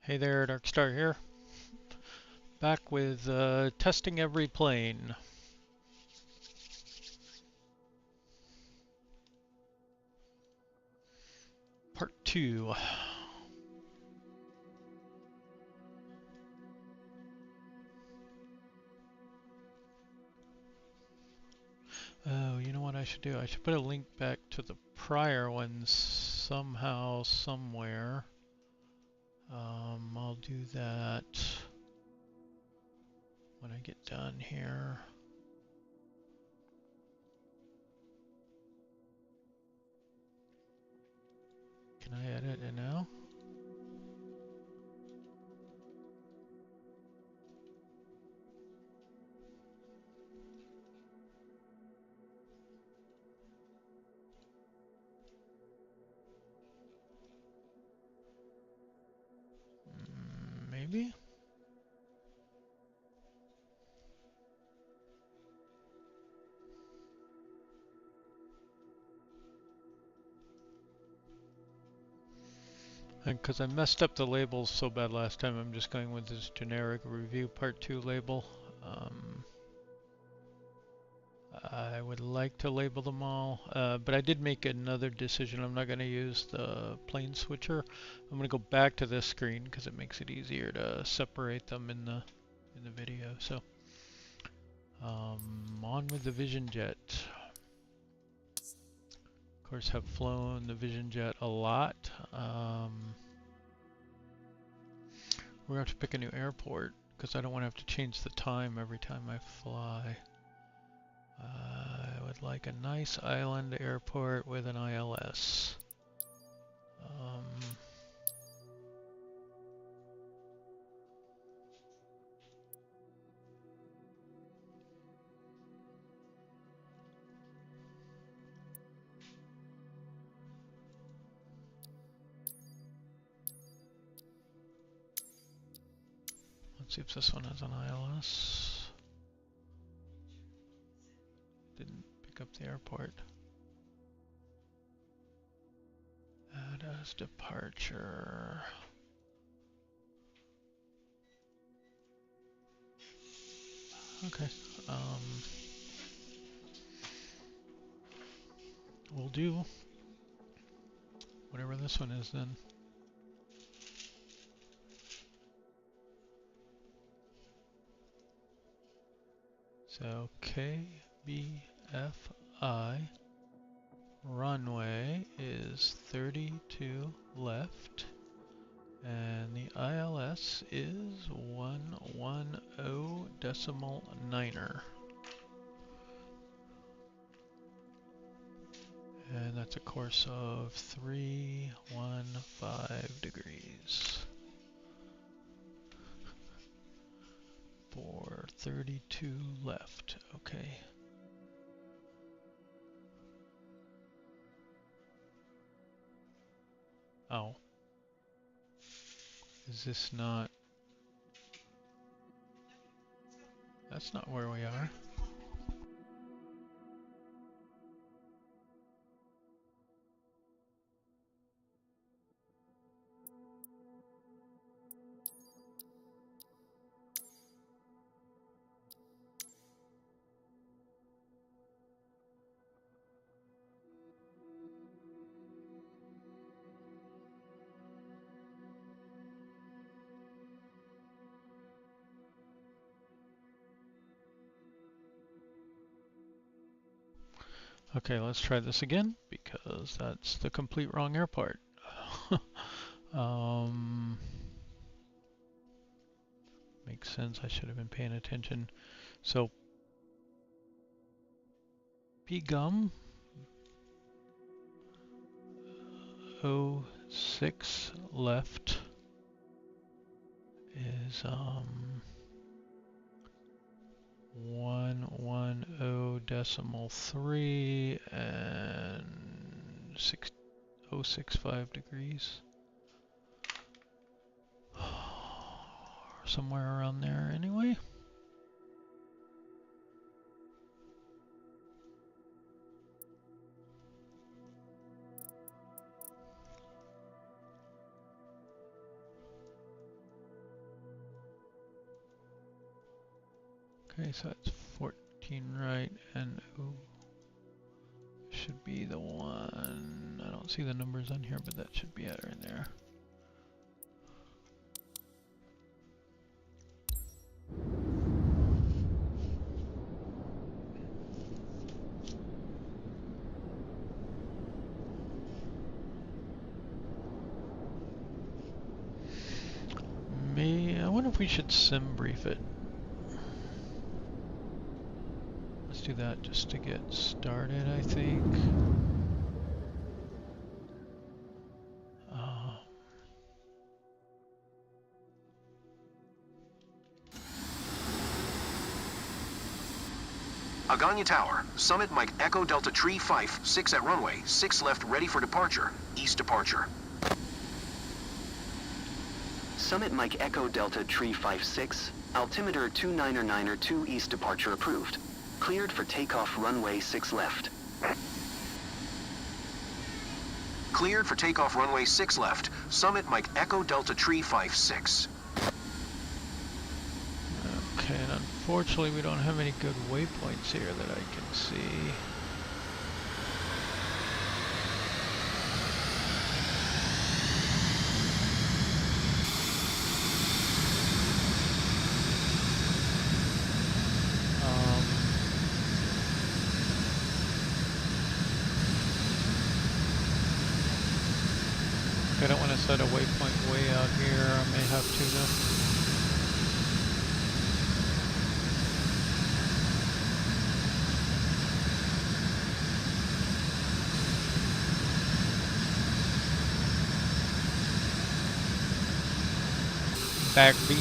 Hey there, Darkstar here. Back with testing every plane. Part 2. Oh, you know what I should do? I should put a link back to the prior ones somehow, somewhere. I'll do that when I get done here. Can I edit it now? Maybe? And because I messed up the labels so bad last time, I'm just going with this generic review part 2 label. I would like to label them all, but I did make another decision. I'm not going to use the plane switcher. I'm going to go back to this screen because it makes it easier to separate them in the video. So, on with the Vision Jet. Of course, have flown the Vision Jet a lot. We're going to have to pick a new airport because I don't want to have to change the time every time I fly. I would like a nice island airport with an ILS. Let's see if this one has an ILS. Didn't pick up the airport. Add as departure. Okay. We'll do whatever this one is then. So KBFI runway is 32 left, and the ILS is 110.9er. And that's a course of 315 degrees. For 32 left, okay. Oh. Is this not... That's not where we are. Okay, let's try this again, because that's the complete wrong airport. Makes sense, I should have been paying attention. So, PGUM 06 left is 110.3 and 065 degrees. Somewhere around there anyway. Okay, so that's 14 right, and ooh, should be the one. I don't see the numbers on here, but that should be it right there. I wonder if we should sim brief it. Let's do that just to get started, I think. Aganya Tower, Summit Mike Echo Delta Tree 5-6 at runway 6 left ready for departure, east departure. Summit Mike Echo Delta Tree 5-6, altimeter 29er east departure approved. Cleared for takeoff runway 6 left. Cleared for takeoff runway 6 left, Summit Mike Echo Delta Tree 5-6. Okay, and unfortunately we don't have any good waypoints here that I can see. I don't want to set a waypoint way out here. I may have to though. Bagby.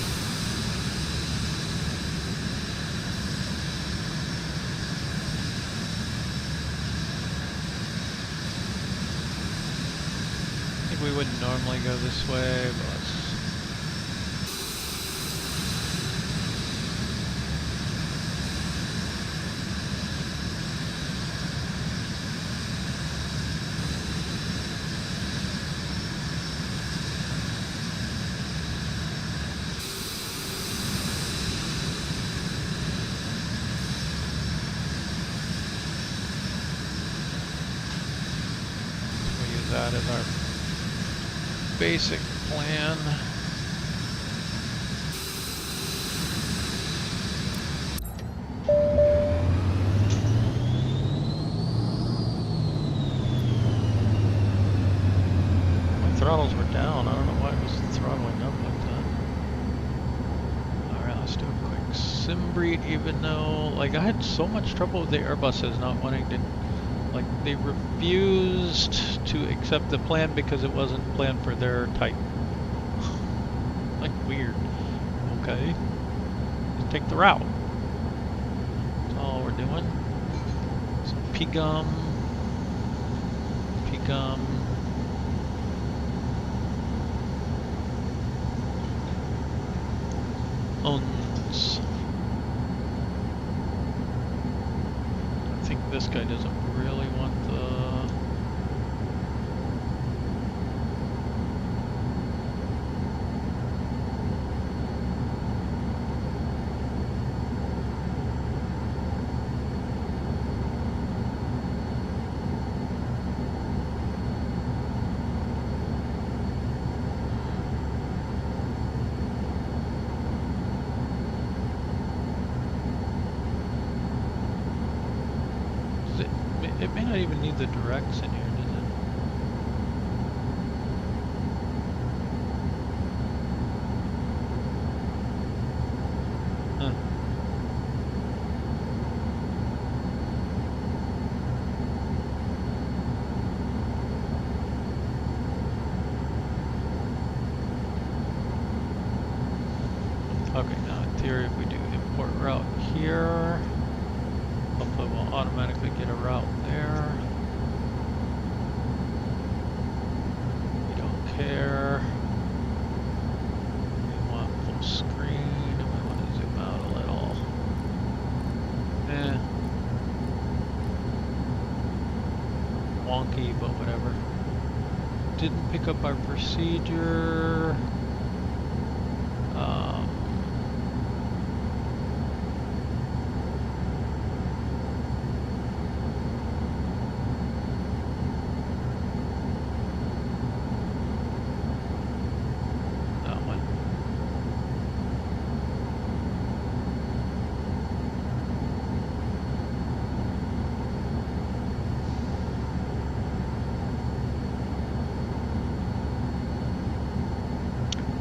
I think we wouldn't normally go this way, but let's... that is our basic plan. My throttles were down. I don't know why it was throttling up like that. Alright, let's do a quick sim breed, even though like I had so much trouble with the Airbuses not wanting to, like, they refused to accept the plan because it wasn't planned for their type. Like, weird. Okay. Just take the route. That's all we're doing. So, P-gum. P-gum. Owns. I think this guy doesn't really want the... It may not even need the directs in here, does it? Huh. Okay, now in theory if we do import route here, hopefully we'll automatically get a route there. We don't care. We want full screen and we want to zoom out a little. Wonky, but whatever. Didn't pick up our procedure.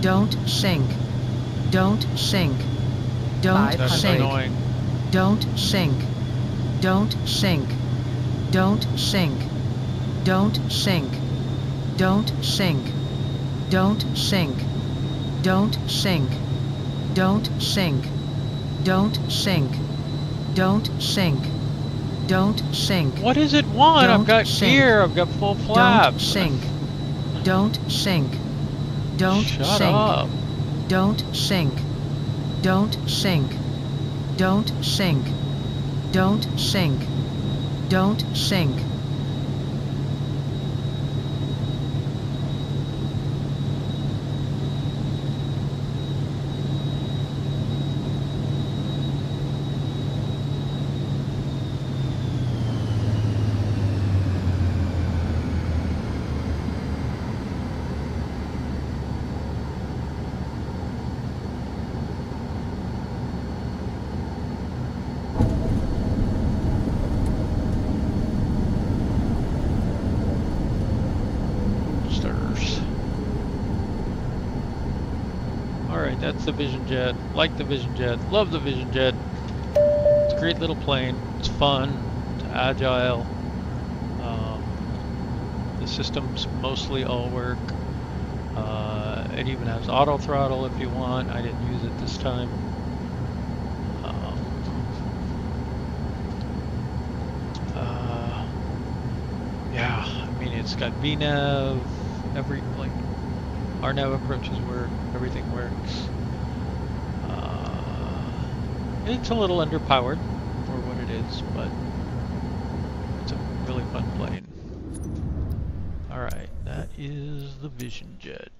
Don't sink. Don't sink. Don't That's sink. annoying. Don't sink. Don't sink. Don't sink. Don't sink. Don't sink. Don't sink. Don't sink. Don't sink. Don't sink. Don't sink. Don't sink. What does it want? Don't I've got sink. gear. I've got full flaps. Don't sink. Don't sink. Don't Shut sink. up. Don't sink. Don't sink. Don't sink. Don't sink. Don't sink. That's the Vision Jet. Like the Vision Jet. Love the Vision Jet. It's a great little plane. It's fun. It's agile. The systems mostly all work. It even has auto throttle if you want. I didn't use it this time. Yeah, I mean it's got VNAV. RNAV approaches work. Everything works. It's a little underpowered for what it is, but it's a really fun plane. Alright, that is the Vision Jet.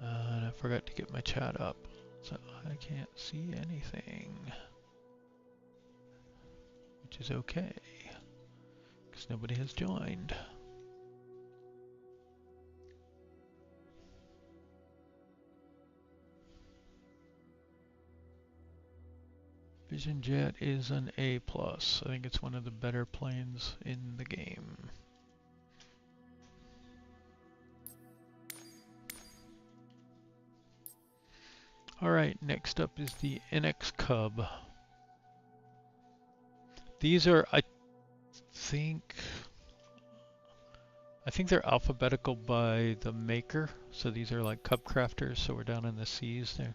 And I forgot to get my chat up, so I can't see anything. Which is okay, because nobody has joined. Vision Jet is an A+. I think it's one of the better planes in the game. Alright, next up is the NXCub. These are, I think they're alphabetical by the maker. So these are like CubCrafters, so we're down in the C's there.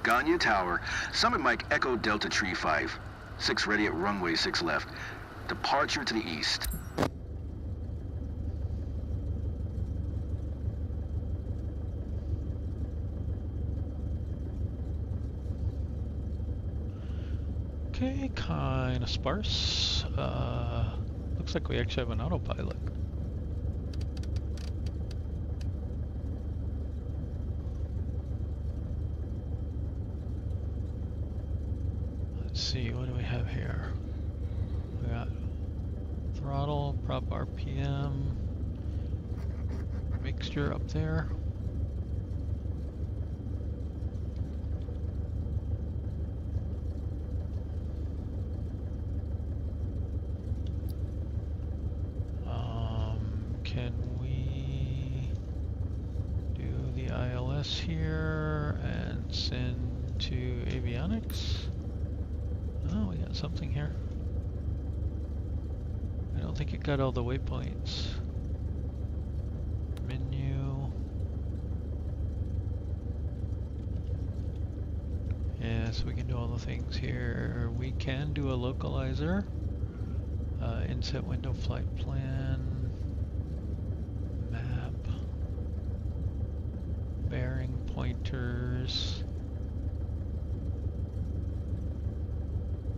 Ganya Tower, Summit Mike Echo Delta Tree 5. 6 ready at runway 6 left. Departure to the east. Okay, kind of sparse. Looks like we actually have an autopilot. Let's see, what do we have here? We got throttle, prop RPM, mixture up there. Can we do the ILS here and send to avionics? Oh, we got something here. I don't think it got all the waypoints. Menu. Yes, we can do all the things here. We can do a localizer. Inset window flight plan. Map. Bearing pointers.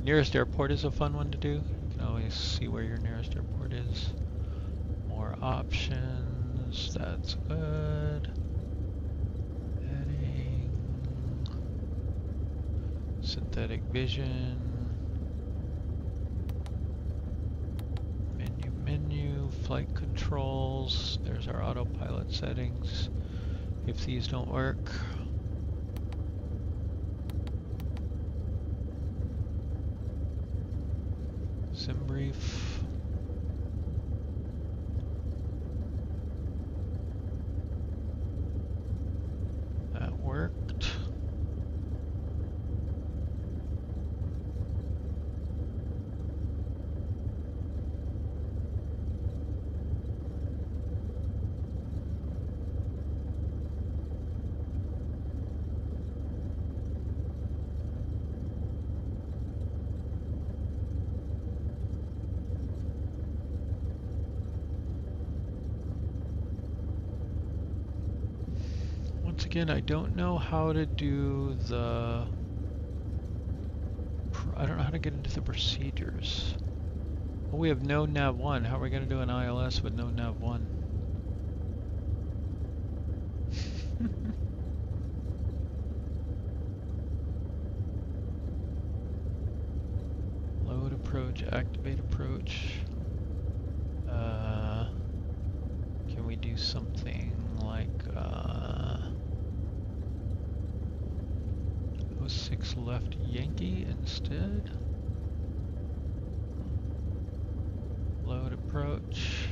Nearest airport is a fun one to do. You can always see where your nearest airport is. More options, that's good. Heading. Synthetic vision. Menu, flight controls. There's our autopilot settings. If these don't work. Sim brief. That worked. Once again, I don't know how to do the... I don't know how to get into the procedures. Well, we have no nav 1. How are we going to do an ILS with no nav 1? Load approach, activate approach. Can we do something like 06 left Yankee instead? Load approach.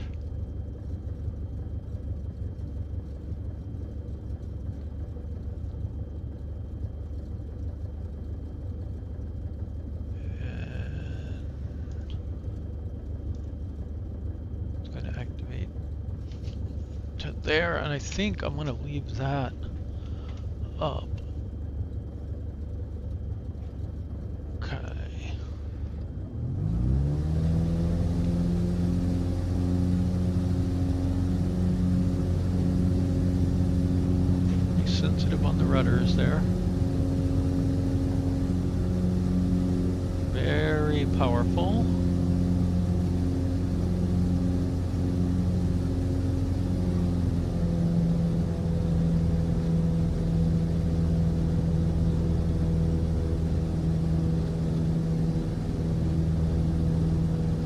And it's going to activate to there, and I think I'm going to leave that up. Rudders there. Very powerful.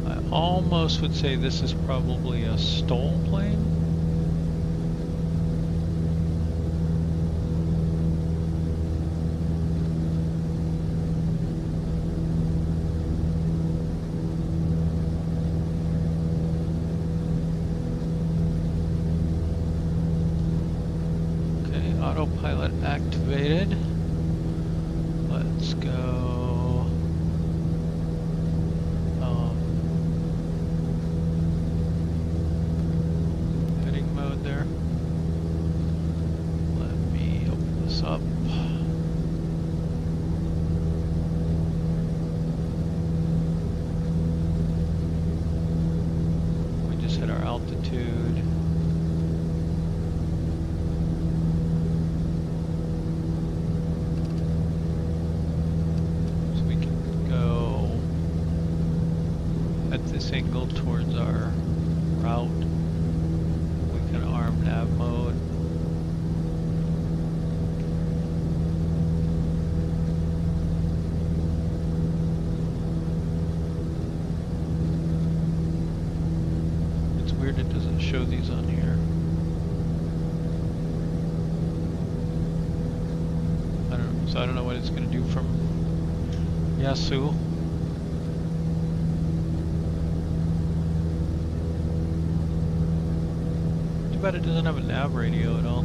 I almost would say this is probably a STOL plane. Autopilot activated. Let's go. Heading mode there. Let me open this up. We just hit our altitude. This angle towards our route. We can arm nav mode. It's weird it doesn't show these on here. I don't know what it's going to do from Yasu. Too bad it doesn't have a nav radio at all.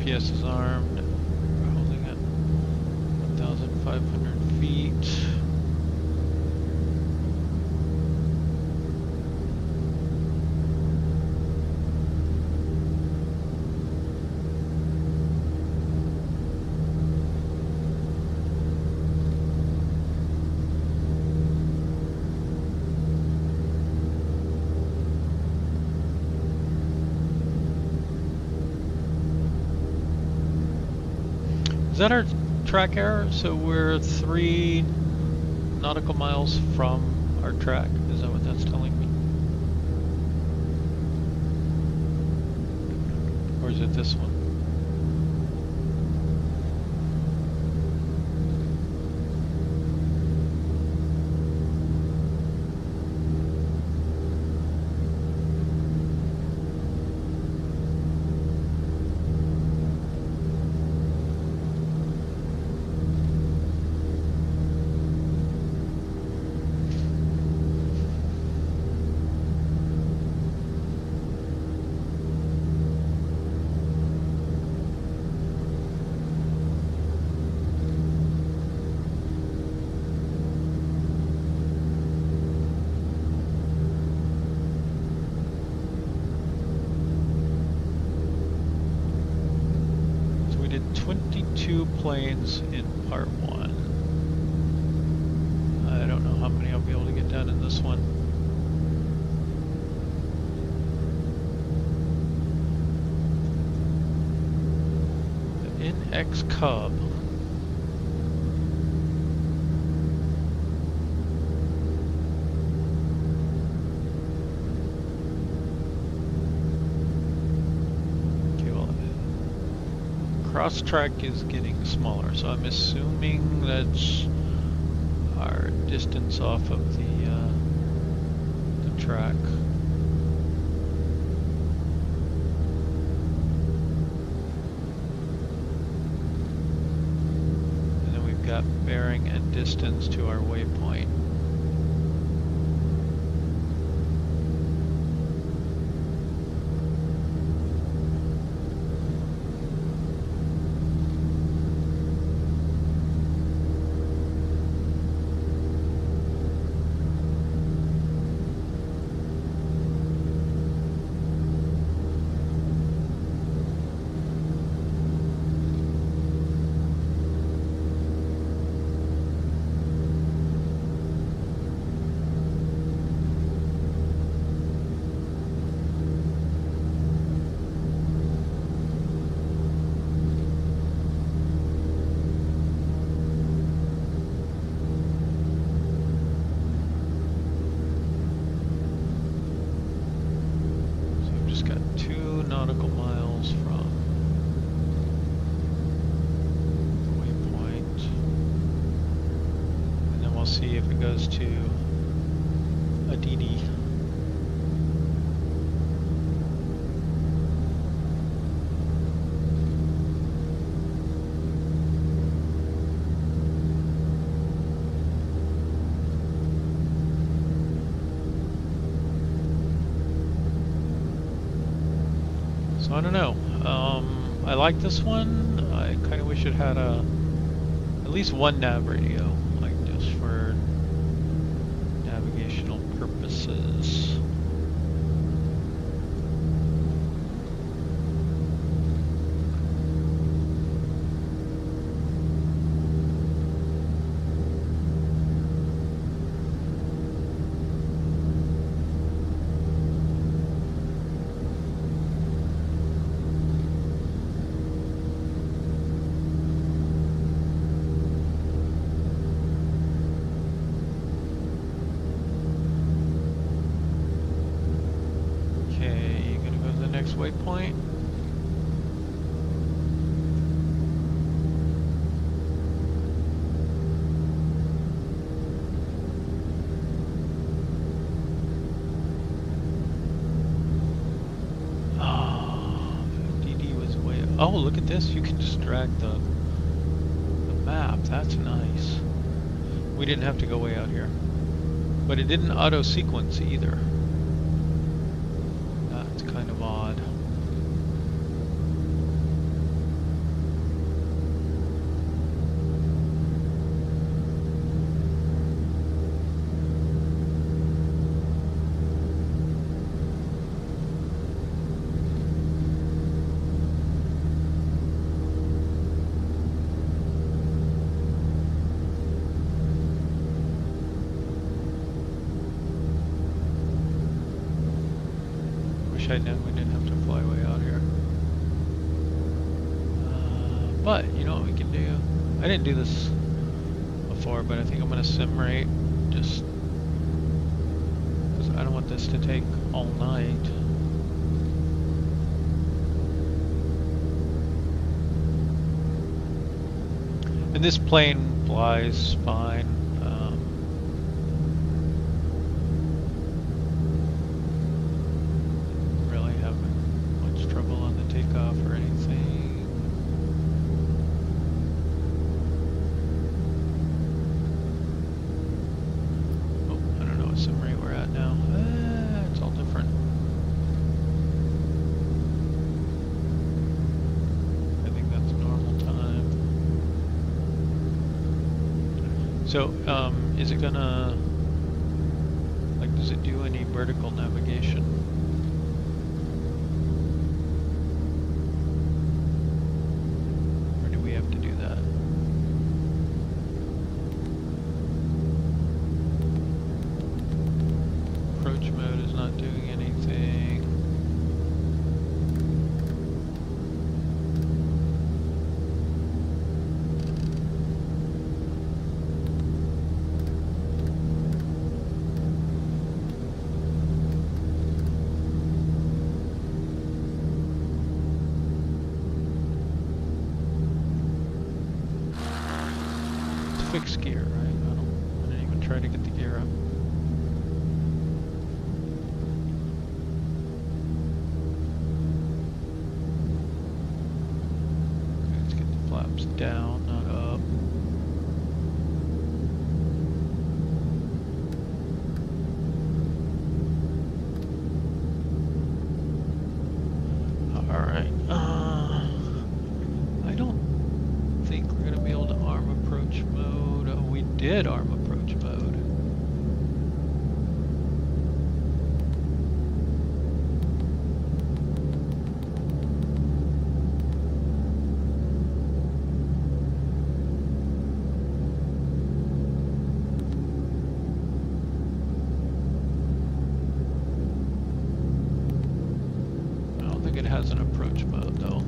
GPS is armed. We're holding at 1,500 feet. Is that our track error? So we're 3 nautical miles from our track. Is that what that's telling me? Or is it this one? We did 22 planes in part 1. I don't know how many I'll be able to get done in this one. The NXCub. Cross track is getting smaller, so I'm assuming that's our distance off of the track. And then we've got bearing and distance to our waypoint. Nautical miles from the waypoint, and then we'll see if it goes to a DD. I don't know. I like this one. I kind of wish it had at least one nav radio, like just for navigational purposes. Waypoint. DD was way. Oh, look at this! You can just drag the map. That's nice. We didn't have to go way out here, but it didn't auto sequence either. That's kind of odd. wish I knew we didn't have to fly way out here. But you know what we can do? I didn't do this before, but I think I'm going to sim rate just because I don't want this to take all night. And this plane flies fine. Really having much trouble on the takeoff or anything. Oh, I don't know what sim rate we're at now. It's all different. I think that's normal time. So, is it gonna, like, does it do any vertical navigation? Or do we have to do that? Approach mode is not doing anything. Fixed gear, right? I didn't even try to get the gear up. Okay, let's get the flaps down, not up. Alright, I don't think we're going to be able to arm approach mode. Oh, we did arm approach mode. I don't think it has an approach mode though.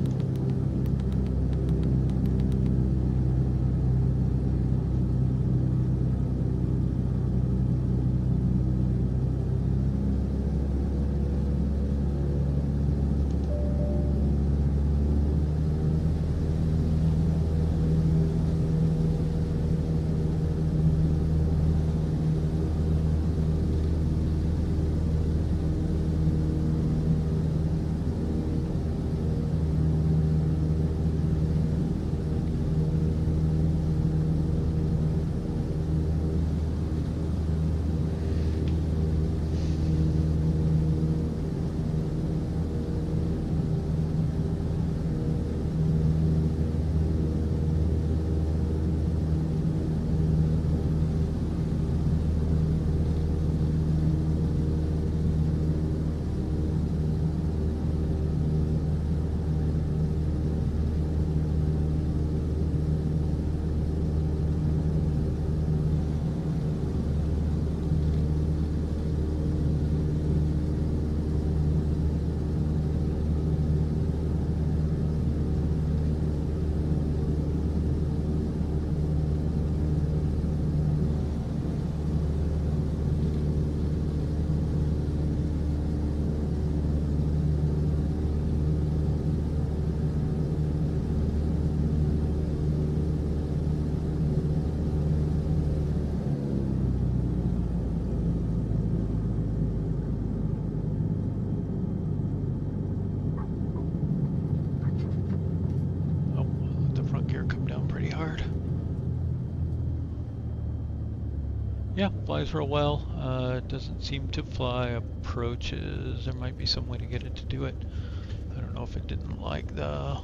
Yeah, flies real well. It doesn't seem to fly approaches. There might be some way to get it to do it. I don't know if it didn't like the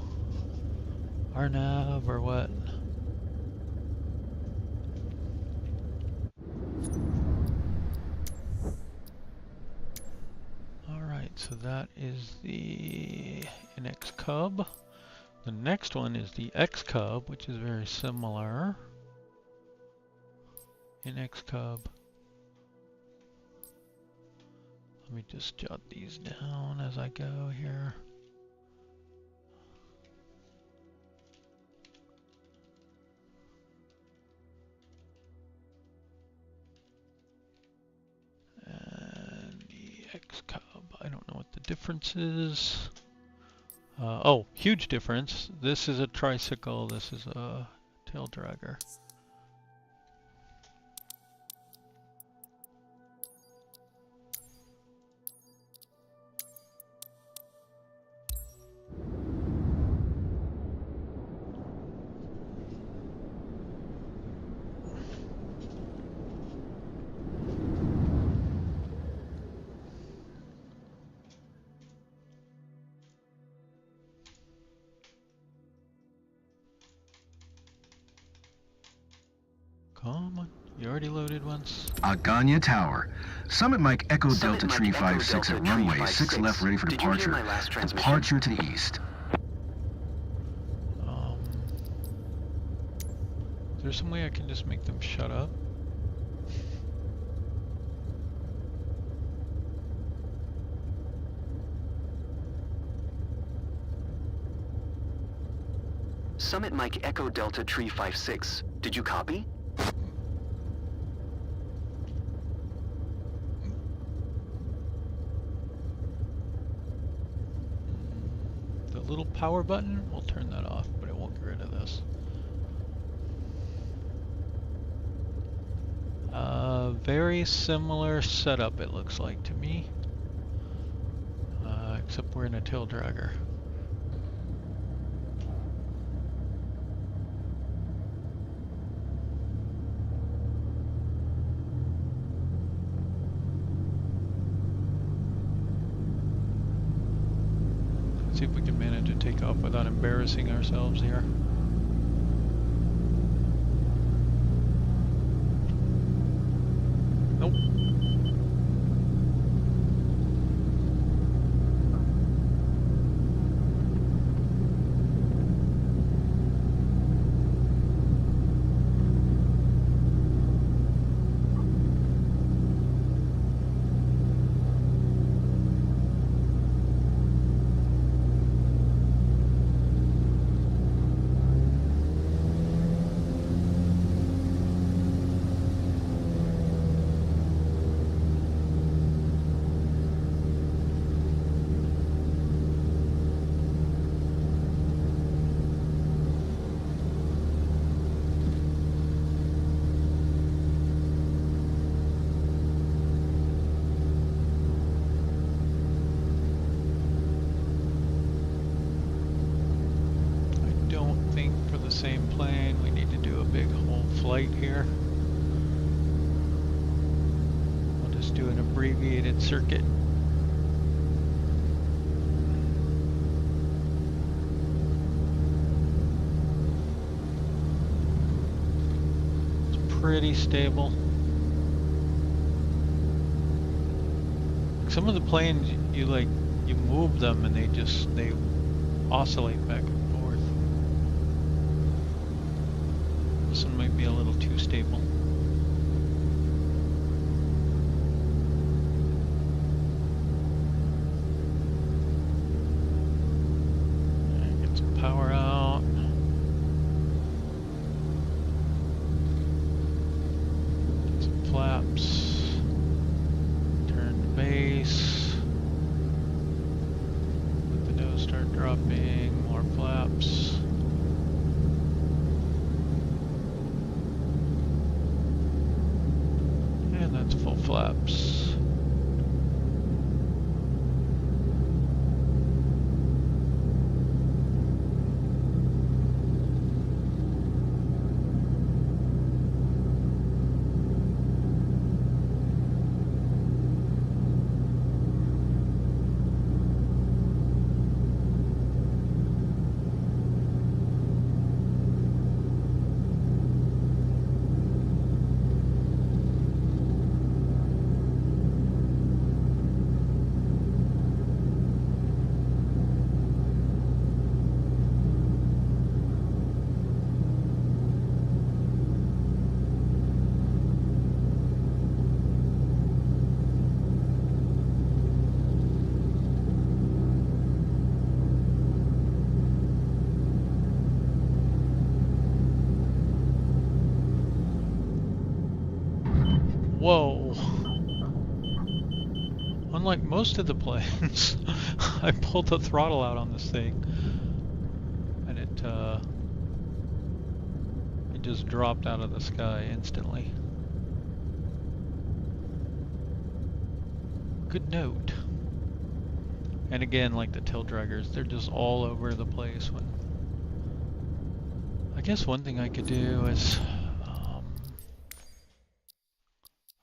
RNAV or what. Alright, so that is the NXCub. The next one is the XCub, which is very similar. NXCub. Let me just jot these down as I go here. And the XCub, I don't know what the difference is. Oh, huge difference. This is a tricycle, this is a tail dragger. Come on, you already loaded once. Aganya Tower. Summit Mike Echo Delta Tree 56 at runway 6 left ready for departure. Departure to the east. Is there some way I can just make them shut up? Summit Mike Echo Delta Tree 56. Did you copy? The little power button, we'll turn that off, but it won't get rid of this. Very similar setup it looks like to me. Except we're in a tail dragger. See if we can manage to take off without embarrassing ourselves here. Nope. Same plane, we need to do a big whole flight here. We'll just do an abbreviated circuit. It's pretty stable. Some of the planes you move them and they oscillate back and forth. This one might be a little too stable. Get some power out. Get some flaps. Turn the base. Let the nose start dropping. More flaps. That's full flaps. Unlike most of the planes, I pulled the throttle out on this thing, and it just dropped out of the sky instantly. Good note. And again, like the tail draggers, they're just all over the place. When I guess one thing I could do is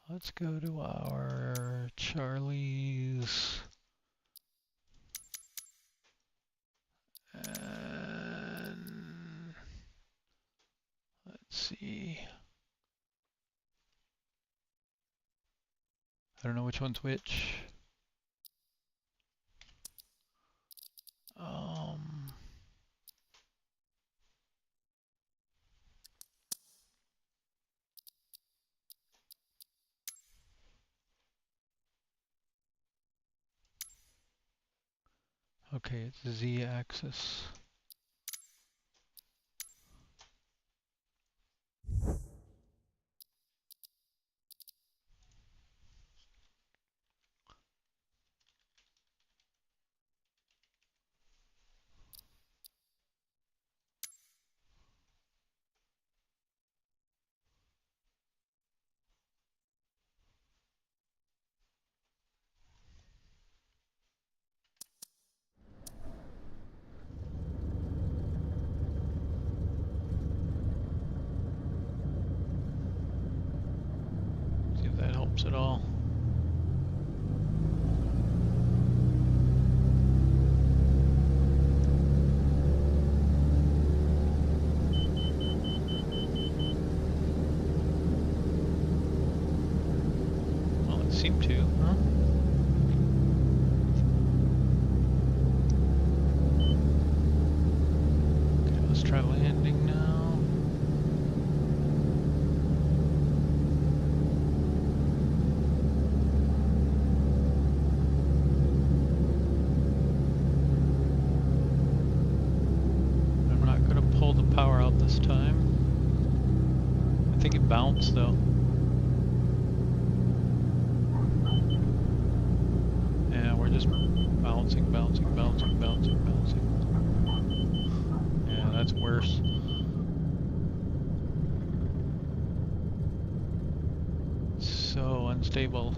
let's go to our Charlie's and let's see. I don't know which one's which. Okay, it's the Z-axis. See if that helps at all. Well, it seemed to, huh? Okay, let's try landing now. Power out this time. I think it bounced though. Yeah, we're just bouncing. Yeah, that's worse. So unstable.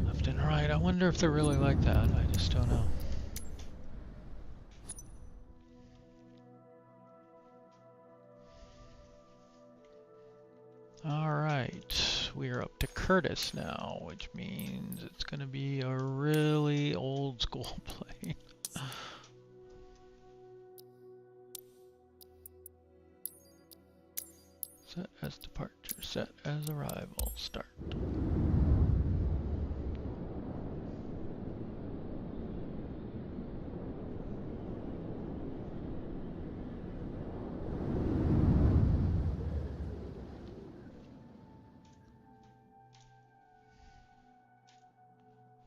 Left and right. I wonder if they're really like that. I just don't know. Alright, we are up to Curtis now, which means it's going to be a really old school plane. Set as departure, set as arrival, start.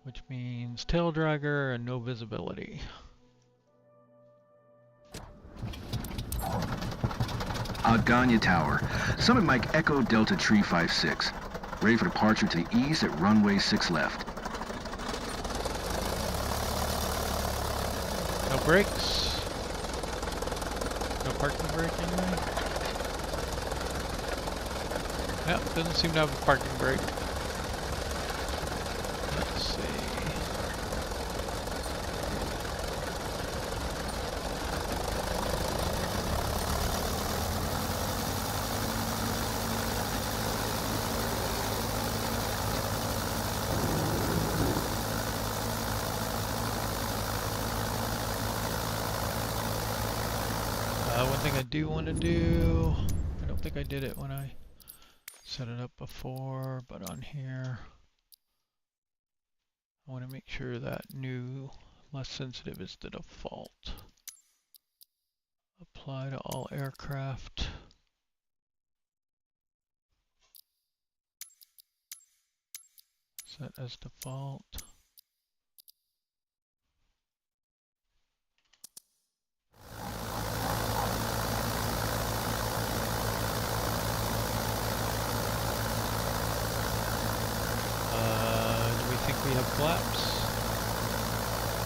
Which means tail dragger and no visibility. Ganya Tower, Summit Mike Echo Delta Tree 56. Ready for departure to the east at runway 6 left. No brakes. No parking brake anyway. Yep, doesn't seem to have a parking brake. Let's see. One thing I do want to do, I don't think I did it when I set it up before, but on here, I want to make sure that new less sensitive is the default. Apply to all aircraft. Set as default. we have flaps.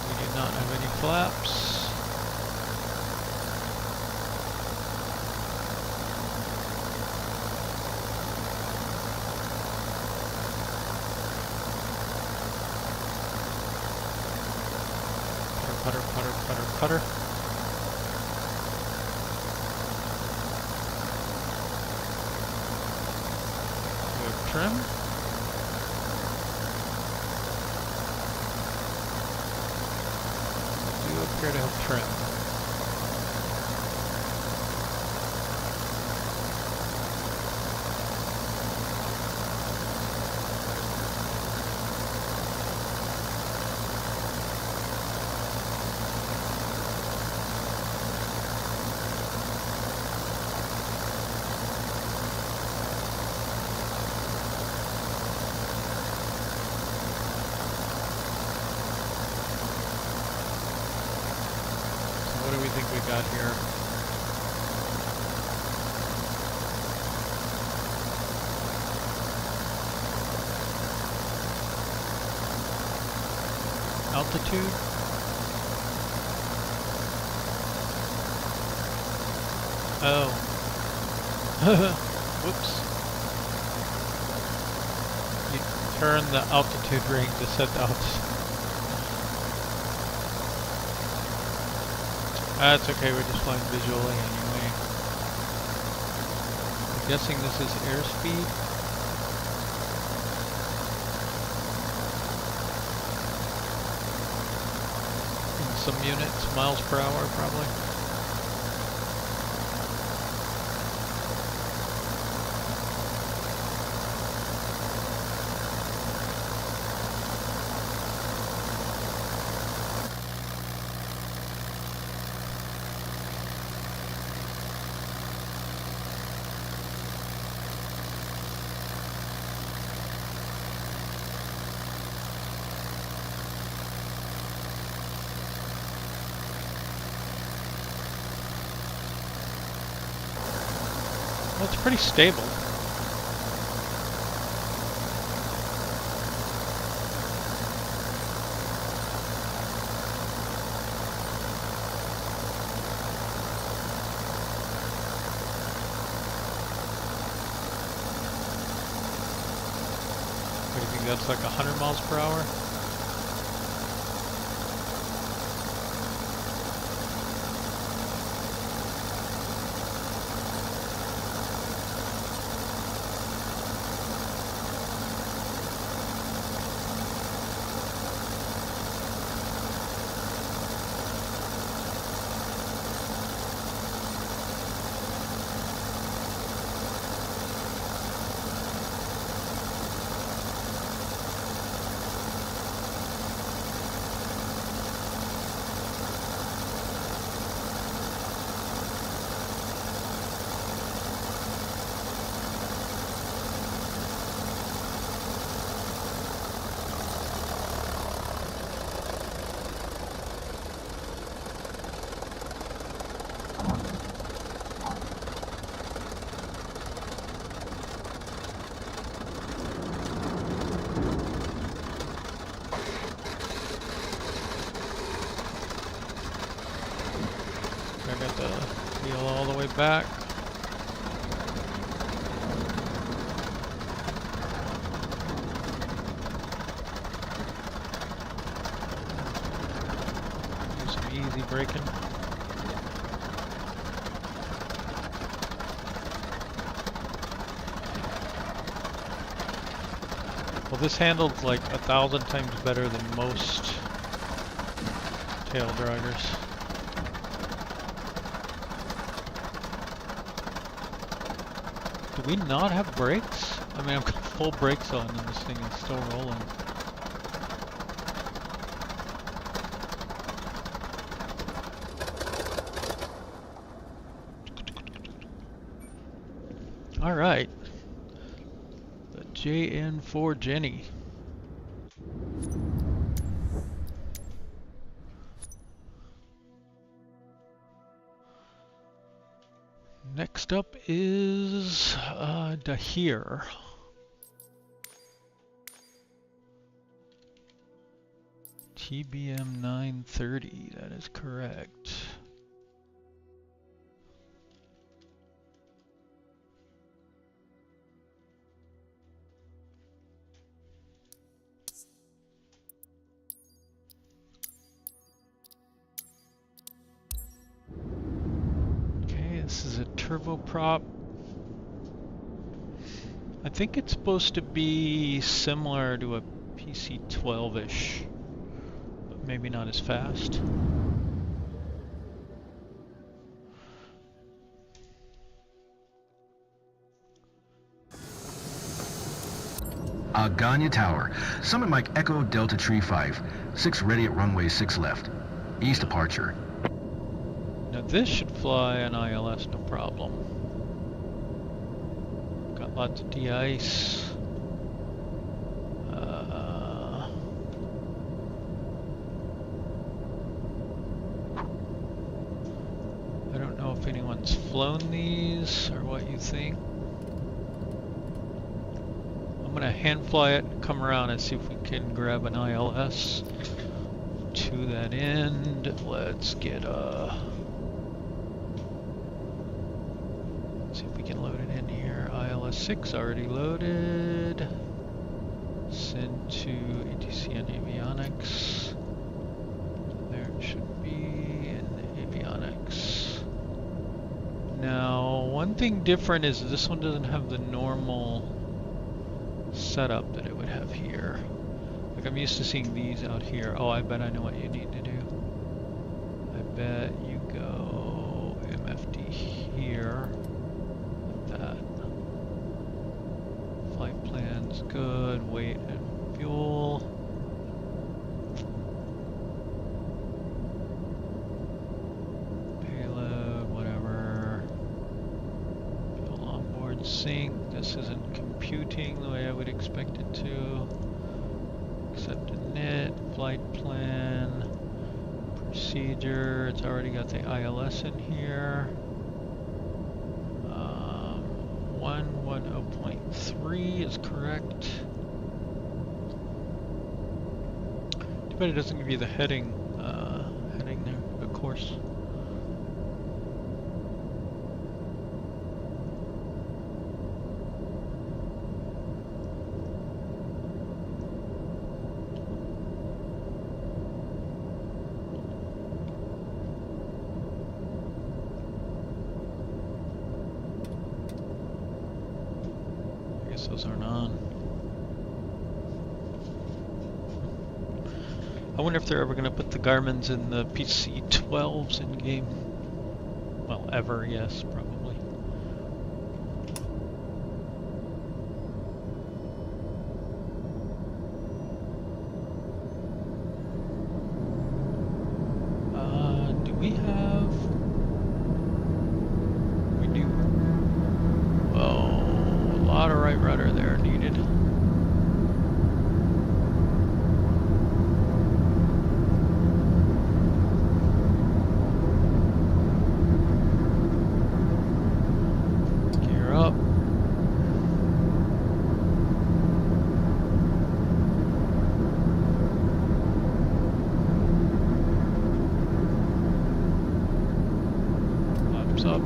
We do not have any flaps. Putter, putter, putter, putter. We have trim. We do appear to have trim. We got here. Altitude. Oh. Whoops. You turn the altitude ring to set the altitude. That's okay, we're just flying visually anyway. I'm guessing this is airspeed. In some units, miles per hour probably. Well, it's pretty stable. What do you think, that's like 100 miles per hour? I got the wheel all the way back. Do some easy braking. Well, this handles like 1,000 times better than most tail draggers. Do we not have brakes? I mean, I've got full brakes on and this thing is still rolling. Alright. The JN4 Jenny. Next up is Dahir. TBM 930, that is correct. Okay, this is a turboprop. I think it's supposed to be similar to a PC-12-ish, but maybe not as fast. Aganya Tower, Summit Mike Echo Delta Tree 5, 6 ready at runway 6 left. East departure. Now this should fly on ILS, no problem. Got lots of de-ice. I don't know if anyone's flown these or what you think. I'm gonna hand fly it and come around and see if we can grab an ILS to that end. Let's get see if we can load it in here. ILS 6 already loaded. Send to ATC and avionics. There it should be in the avionics. Now, one thing different is this one doesn't have the normal setup that it would have here. Like I'm used to seeing these out here. Oh, I bet I know what you need to do. I bet you go MFD here. Like that. Flight plan's good. Weight and fuel. Payload, whatever. Fuel onboard sync. This isn't computing the way I would expect it to. Accept init, flight plan, procedure. It's already got the ILS in here. 110.3 is correct. Too bad it doesn't give you the heading there, of course. Those aren't on. I wonder if they're ever going to put the Garmins in the PC-12s in game. Well, ever, yes, probably. Do we have... We do. Oh, a lot of right rudder there needed. Gear up. Flaps up.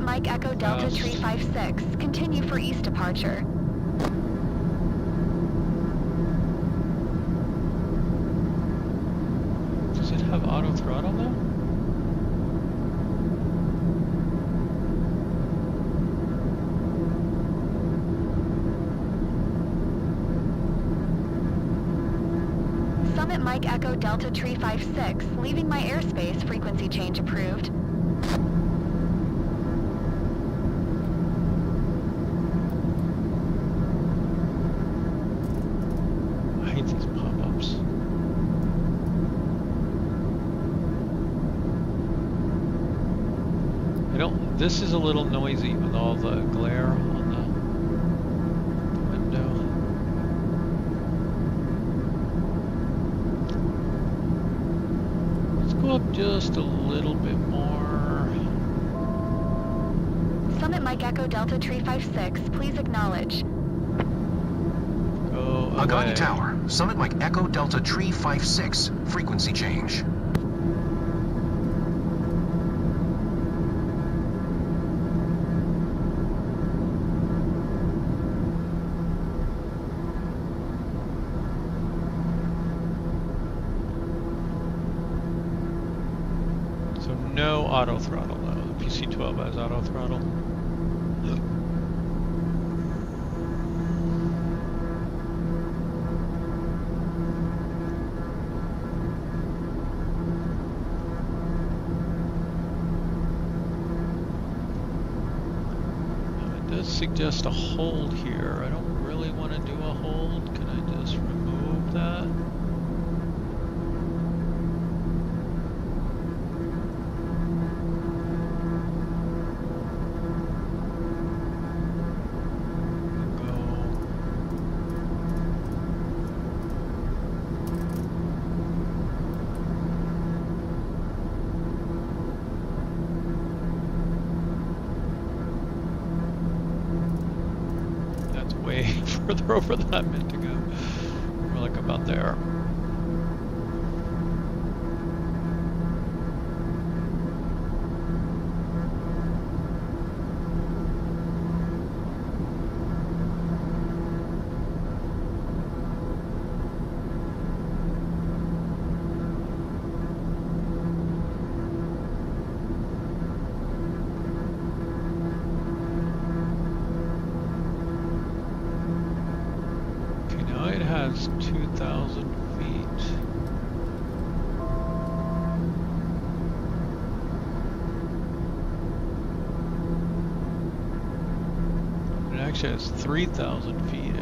Mike Echo Delta Tree 56. Continue for east departure. Does it have auto throttle now? Summit Mike Echo Delta Tree 56. Leaving my airspace. Frequency change approved. This is a little noisy with all the glare on the window. Let's go throttle just a little bit more. Summit Mike Echo Delta Tree 56, please acknowledge. Go away. Agani Tower, Summit Mike Echo Delta Tree 56, frequency change. No auto throttle though. The PC-12 has auto throttle. It does suggest a hold here. I don't really want to do a hold. Can I just remove that? Further over than I meant to go. We're like about there. Has 2,000 feet. It actually has 3,000 feet.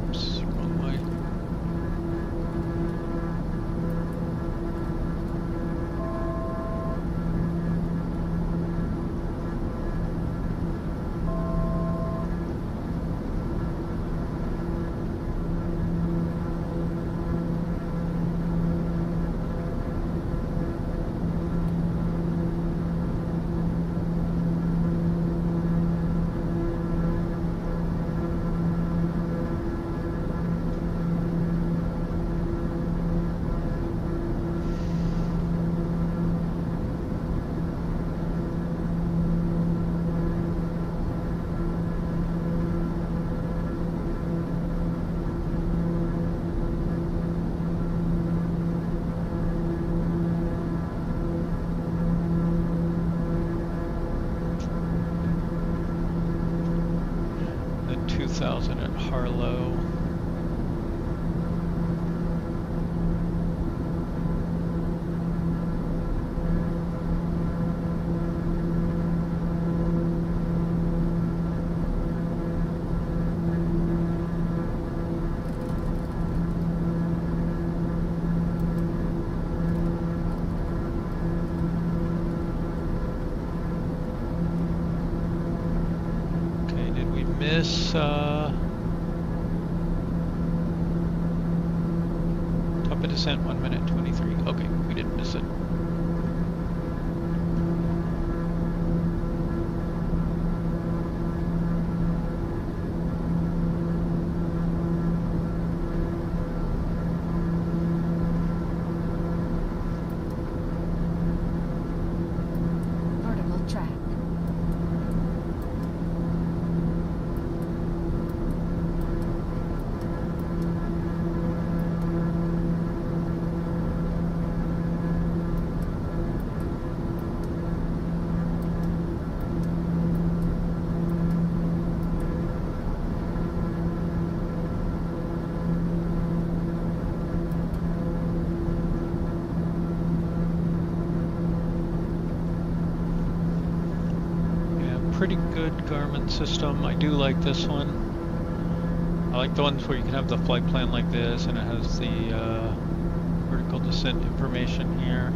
Oops, wrong way. At Harlow. Okay, did we miss descent 1 minute 23. Okay, we didn't miss it. Vertical track. Pretty good Grumman system. I do like this one. I like the ones where you can have the flight plan like this and it has the vertical descent information here.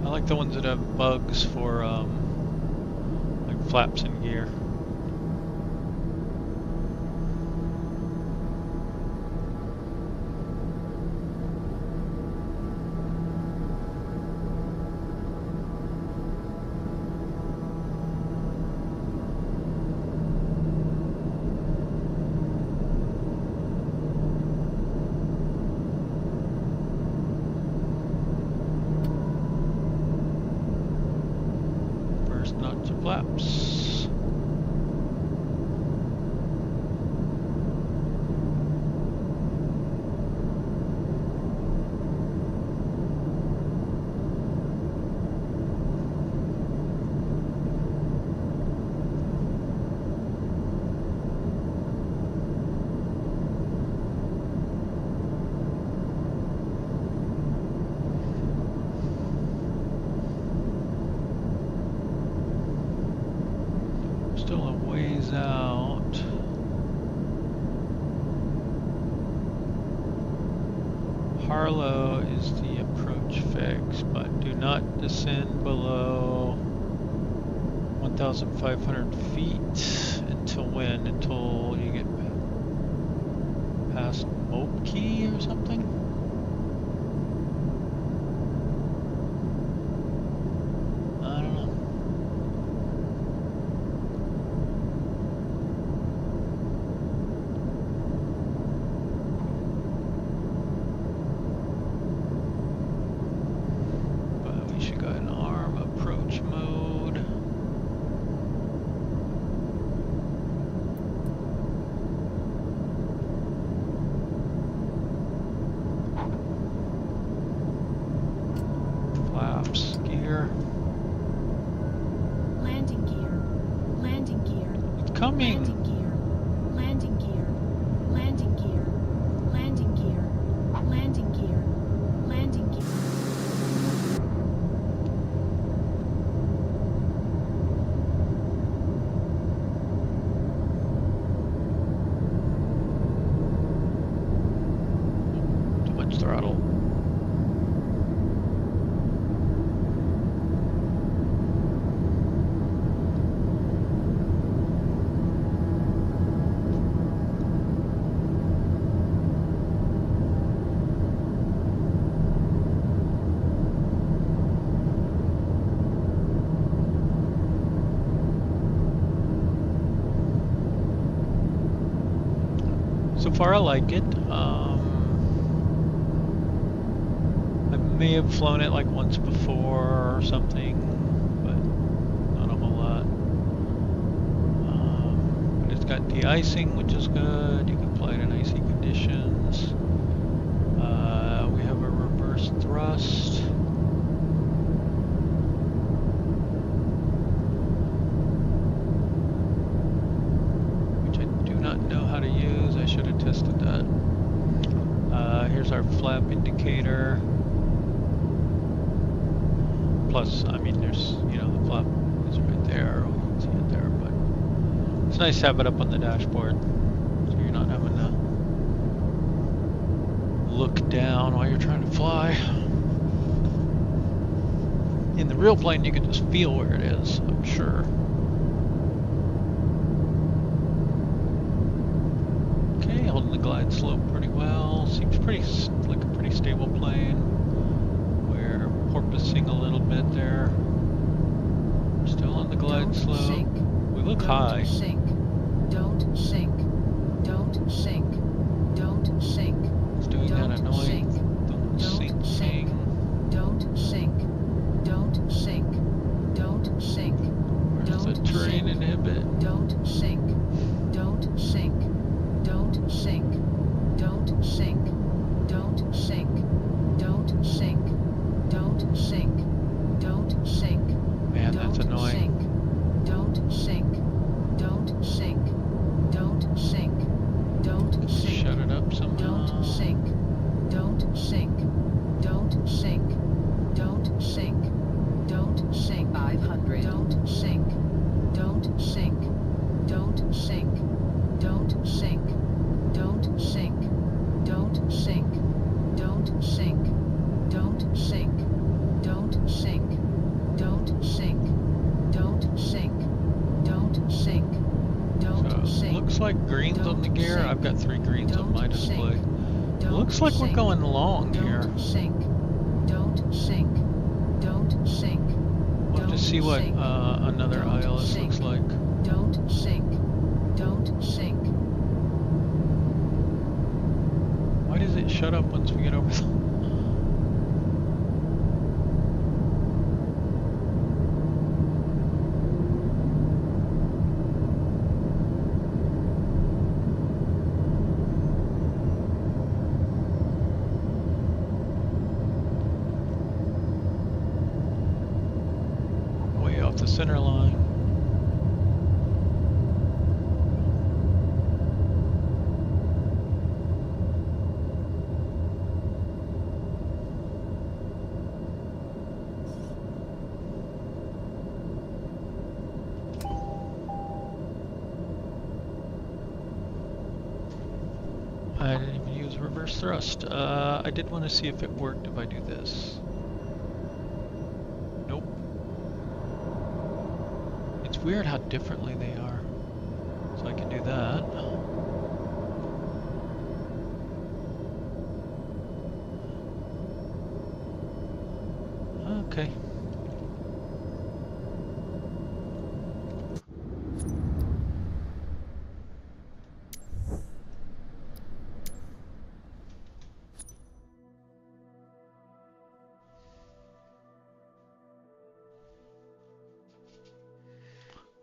I like the ones that have bugs for like flaps and gear. Flaps. Still a ways out. Harlow is the approach fix, but do not descend below 1,500 feet until when? Until you get past Mope Key or something? I don't know. So far I like it. I may have flown it like once before or something, but not a whole lot. But it's got de-icing, which is good. You can fly it in icy conditions. We have a reverse thrust. Should have tested that. Here's our flap indicator. Plus, I mean, there's, you know, the flap is right there. We can see it there, but it's nice to have it up on the dashboard, so you're not having to look down while you're trying to fly. In the real plane, you can just feel where it is, I'm sure. Holding the glide slope pretty well. Seems pretty like a pretty stable plane. We're porpoising a little bit there. We're still on the glide slope. Sink. We look high. Sink. Don't sink. Don't sink. Don't sink. It's doing that annoying. Don't sink. Don't sink. Don't sink. Don't sink. Where's the terrain inhibit? Don't sink. Don't sink. Don't sink. Don't sink. Don't sink. Don't sink. Don't sink. Don't sink. Man, that's annoying. Don't sink. Don't sink. Don't sink. Don't sink. Shut it up somehow. Don't sink. Don't I've got 3 greens on my display. Don't Looks like we're sink. going long here. Don't sink. Don't sink. Don't sink. We'll have to see what another ILS looks like. Don't sink. Don't sink. Why does it shut up once we get over the... Way off the center line. I didn't even use reverse thrust. I did want to see if it worked if I do this. Nope. It's weird how differently they are. So I can do that. Okay.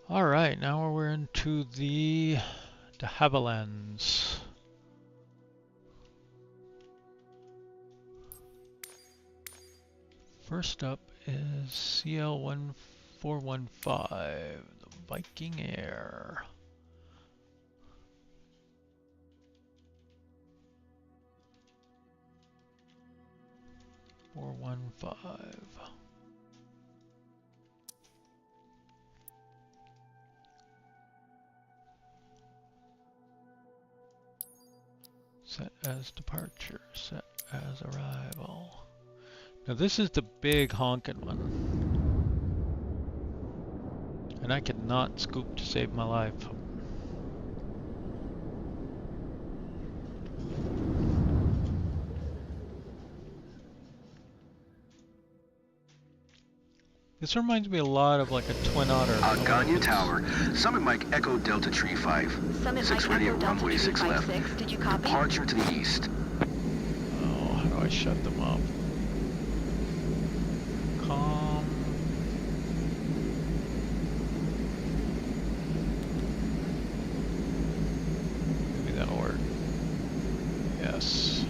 Alright, now we're into the Havillands. First up is CL-415, the Viking Air. Set as departure, set as arrival. Now this is the big honkin' one. And I cannot scoop to save my life. This reminds me a lot of like a Twin Otter. Ganya Tower, Summit Mike Echo Delta Tree 5. Summit 6 Mike ready Echo at Delta runway 6 left. 356. Did you copy? Departure to the east. Oh, how do I shut them up? Calm. Maybe that'll work. Yes.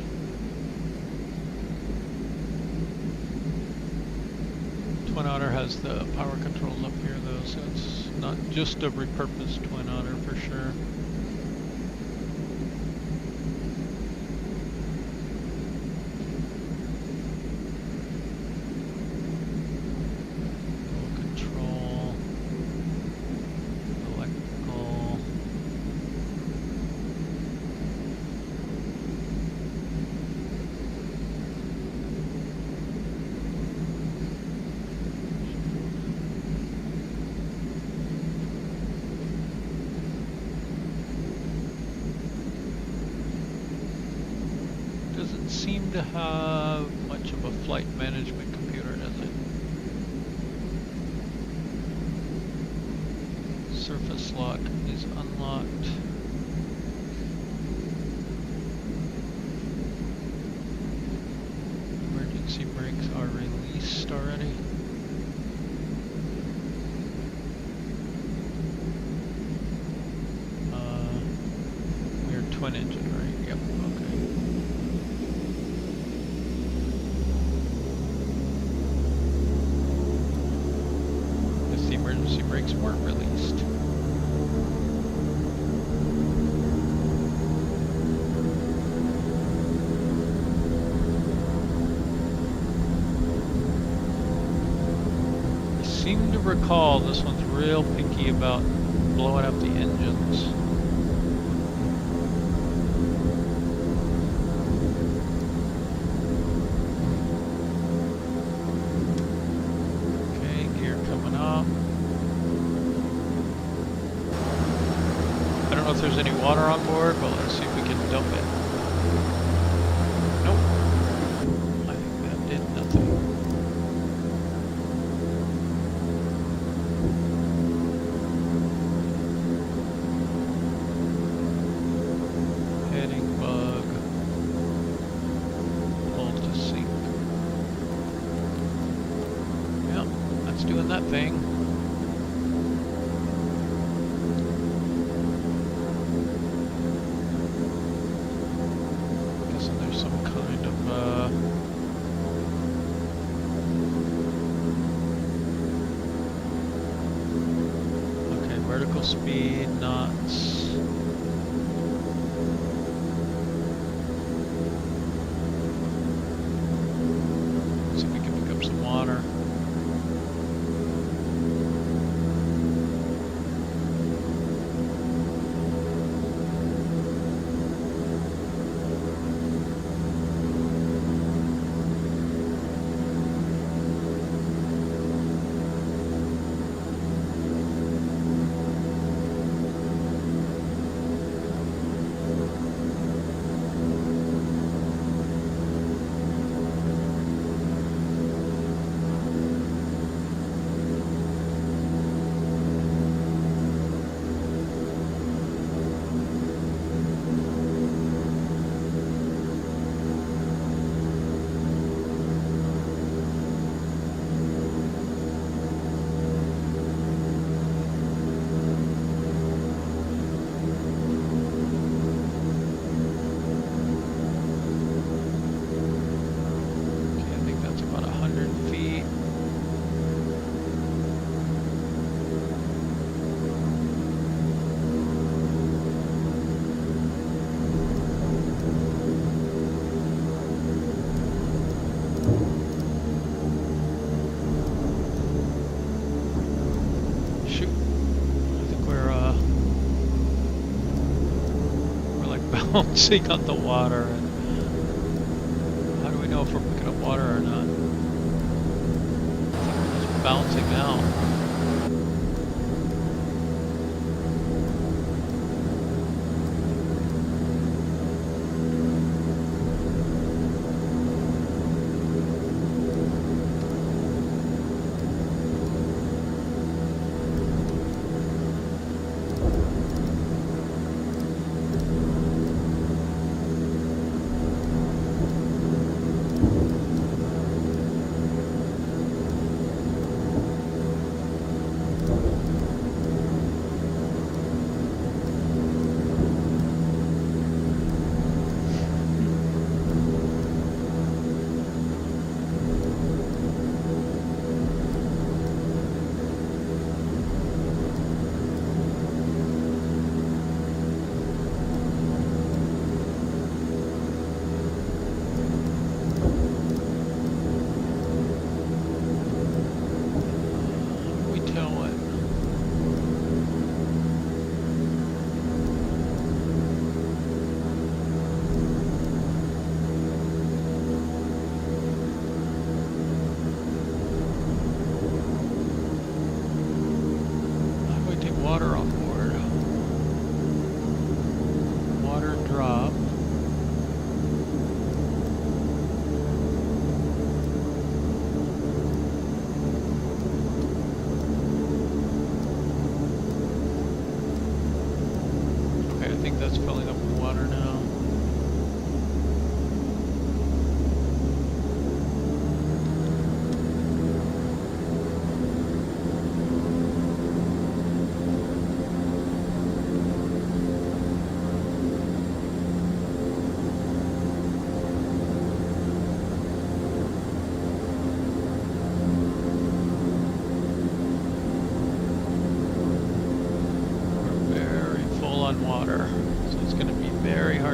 Twin Otter has the power controls up here though, so it's not just a repurposed Twin Otter for sure. Control, electrical. Doesn't seem to have much of a flight management computer, does it? Surface lock is unlocked. Emergency brakes are released already. We're twin engine, right? Yep, okay. Guess the emergency brakes weren't released. I seem to recall this one's real picky about blowing up the engines. Okay, gear coming up. I don't know if there's any water on board, but let's see if we can dump it. Nope. I think that did nothing. Heading bug. Pull to sink. Yep, that's doing that thing. Speed, knots. See if we can pick up some water. Bouncing on the water, and how do we know if we're picking up water or not? We're just bouncing out.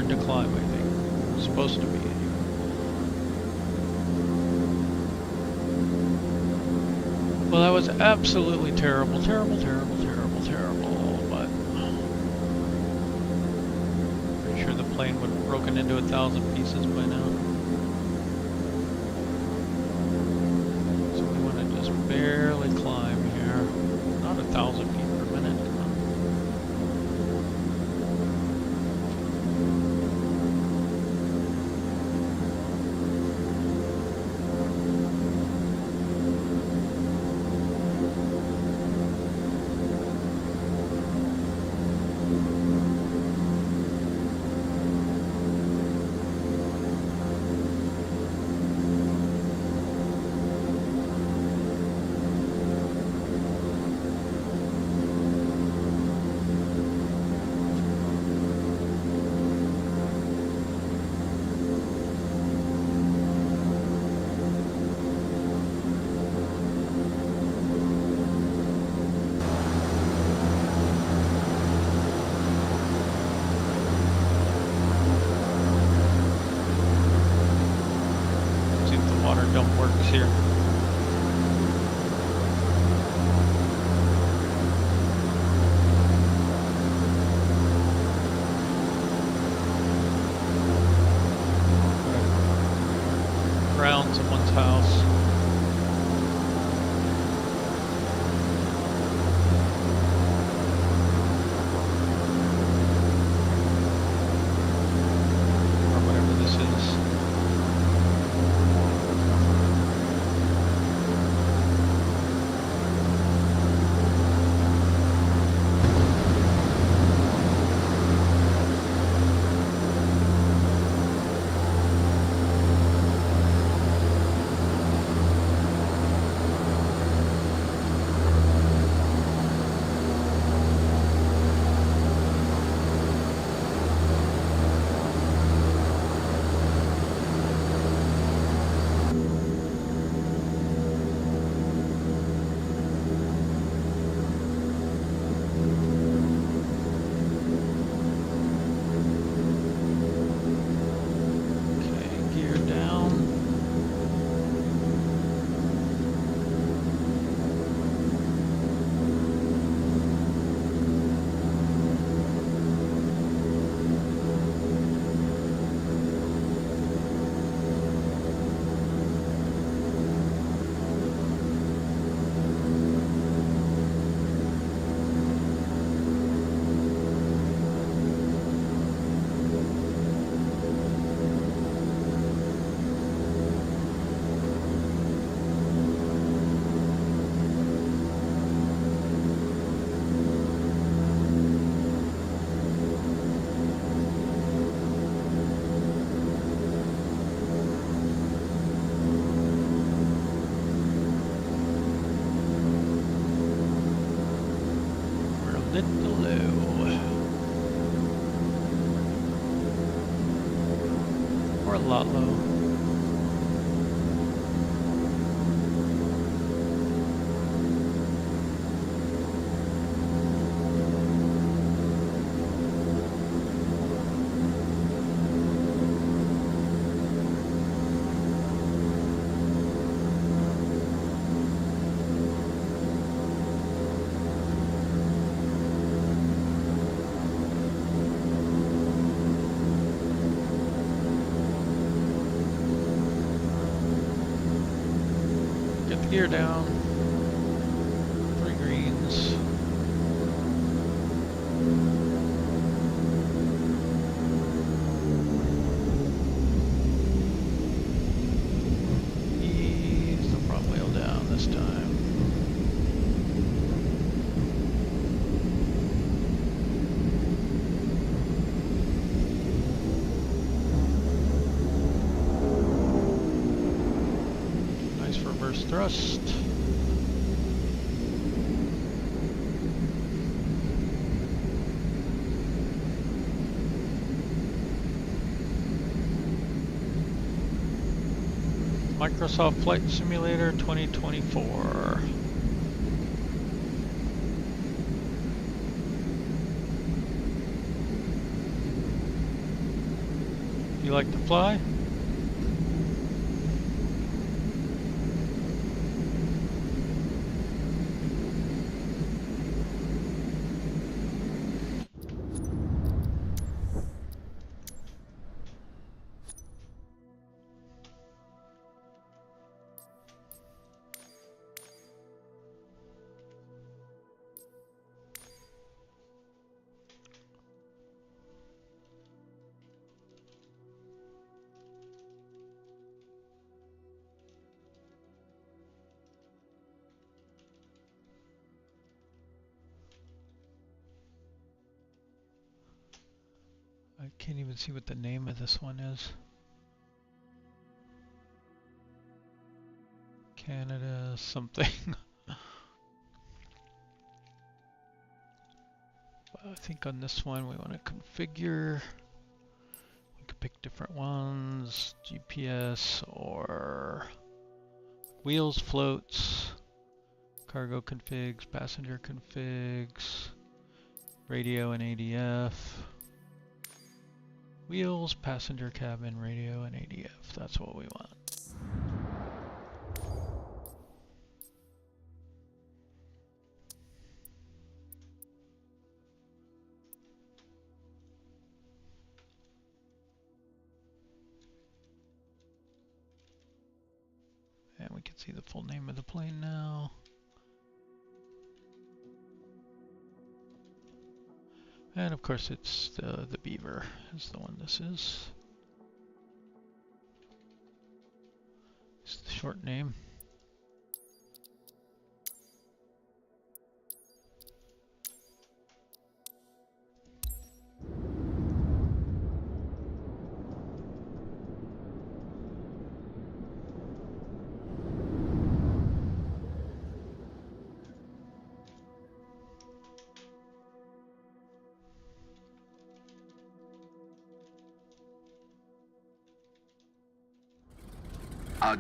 To climb, I think. It's supposed to be anyway. Well, that was absolutely terrible, terrible, terrible, terrible, terrible, but pretty sure the plane would have broken into 1,000 pieces by now. So we want to just barely climb here. Not 1,000 feet per minute. Come on. little low. Or a lot low. Gear down, 3 greens. Ease the front wheel down this time. Reverse thrust. Microsoft Flight Simulator 2024. You like to fly? I can't even see what the name of this one is. Canada something. I think on this one we want to configure. We could pick different ones. GPS or wheels, floats, cargo configs, passenger configs, radio and ADF. Wheels, passenger cabin, radio, and ADF. That's what we want. And we can see the full name of the plane now. And of course it's the Beaver is the one this is. It's the short name.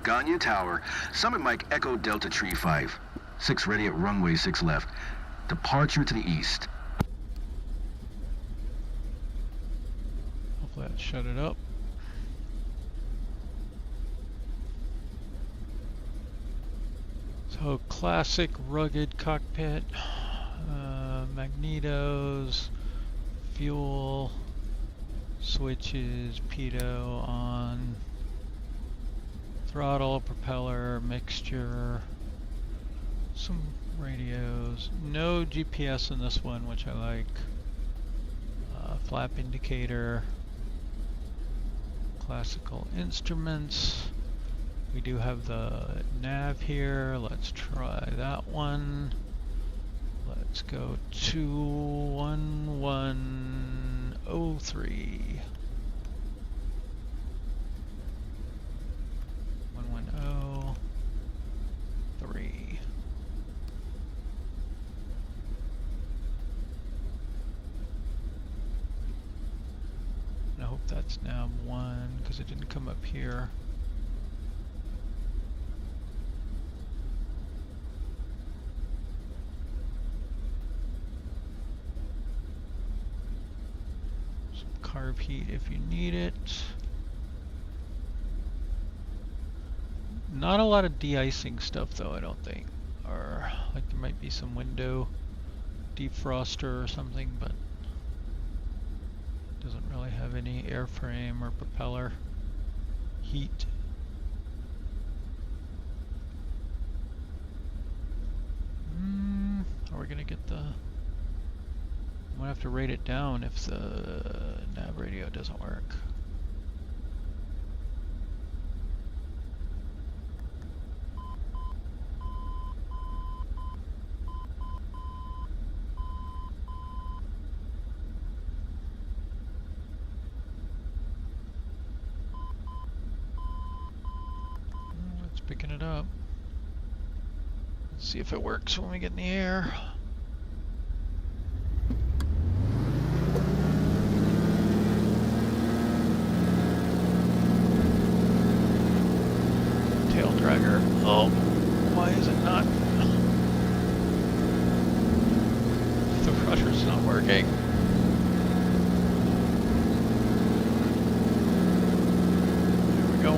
Ganya Tower, Summit Mike Echo Delta Tree 5. 6 ready at runway 6 left. Departure to the east. Hopefully that shut it up. So classic rugged cockpit, magnetos, fuel, switches, pitot on. Throttle, propeller, mixture, some radios. No GPS in this one, which I like. Flap indicator. Classical instruments. We do have the nav here. Let's try that one. Let's go to 1103. 1103. that's nav 1 because it didn't come up here. Some carb heat if you need it. Not a lot of de-icing stuff though, I don't think. Or like there might be some window defroster or something, but doesn't really have any airframe or propeller heat. Are we gonna get the... I'm gonna have to rate it down if the nav radio doesn't work. Picking it up. Let's see if it works when we get in the air. Tail dragger. Oh, why is it not? The rudder's not working. There we go.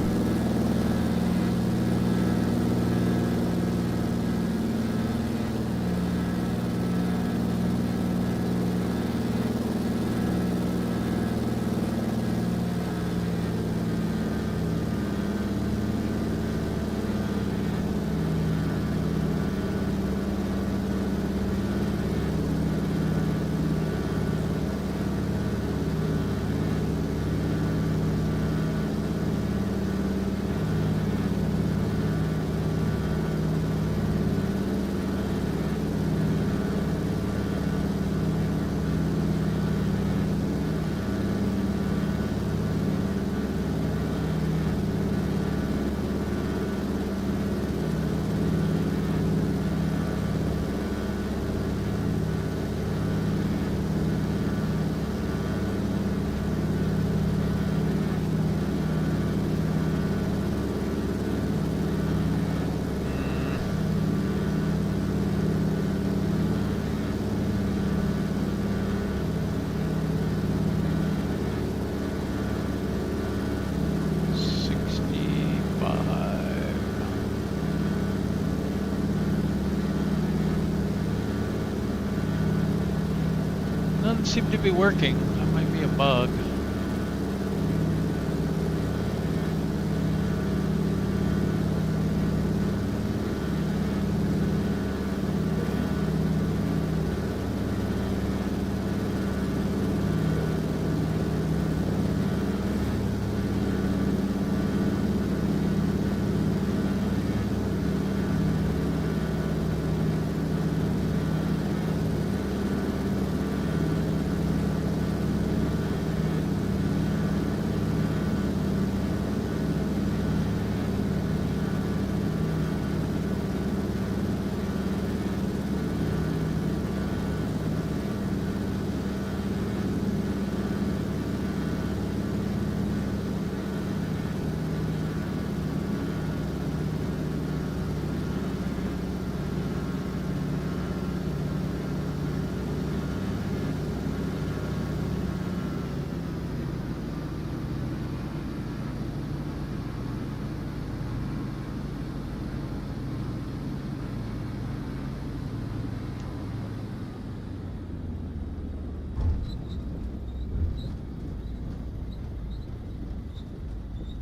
Doesn't seem to be working. That might be a bug.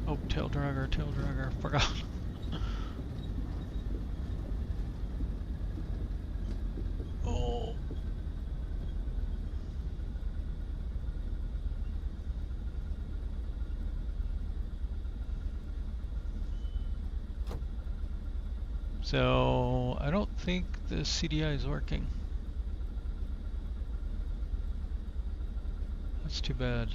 Oh, tail dragger, forgot. Oh. So, I don't think the CDI is working. That's too bad.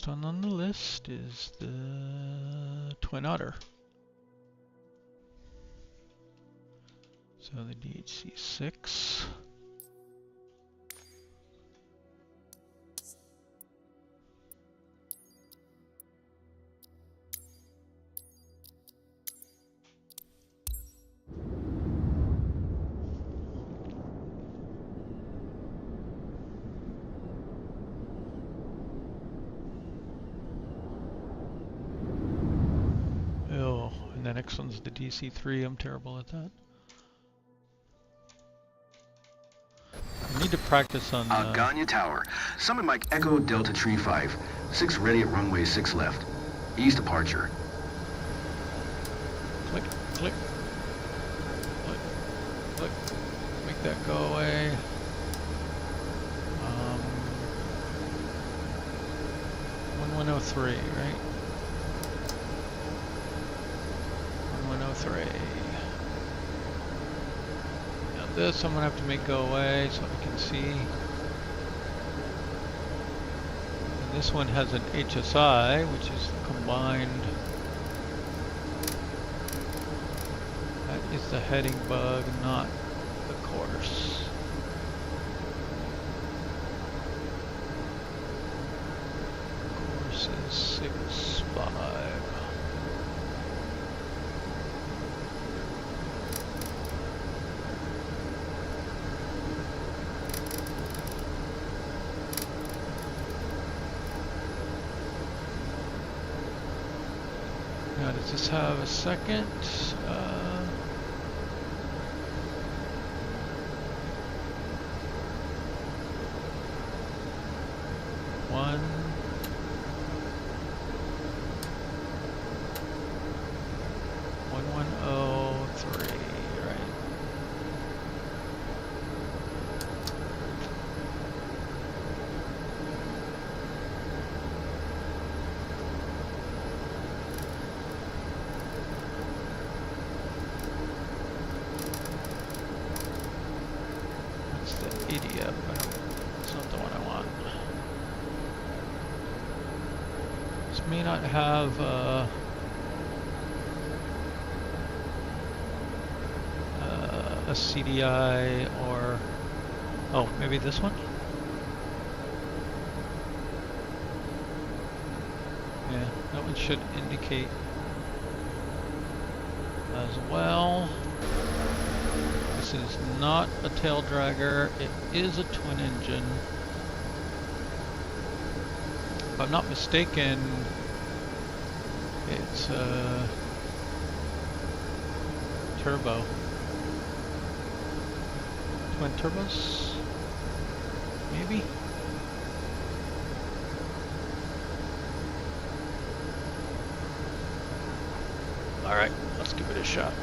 Next one on the list is the Twin Otter. So the DHC-6. Oh, and the next one's the DC-3. I'm terrible at that. I need to practice on... Ganya Tower. Summit Mike Echo Delta Tree 5. 6 ready at runway 6 left. East departure. Click, click, click, click. Make that go away. 1103, right? 1103. Now this I'm gonna have to make go away so I can see. And this one has an HSI, which is combined. That is the heading bug, not the course. Course is 6.5. Now, does this have a second? One. 1103, right? That's the ADF. It's not the one I want. This may not have a CDI or... Oh, maybe this one? Yeah, that one should indicate as well. This is not a tail dragger, it is a twin engine. If I'm not mistaken, it's turbo. Twin turbos? Maybe? Alright, let's give it a shot.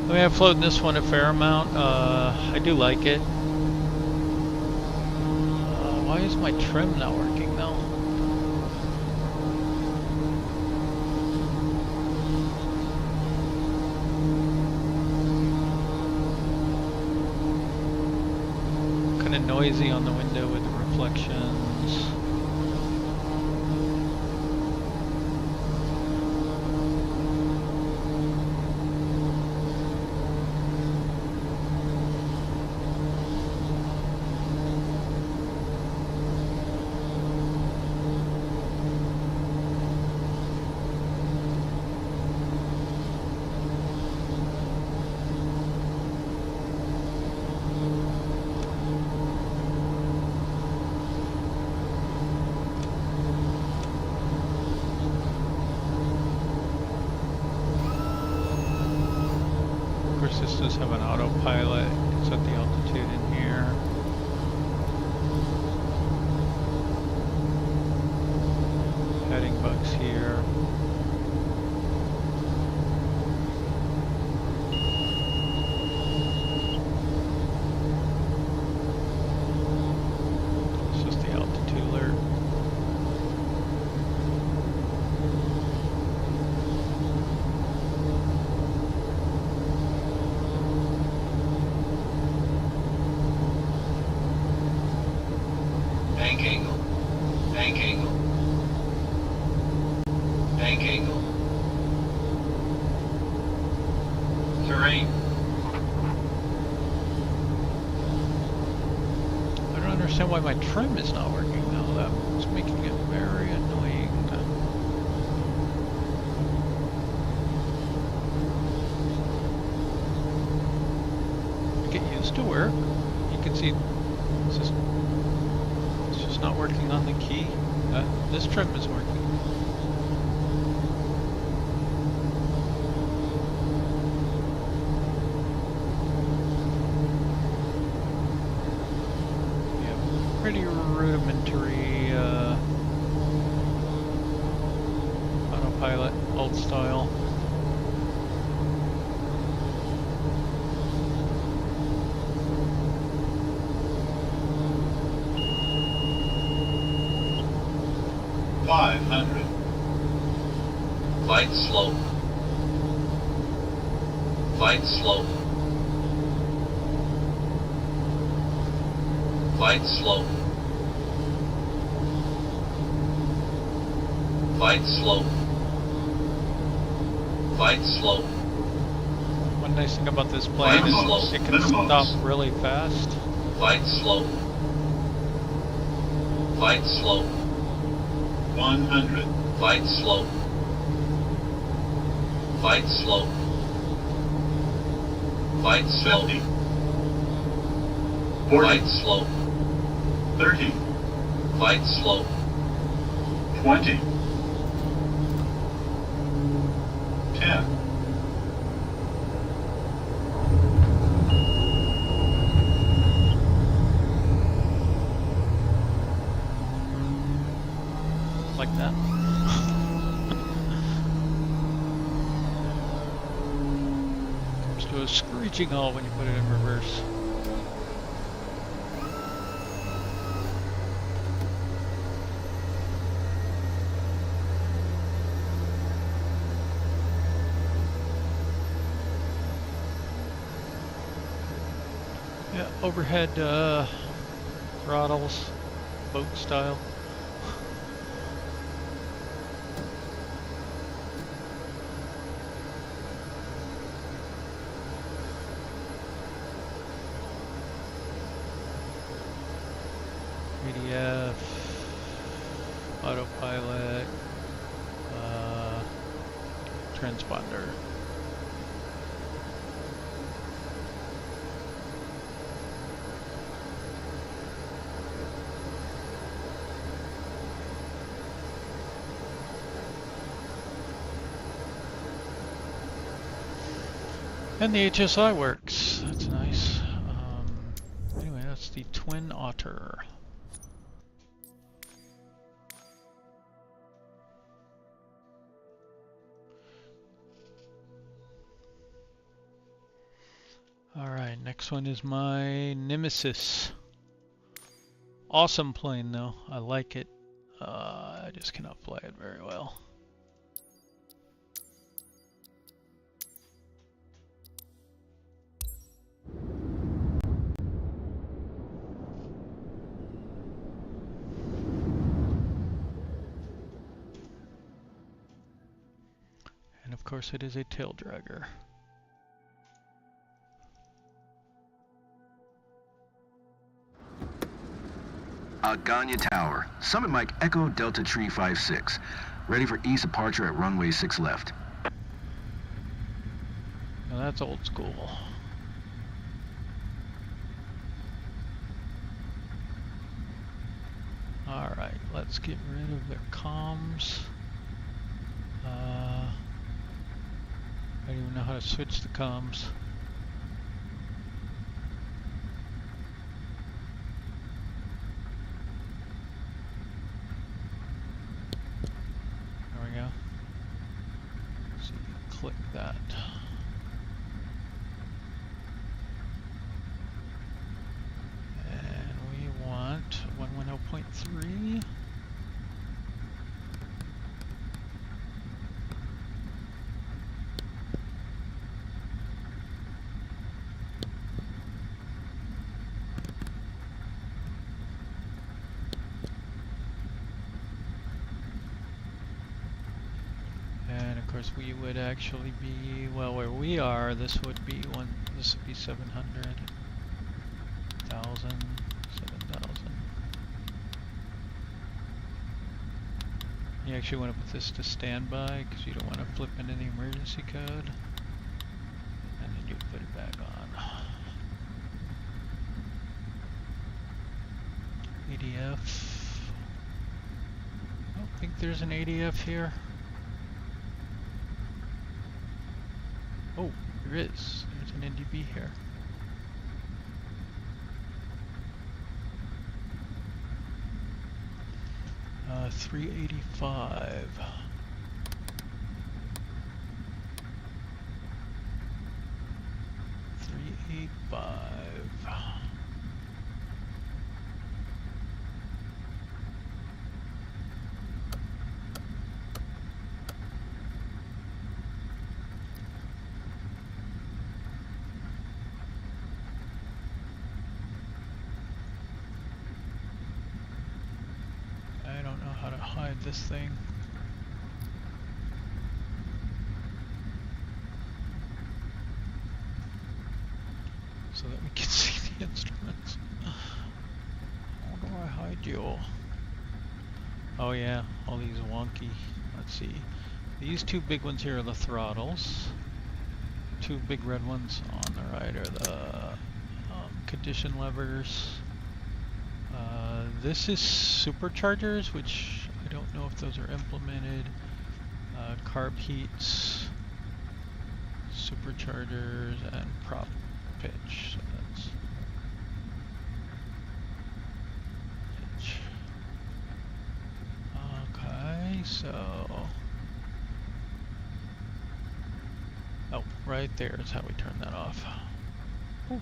I mean, I've flown this one a fair amount. I do like it. Why is my trim not working though? noisy on the window with the reflections. This does have an autopilot. You can set the altitude in here. Heading bugs here. It's just the altitude alert. Why my trim is not working now. That's making it very annoying. Get used to work. You can see it's just not working on the key. This trim is working. Pretty rudimentary autopilot, old style. Flight slope. Flight slope. Flight slope. Flight slope. Flight slope. One nice thing about this plane is it can stop really fast. Flight slope. Flight slope. 100. Flight slope. Flight slope. Flight slope. 50. 40. Flight slope. 30. Flight slope. 20. 10. Like that. Comes to a screeching halt when you put it in reverse. Yeah, overhead throttles, boat style. ADF, autopilot, transponder. And the HSI works. That's nice. Anyway, that's the twin Otter. Alright, next one is my Nemesis. Awesome plane though. I like it. I just cannot fly it very well. And of course it is a tail dragger. Aganya Tower, Summit Mike Echo Delta Tree 56. Ready for east departure at runway 6 left. Now that's old school. Alright, let's get rid of the comms. I don't even know how to switch the comms. There we go. So you click that. And we want 110.3. We would actually be, well, where we are, this would be 700, 1,000, 7,000. You actually want to put this to standby because you don't want to flip into the emergency code. And then you put it back on. ADF. I don't think there's an ADF here. Oh, there is. There's an NDB here. Uh, 385. 385. This thing. So that we can see the instruments. How do I hide you? Oh yeah, all these wonky. Let's see. These two big ones here are the throttles. Two big red ones on the right are the condition levers. This is superchargers, which I don't know if those are implemented. Carb heats, superchargers, and prop pitch. So that's pitch. Okay, so oh, right there is how we turn that off. Ooh, okay.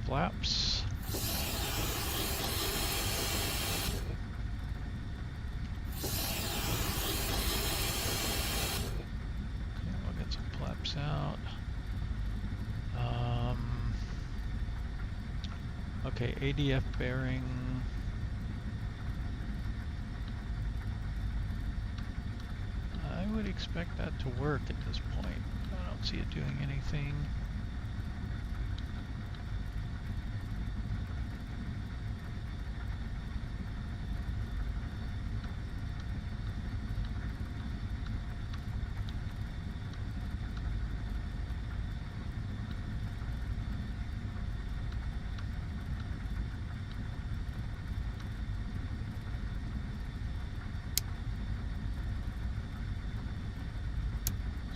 Flaps. Out. Okay, ADF bearing. I would expect that to work at this point. I don't see it doing anything.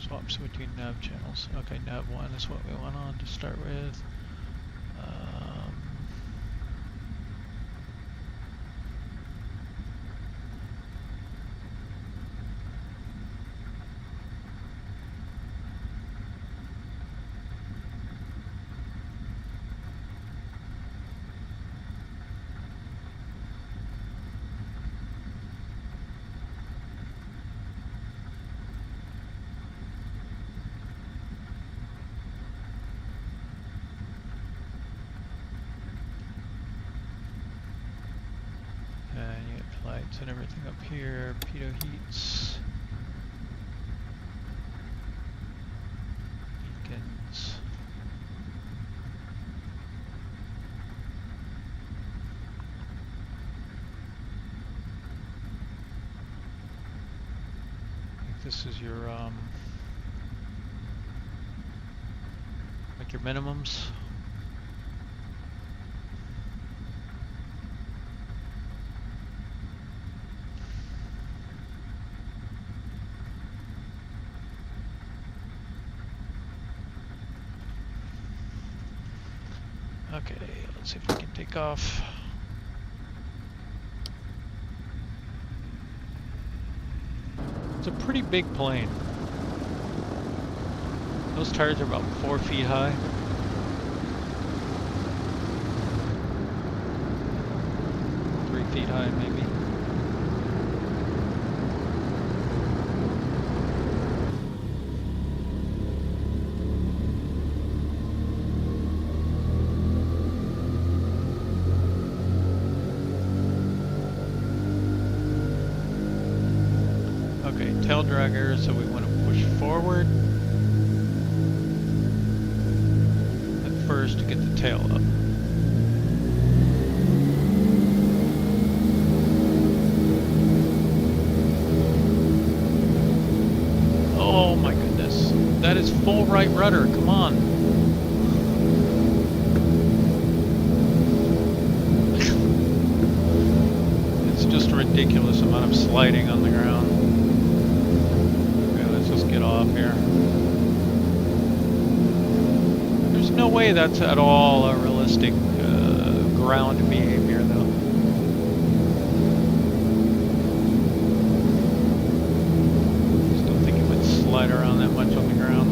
Swaps between nav channels. Okay, nav 1 is what we want on to start with. And everything up here, pitot heats. This is your like your minimums. Okay, let's see if we can take off. It's a pretty big plane. Those tires are about 4 feet high. Feet high, maybe. Okay, tail dragger, so we want to push forward at first to get the tail up. Oh my goodness. That is full right rudder, come on. It's just a ridiculous amount of sliding on the ground. Okay, let's just get off here. There's no way that's at all a realistic ground behavior though. Slide around that much on the ground.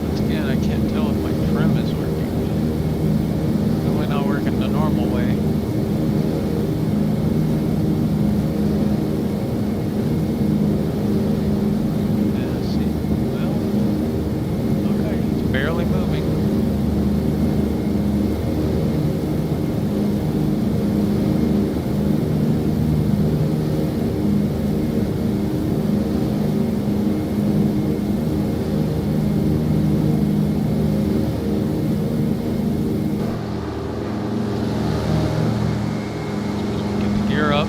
Once again, I can't tell if my trim is working. Probably not working the normal way. Barely moving. Get the gear up.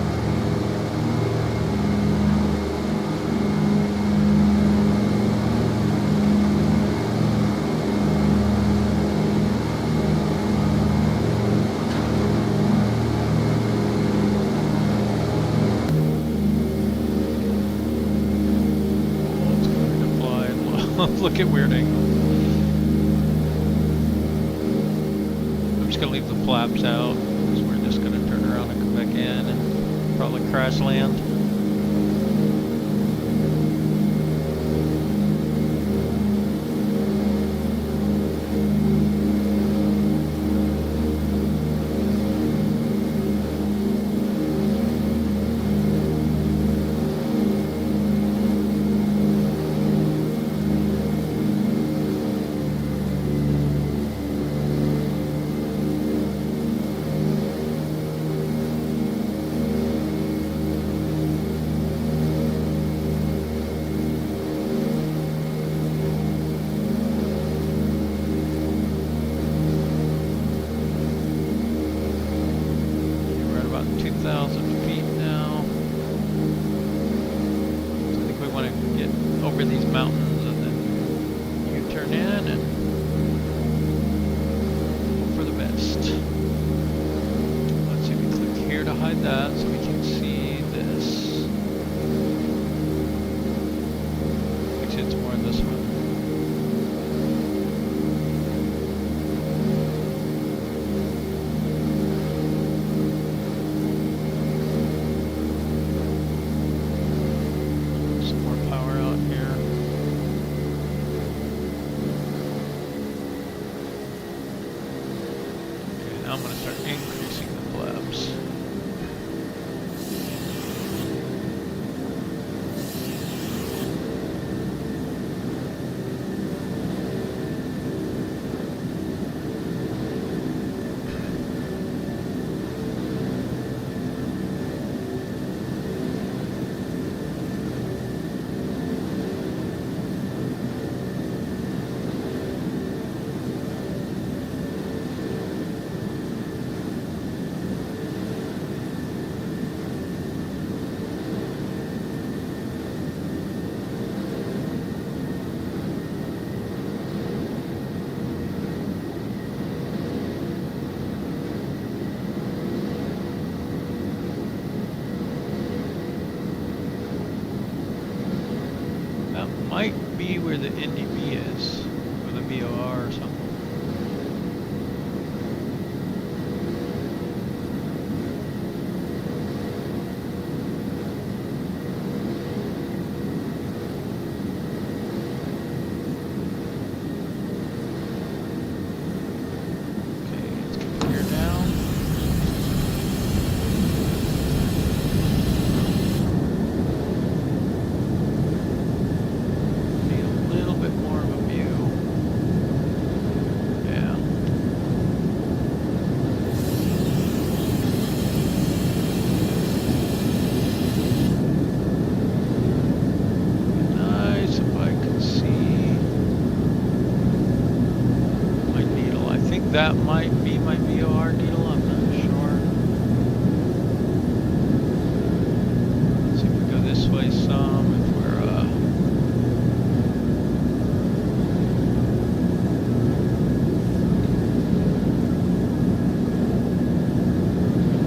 Look at weird angle. I'm just gonna leave the flaps out because we're just gonna turn around and come back in and probably crash land. Now I'm going to start increasing the flaps. That might be where the NDB is, or the VOR or something. That might be my VOR needle, I'm not sure. Let's see if we go this way some, if we're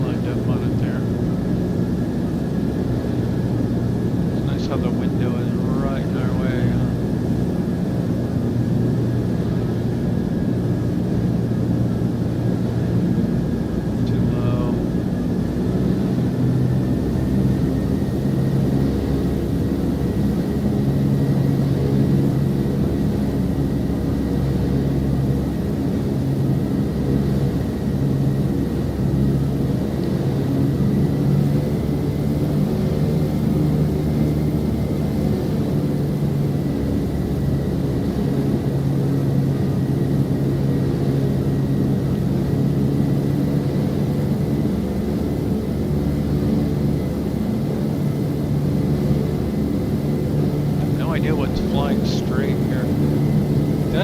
lined up on it there. It's nice how the window is right in our way.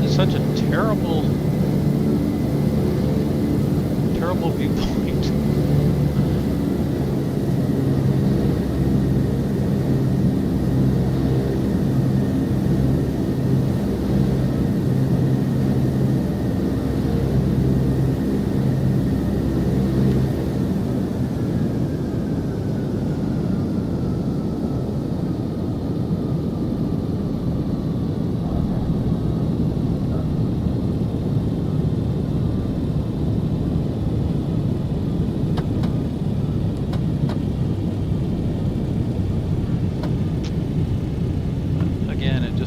Such a terrible viewpoint.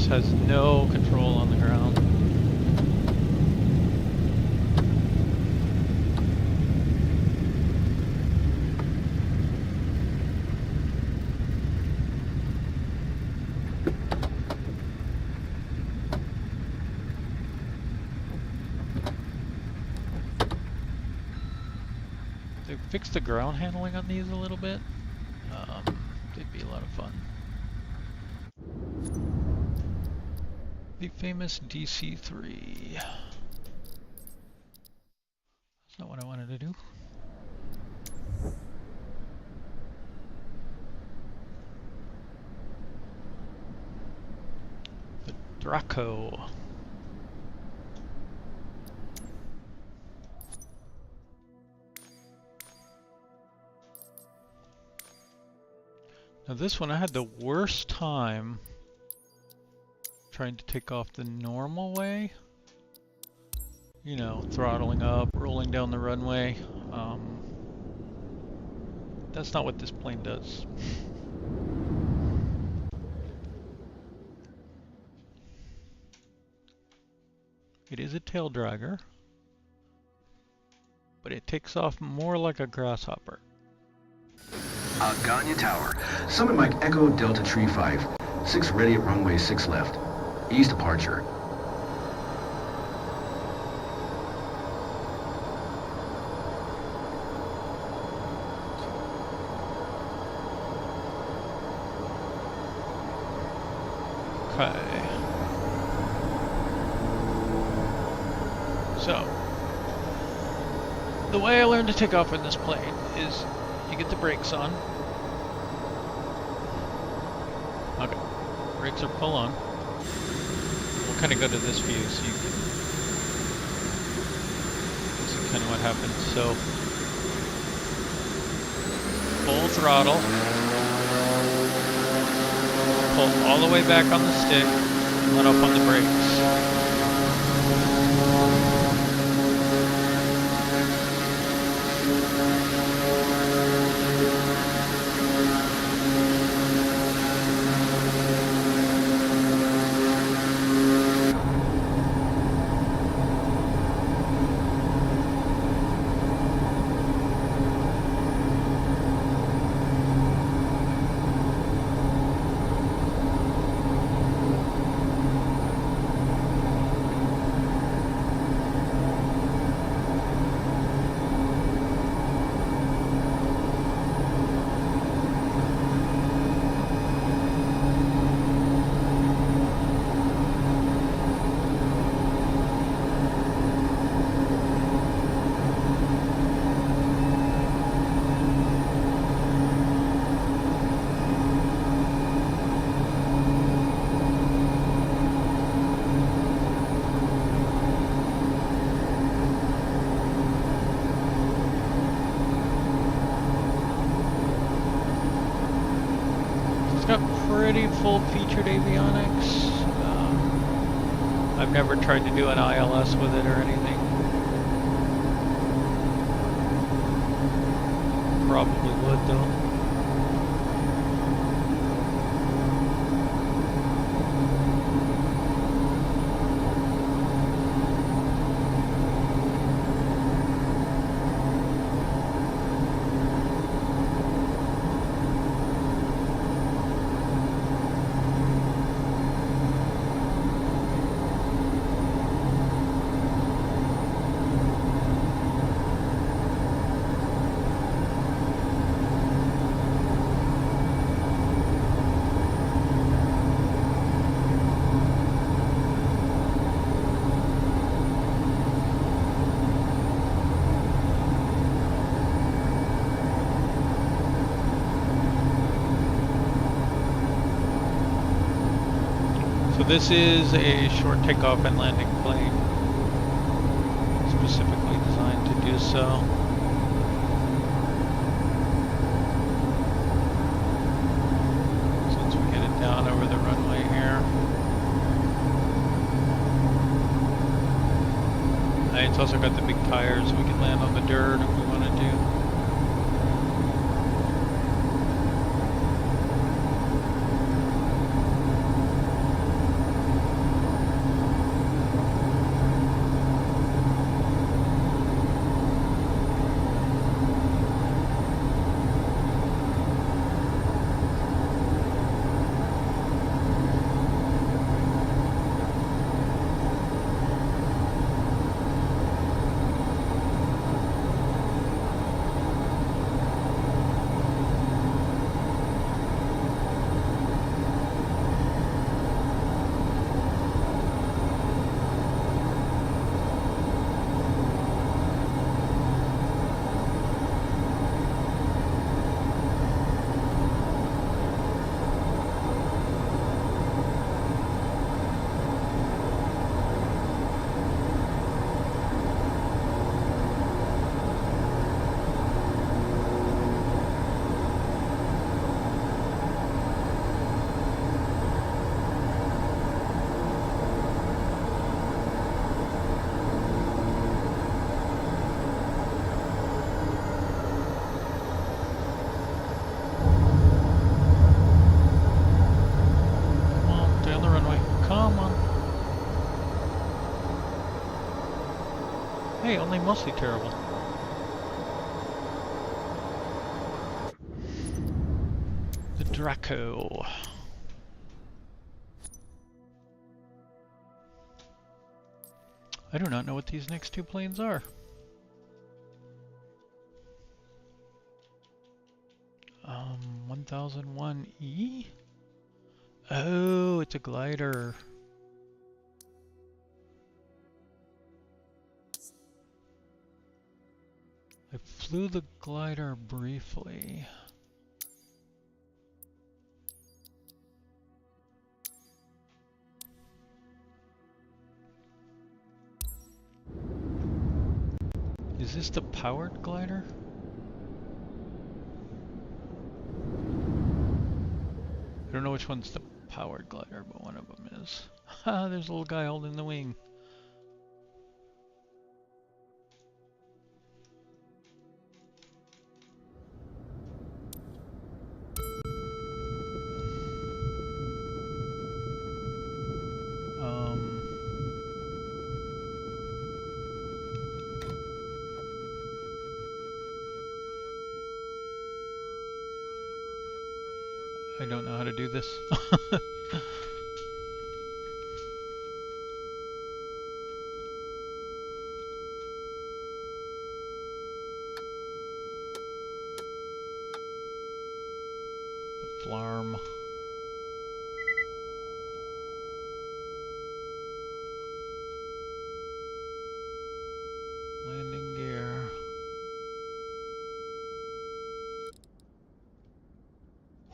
Has no control on the ground. They fixed the ground handling on these a little bit. They'd be a lot of fun. The famous DC-3. That's not what I wanted to do. The Draco. Now this one I had the worst time trying to take off the normal way, you know, throttling up, rolling down the runway. That's not what this plane does. It is a tail dragger, but it takes off more like a grasshopper. Ganya Tower, Summit Mike Echo Delta Tree 5, 6 ready at runway 6 left. East departure. Okay. So, the way I learned to take off in this plane is you get the brakes on. Okay, brakes are pull on. We'll kind of go to this view so you can see kind of what happens. So, full throttle. pull all the way back on the stick and let off on the brakes. Pretty full-featured avionics. I've never tried to do an ILS with it or anything. Probably would though. This is a short takeoff and landing plane, specifically designed to do so. Since we get it down over the runway here. It's also got the big tires, so we can land on the dirt if we want to do. Hey, only mostly terrible. The Draco. I do not know what these next two planes are. 1001e? Oh, it's a glider. I flew the glider briefly. Is this the powered glider? I don't know which one's the powered glider, but one of them is. Ha! There's a little guy holding the wing. I don't know how to do this. The flarm. Landing gear.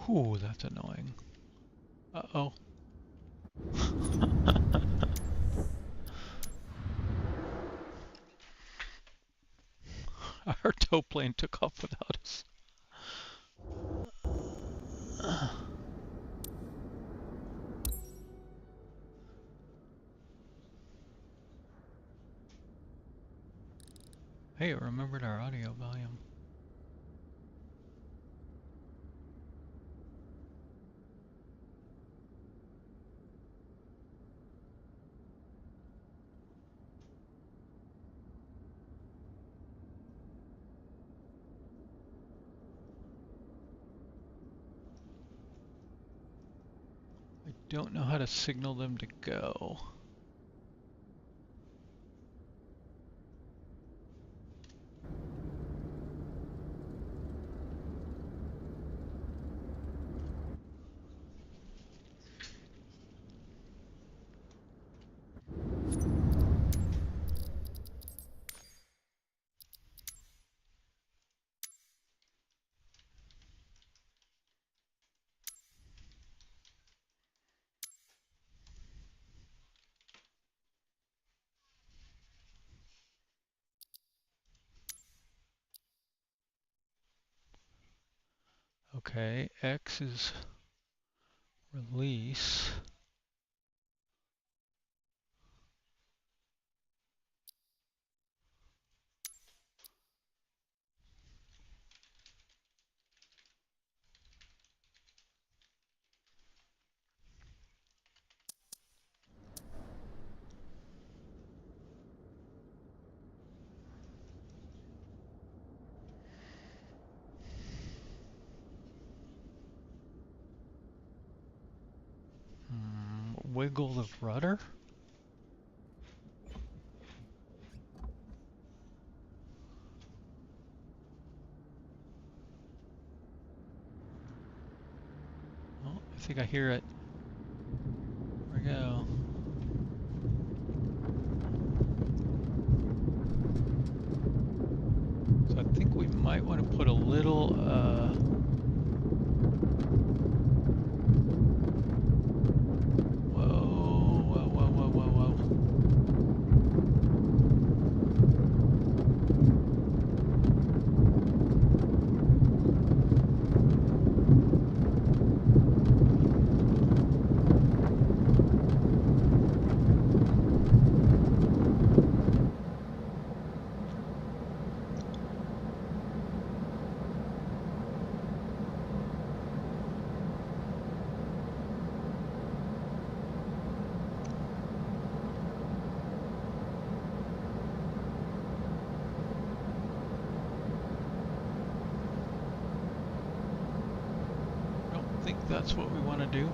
Whew, that's annoying. Uh-oh. Our tow plane took off without us. Hey, it remembered our audio volume. I don't know how to signal them to go. Okay, X is release. Wiggle the rudder? Oh, I think I hear it. There we go. So I think we might want to put a little that's what we want to do.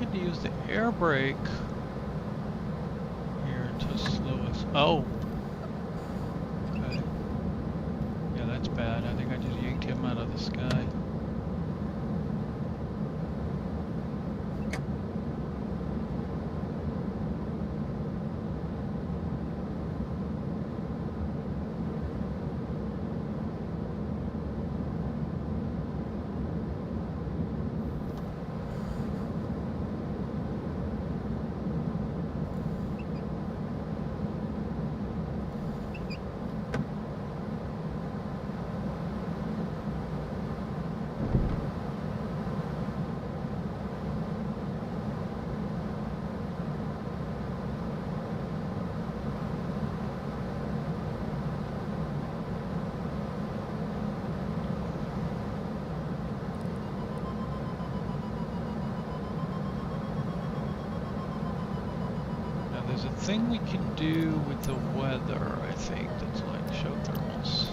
tempted to use the air brake here to slow us. Oh! Okay. Yeah, that's bad. I think I just yanked him out of the sky. There's a thing we can do with the weather, I think, that's like show thermals.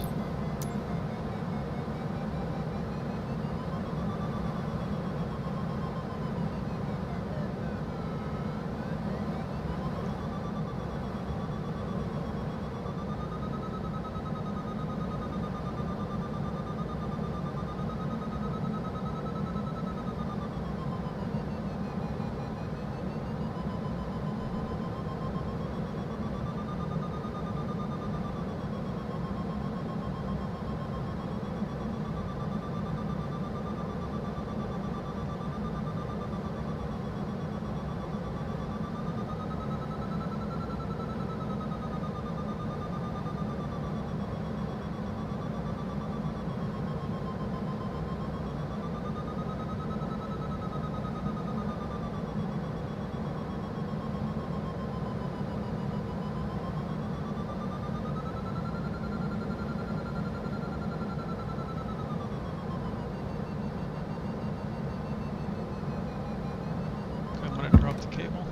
Drop the cable.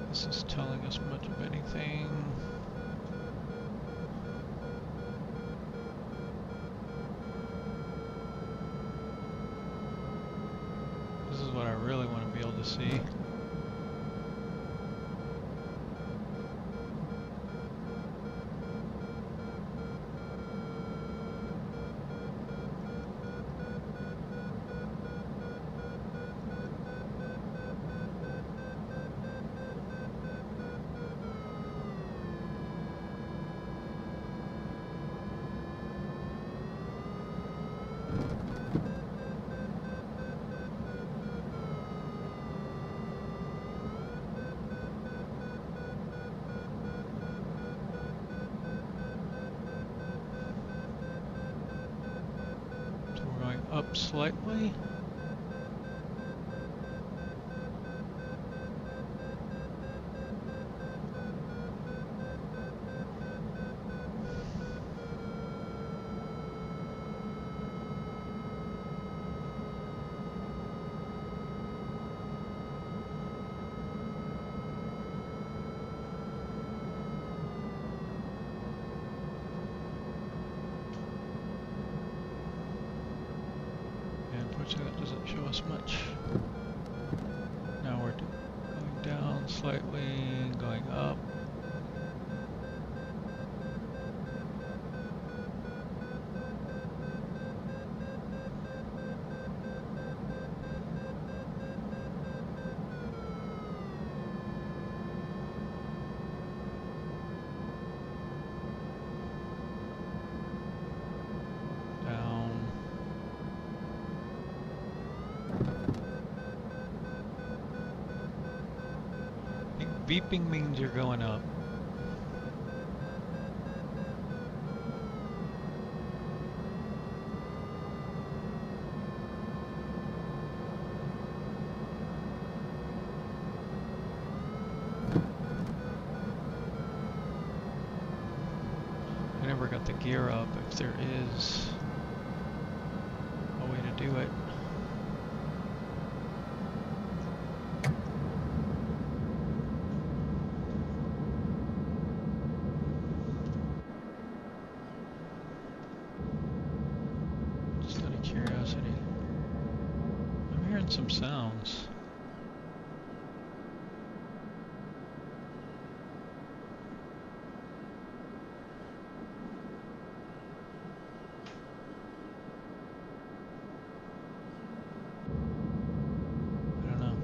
This is telling us much of anything. This is what I really want to be able to see. Up slightly. Unfortunately, that doesn't show us much. Now we're going down slightly, going up. Beeping means you're going up. I never got the gear up if there is a way to do it. Some sounds. I don't know.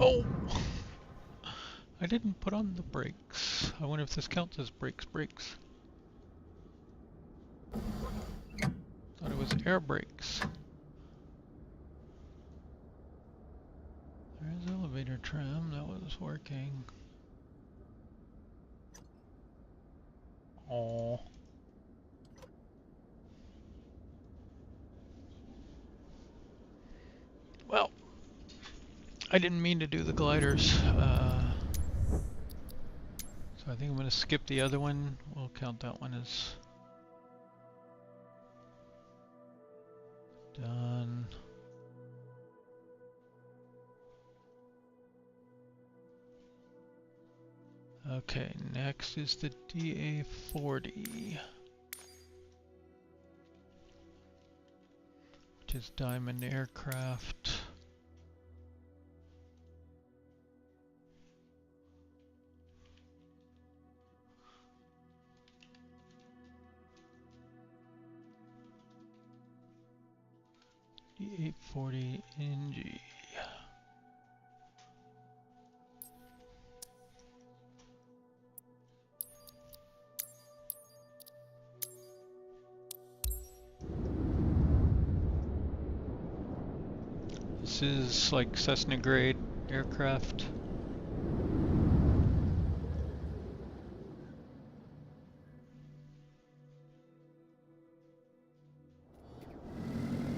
Oh! I didn't put on the brakes. I wonder if this counts as brakes. Thought it was air brakes. There's elevator trim, that was working. Oh. Well, I didn't mean to do the gliders, so I think I'm going to skip the other one. We'll count that one as done. Okay, next is the DA-40, which is Diamond Aircraft. DA-40 NG. This is like Cessna grade aircraft.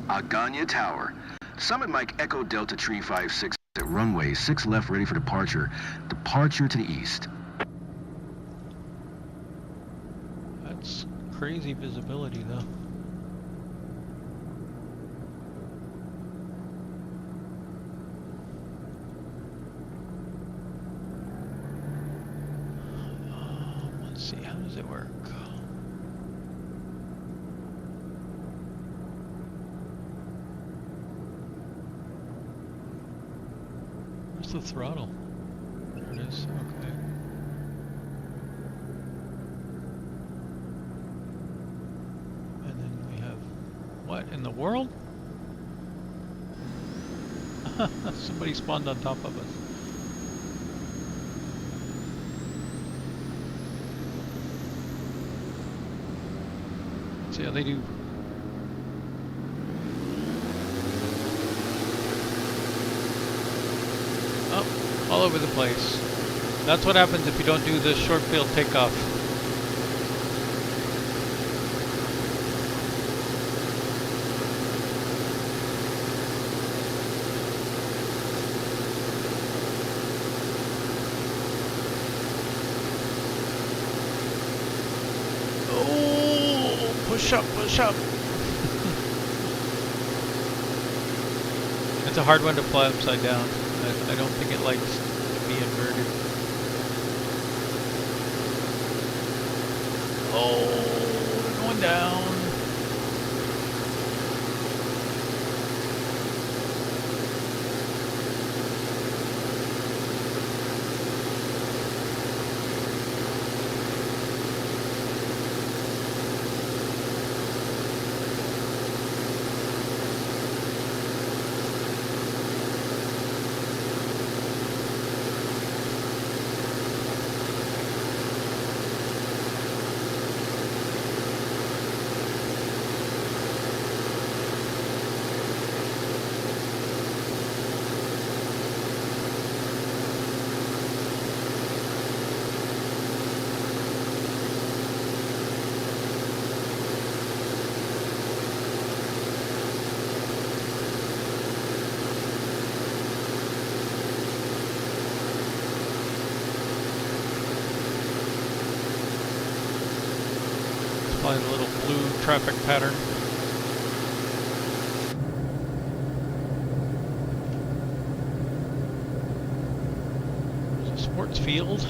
Aganya Tower. Summit Mike Echo Delta Tree 56 at runway 6 left ready for departure. Departure to the east. That's crazy visibility though. Let's see, how does it work? Where's the throttle? There it is, okay. And then we have, what in the world? Somebody spawned on top of us. Let's see how they do. Oh, all over the place. That's what happens if you don't do the short field takeoff. Push up, push up. It's a hard one to fly upside down. I don't think it likes to be inverted. Oh, we're going down. Apply the little blue traffic pattern. There's a sports field.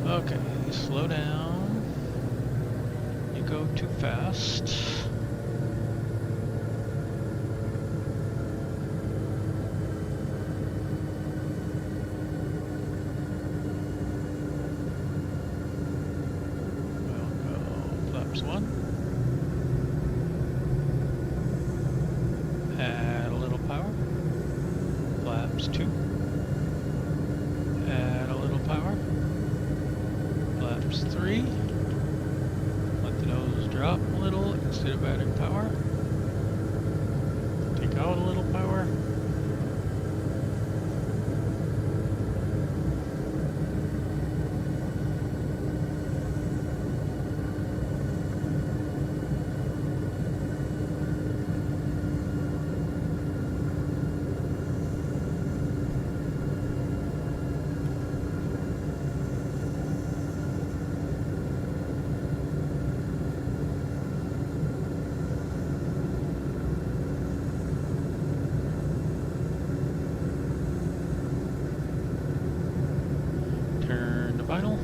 Okay, slow down. You go too fast. We'll go flaps 1. Add a little power. Flaps 2. Add a little power. Flaps 3. Let the nose drop a little instead of adding power. Take out a little power. Final.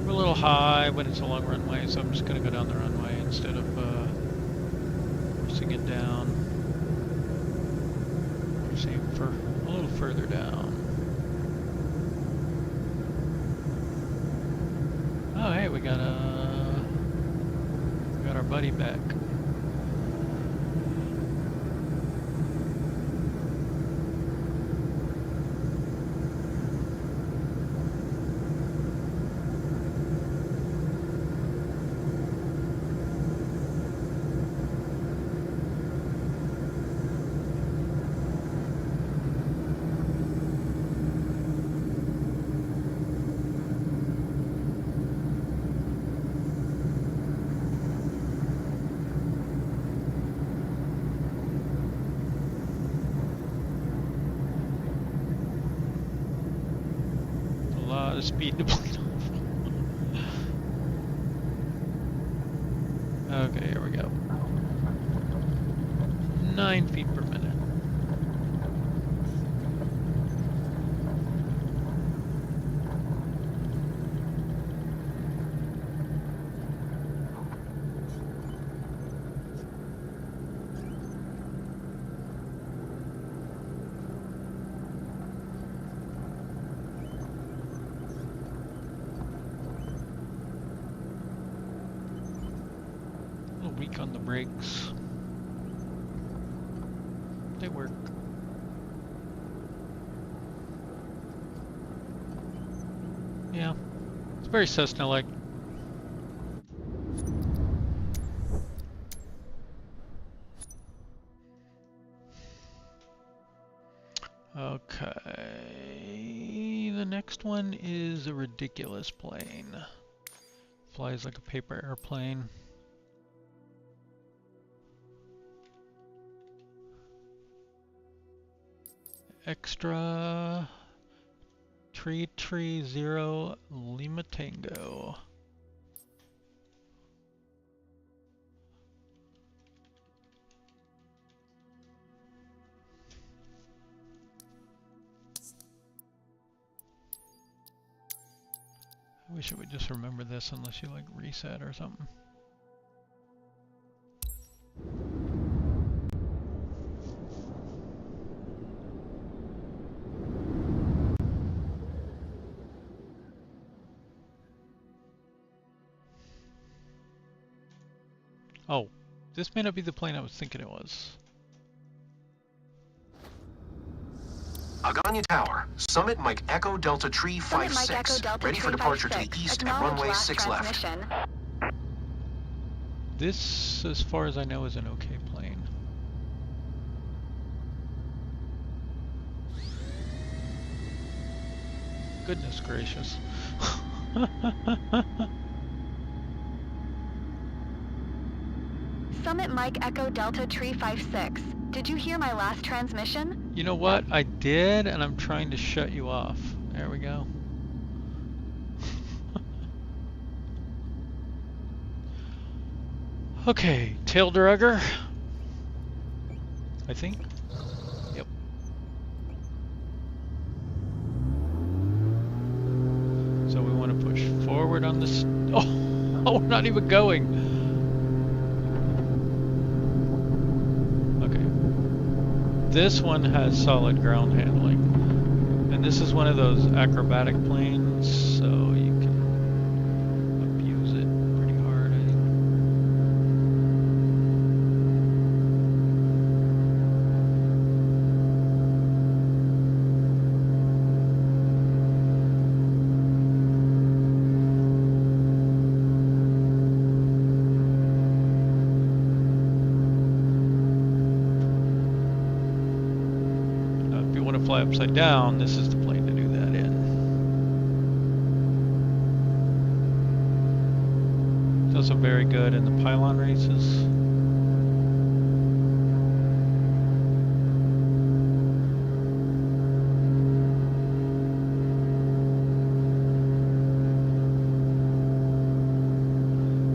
We're a little high when it's a long runway, so I'm just going to go down the runway instead of forcing it down. Just aim for a little further down. Oh, hey, we got our buddy back. how to speed the plane off. Okay, here we go. 9 feet per minute. A little weak on the brakes. They work. Yeah, it's very Cessna-like. Okay, the next one is a ridiculous plane. Flies like a paper airplane. Extra 330 Lima Tango. I wish it would just remember this unless you like reset or something. Oh, this may not be the plane I was thinking it was. Aganya Tower, Summit Mike Echo Delta Tree 56, ready for departure to the east at runway 6 left. This, as far as I know, is an okay plane. Goodness gracious. Summit Mike Echo Delta Tree 56. Did you hear my last transmission? You know what? I did, and I'm trying to shut you off. There we go. Okay, tail dragger. I think. Yep. So we want to push forward on this. Oh, we're not even going. This one has solid ground handling, and this is one of those acrobatic planes, so you can abuse it pretty hard, I think. Fly upside down, this is the plane to do that in. It's also very good in the pylon races.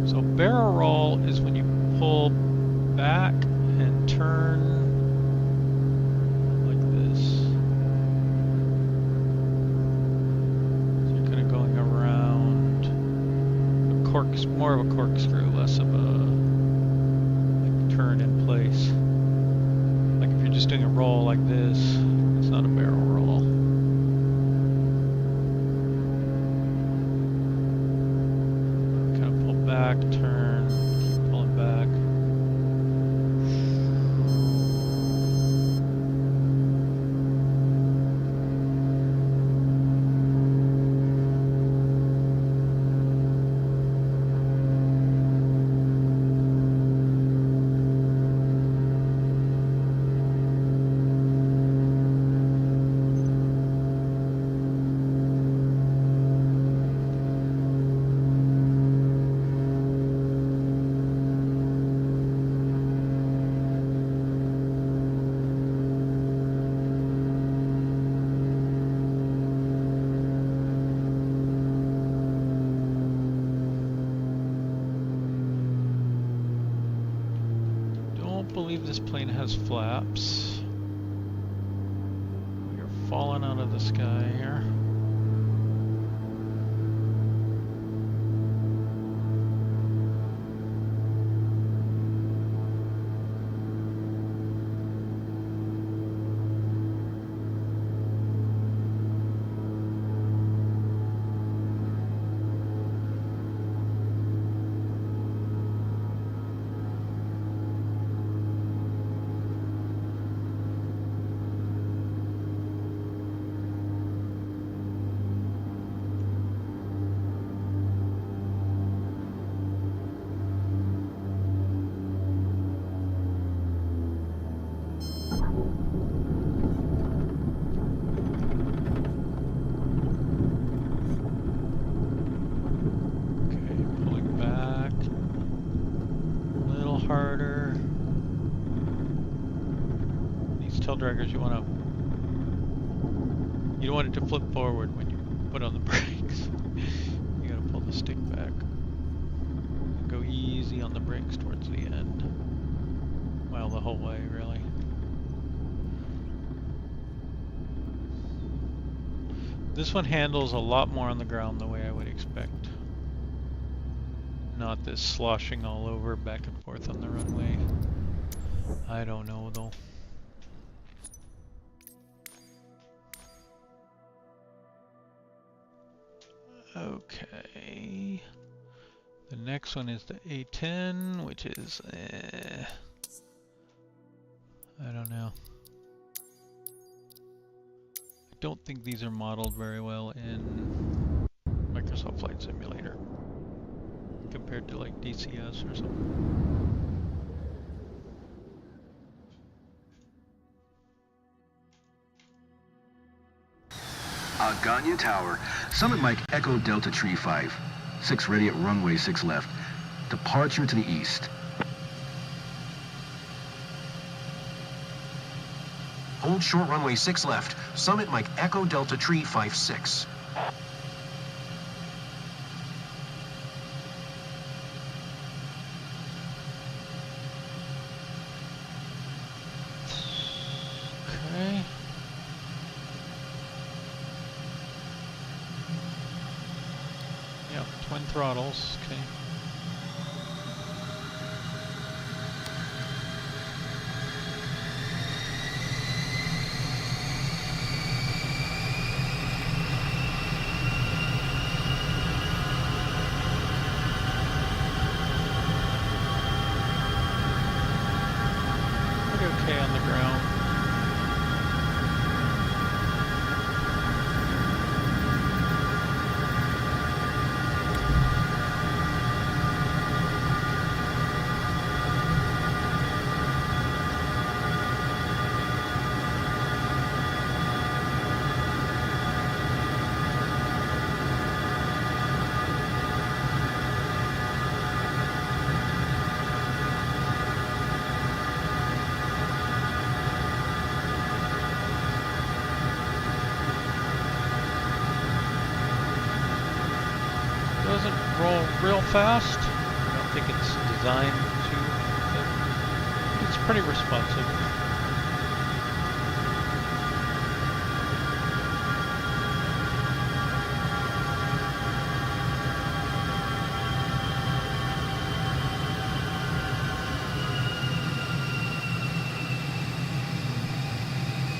So barrel roll is when you pull back and turn more of a corkscrew, less of a like turn in place. Like if you're just doing a roll like this, it's not a barrel roll. Kind of pull back, turn, keep pulling back. this plane has flaps. We are falling out of the sky here. Draggers, you don't want it to flip forward when you put on the brakes. You gotta pull the stick back. Go easy on the brakes towards the end. Well, the whole way, really. This one handles a lot more on the ground the way I would expect. Not this sloshing all over back and forth on the runway. I don't know though. Okay, the next one is the A10, which is, I don't know. I don't think these are modeled very well in Microsoft Flight Simulator compared to like DCS or something. Ganya Tower, Summit Mike Echo Delta Tree 5. 6 ready at runway 6 left. Departure to the east. Hold short runway 6 left. Summit Mike Echo Delta Tree 56. Okay. Yep, twin throttles, okay. Pretty okay on the ground. Doesn't roll real fast. I don't think it's designed to, but it's pretty responsive.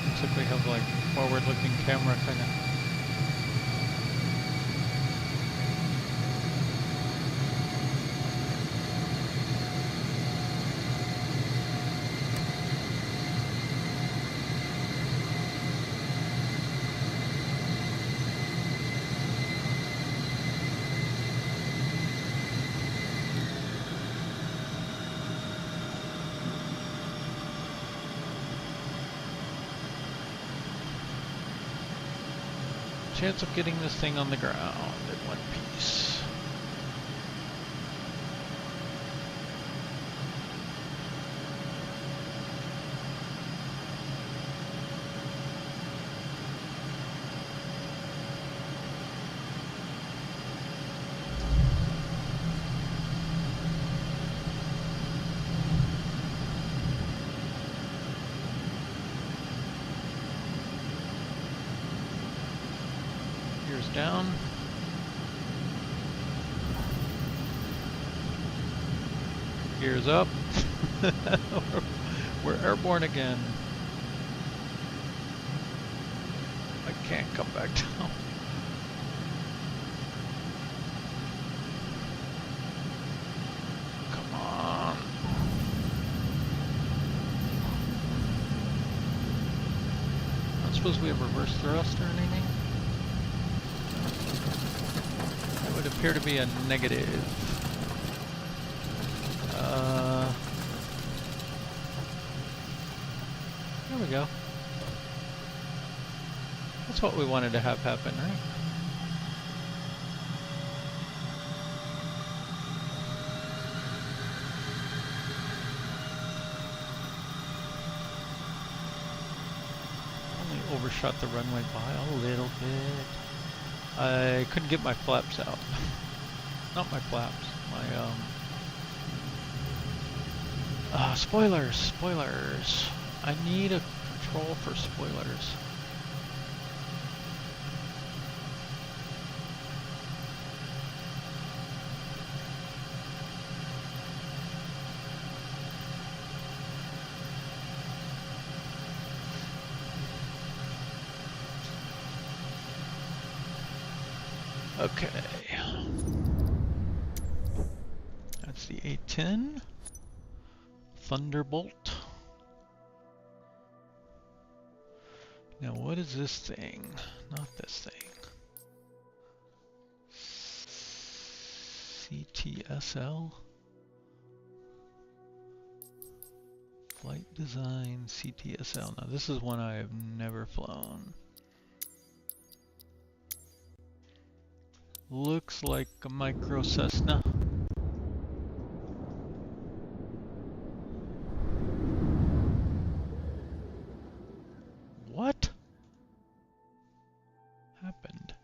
Looks like we have like forward-looking camera kind of. Chance of getting this thing on the ground in one piece. Gears down. Gears up. We're airborne again. I can't come back down. Come on. I don't suppose we have reverse thrust or anything? That would appear to be a negative. There we go. That's what we wanted to have happen, right? Only overshot the runway by a little bit. I couldn't get my flaps out. Not my flaps, my spoilers, spoilers. I need a control for spoilers. Okay. That's the A10. Thunderbolt. Now what is this thing? Not this thing. CTSL? Flight Design CTSL. Now this is one I have never flown. Looks like a micro Cessna. What happened?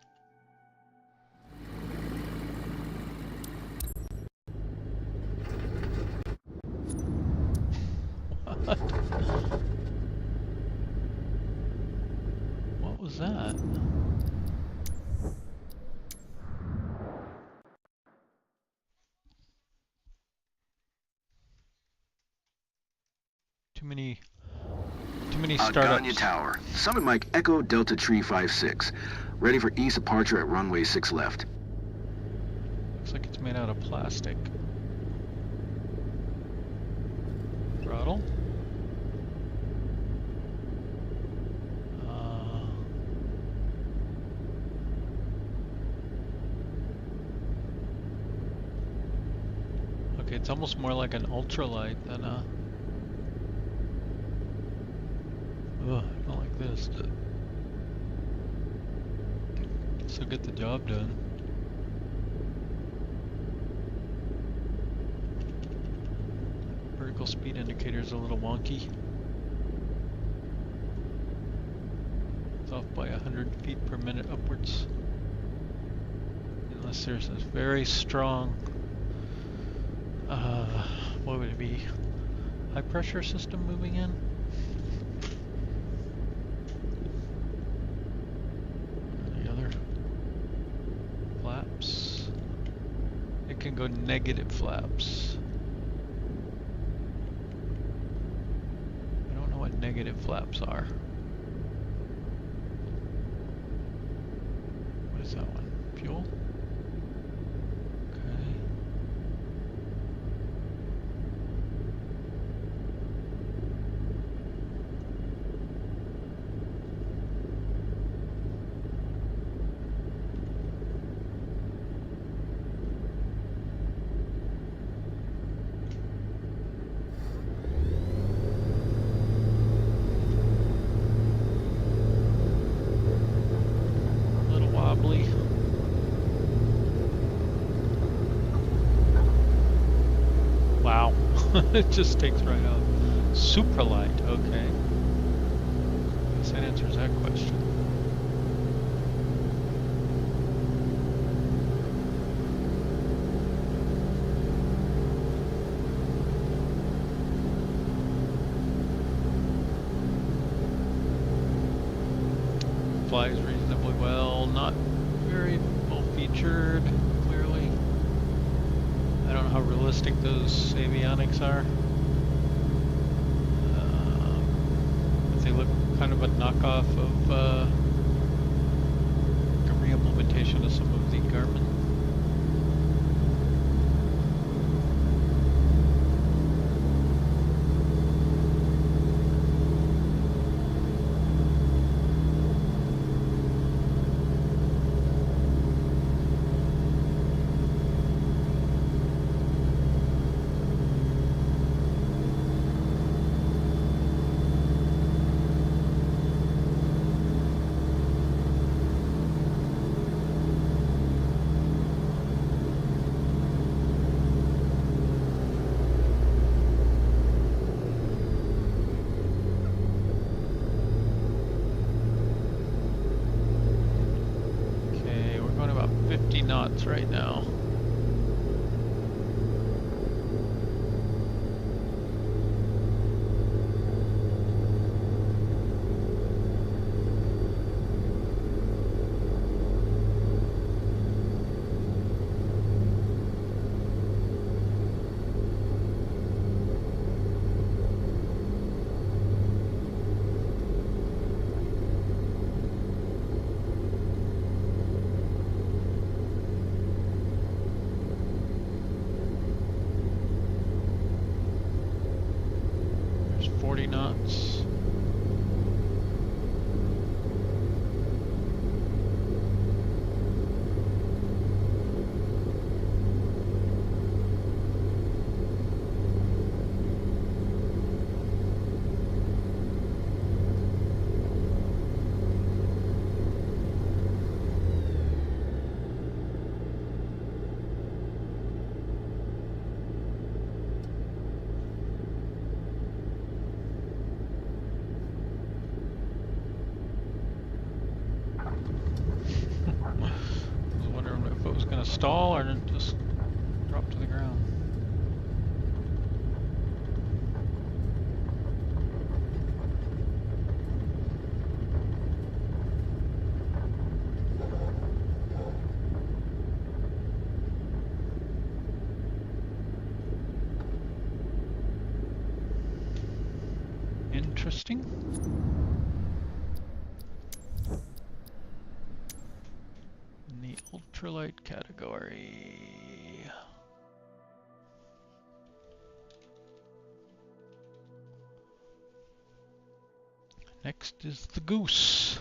What? What was that? Too many startups. Aganya Tower. Summit Mike Echo Delta Tree 56. Ready for east departure at runway 6 left. Looks like it's made out of plastic. Throttle. Okay, it's almost more like an ultralight than a... Ugh, I don't like this. Still get the job done. Vertical speed indicator is a little wonky. It's off by 100 feet per minute upwards. Unless there's this very strong, what would it be? High pressure system moving in? It can go negative flaps. I don't know what negative flaps are. What is that one? Fuel? Okay. Wow, it just takes right out. Supralight, okay. I guess that answers that question. Flies reasonably well, not pictured clearly. I don't know how realistic those avionics are. But they look kind of a knockoff of a re-implementation of some of the Grumman. Knots right now. Knots. Stall or just drop to the ground. Interesting. Ultralight category. Next is the Goose,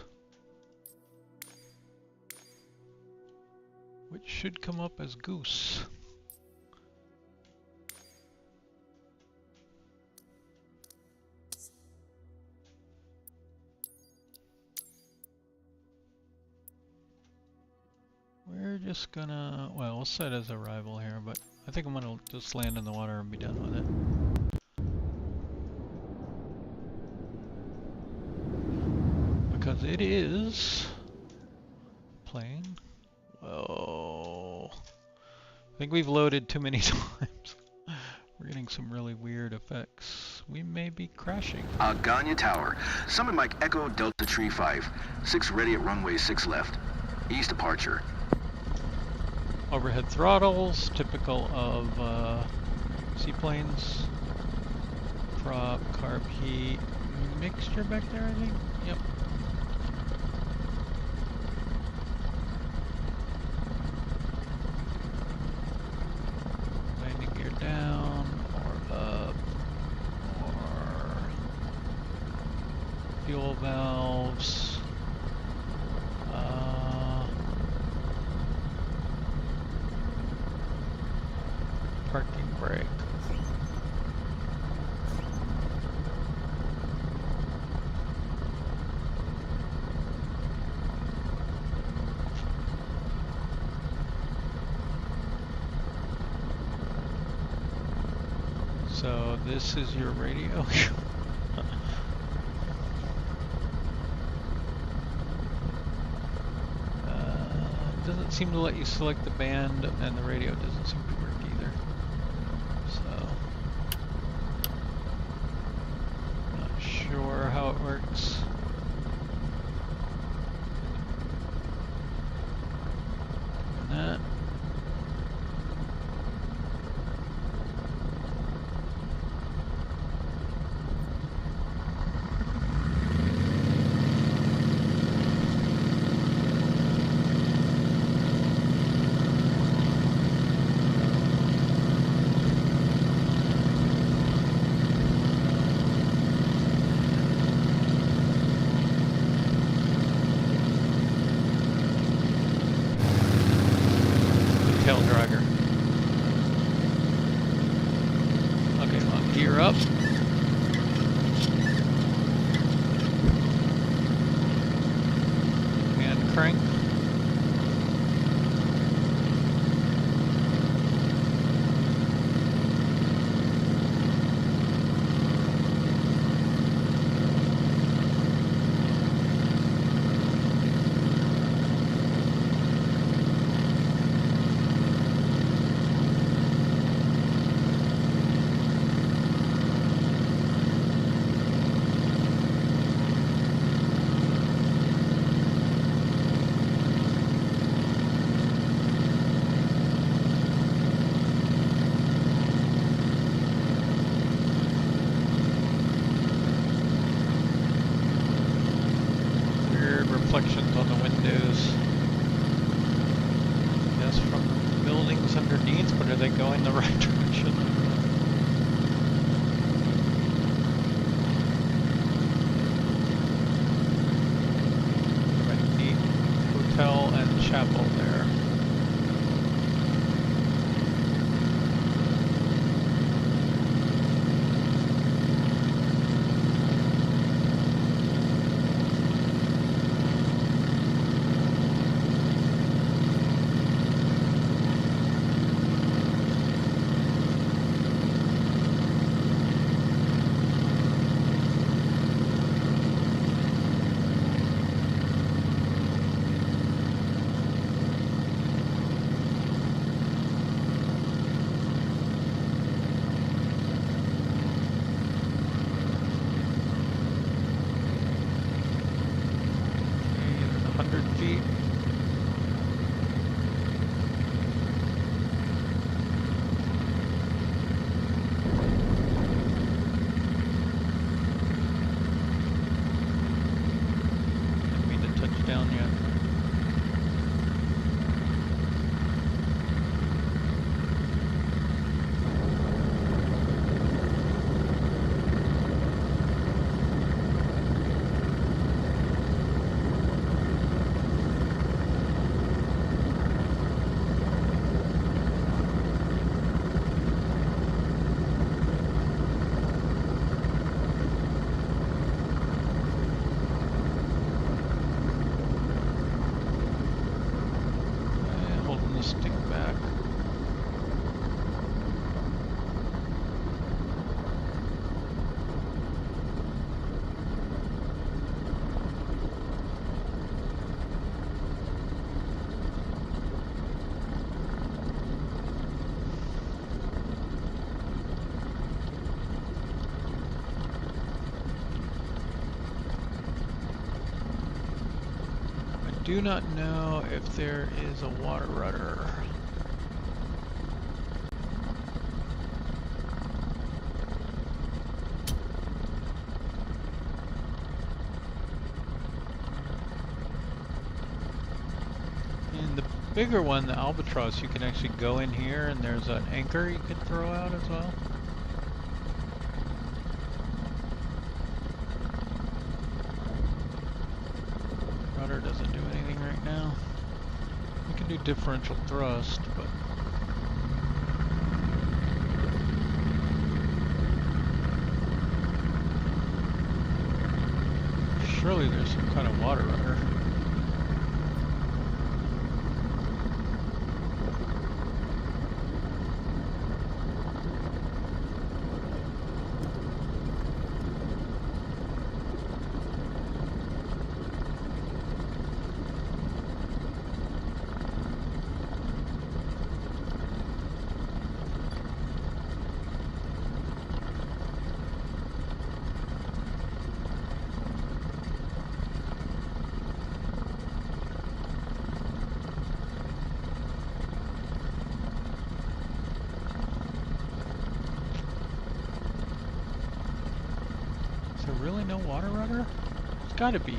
which should come up as Goose. We're just gonna, well, we'll set as arrival here, but I think I'm gonna just land in the water and be done with it. Because it is plane. Whoa. I think we've loaded too many times. We're getting some really weird effects. We may be crashing. Ganya Tower. Summit Mike Echo Delta Tree 5. 6 ready at runway 6 left. East departure. Overhead throttles, typical of seaplanes. Prop, carb heat, mixture back there, I think. Yep. Landing gear down, or up, or fuel valves. Parking brake. So this is your radio. Doesn't seem to let you select the band, and the radio doesn't seem to work either. So, not sure how it works. Doing that. sardines, but are they going the right direction? Right, neat hotel and chapel there. Do not know if there is a water rudder. And the bigger one, the Albatross, you can actually go in here and there's an anchor you can throw out as well. Rudder doesn't do anything right now. We can do differential thrust, but surely there's some kind of water rudder. Really no water rudder? It's gotta be.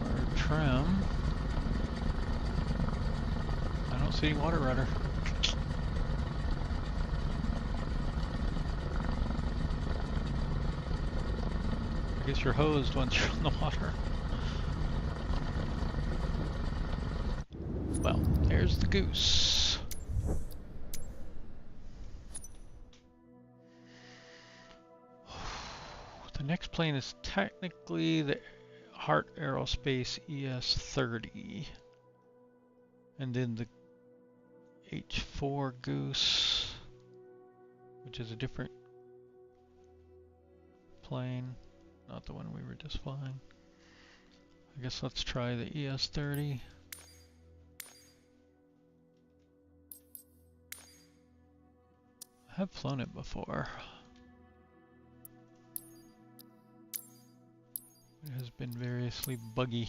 Or trim. I don't see any water rudder. I guess you're hosed once you're on the water. Well, there's the Goose. The next plane is technically the Hart Aerospace ES-30. And then the H-4 Goose, which is a different plane. Not the one we were just flying. I guess let's try the ES-30. I have flown it before. It has been variously buggy.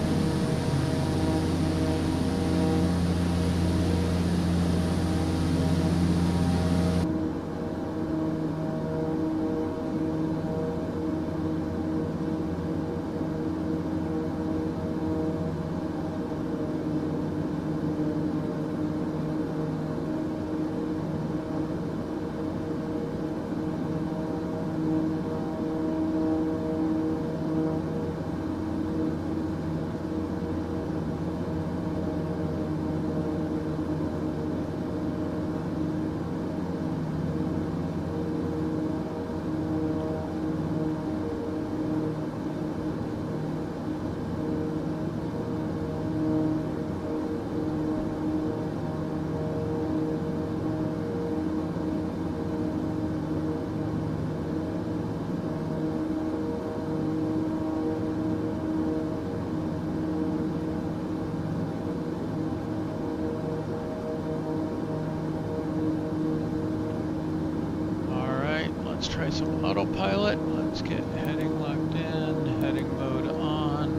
some autopilot. Let's get heading locked in, heading mode on,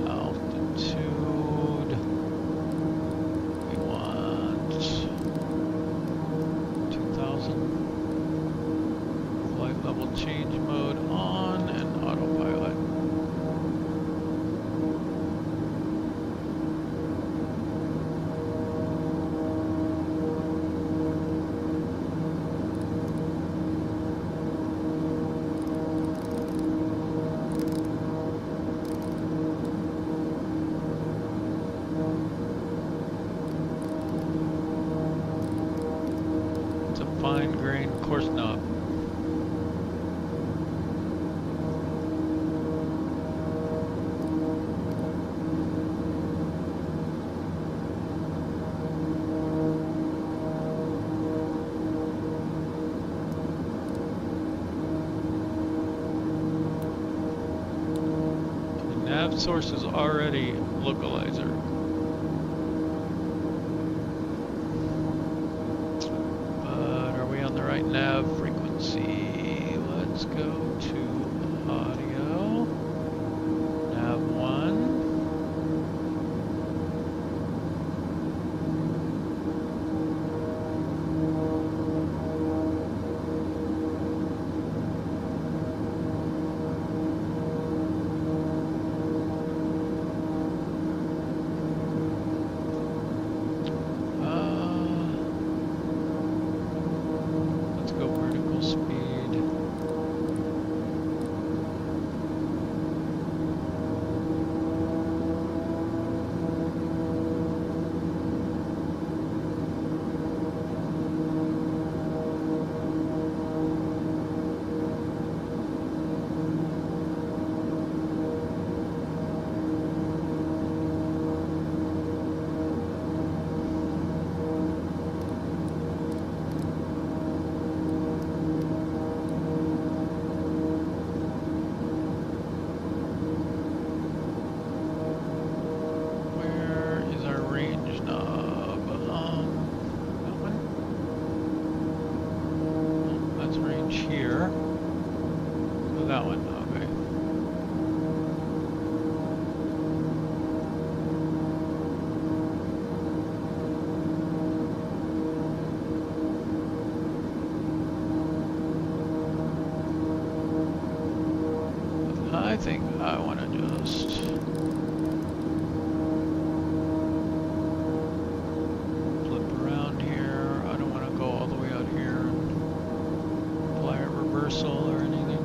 altitude, we want 2000, flight level change mode on, and autopilot. Fine grain course knob. The nav source is already localizer. Nav frequency. Let's go to audio. Nav 1. I think I want to just flip around here. I don't want to go all the way out here and apply a reversal or anything.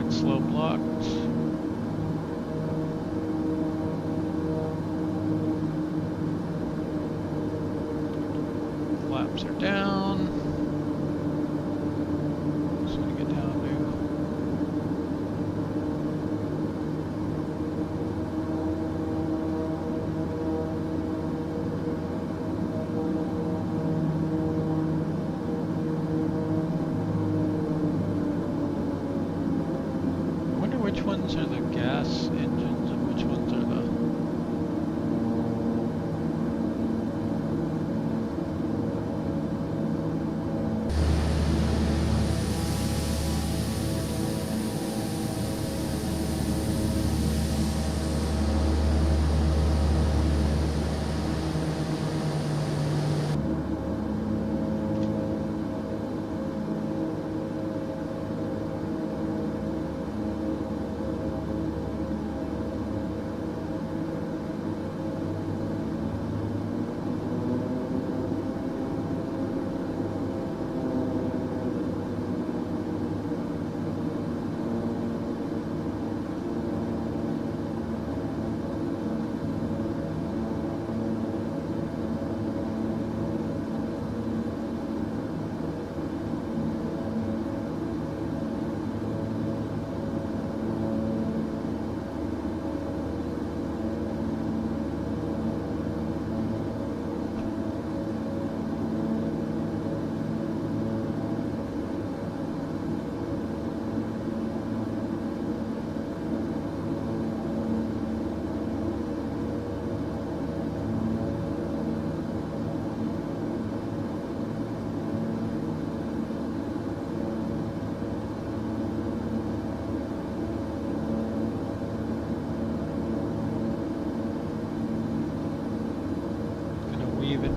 Flight slope locked. Flaps are down. Just want to get down to which ones are the gas engines and which ones are the...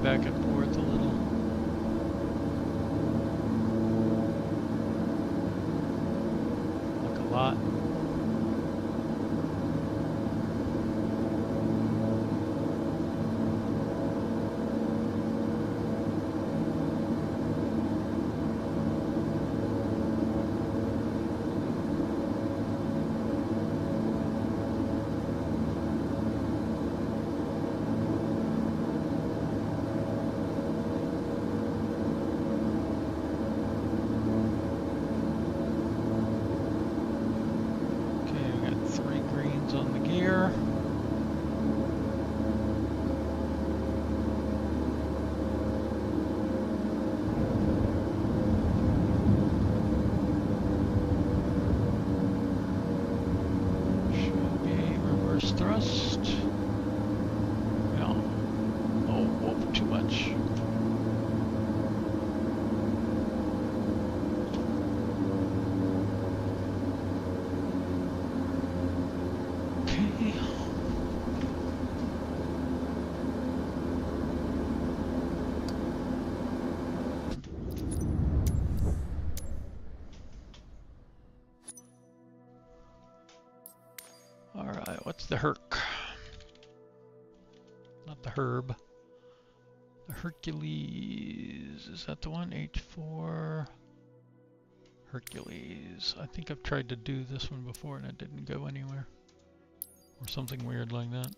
back and forth a little. Look a lot. On the gear. Should be reverse thrust. No. Oh, whoa, too much. Alright, what's the Herc? Not the Herb. The Hercules. Is that the one? H4. Hercules. I think I've tried to do this one before and it didn't go anywhere. Or something weird like that.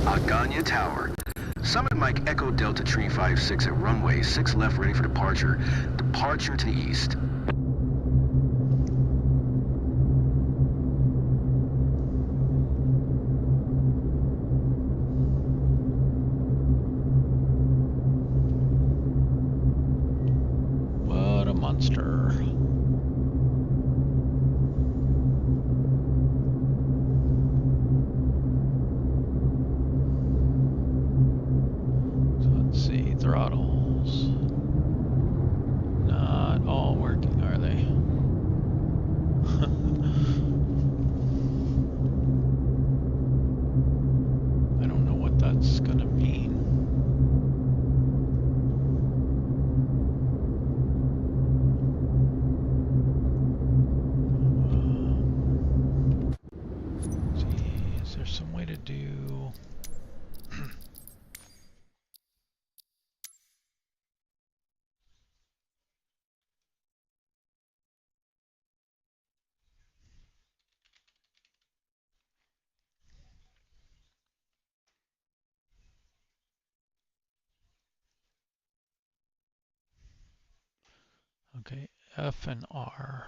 Aganya Tower. Summit Mike Echo Delta Tree 56 at runway 6 left ready for departure. Departure to the east. What a monster. Throttles. Not all working. do. Okay, F and R.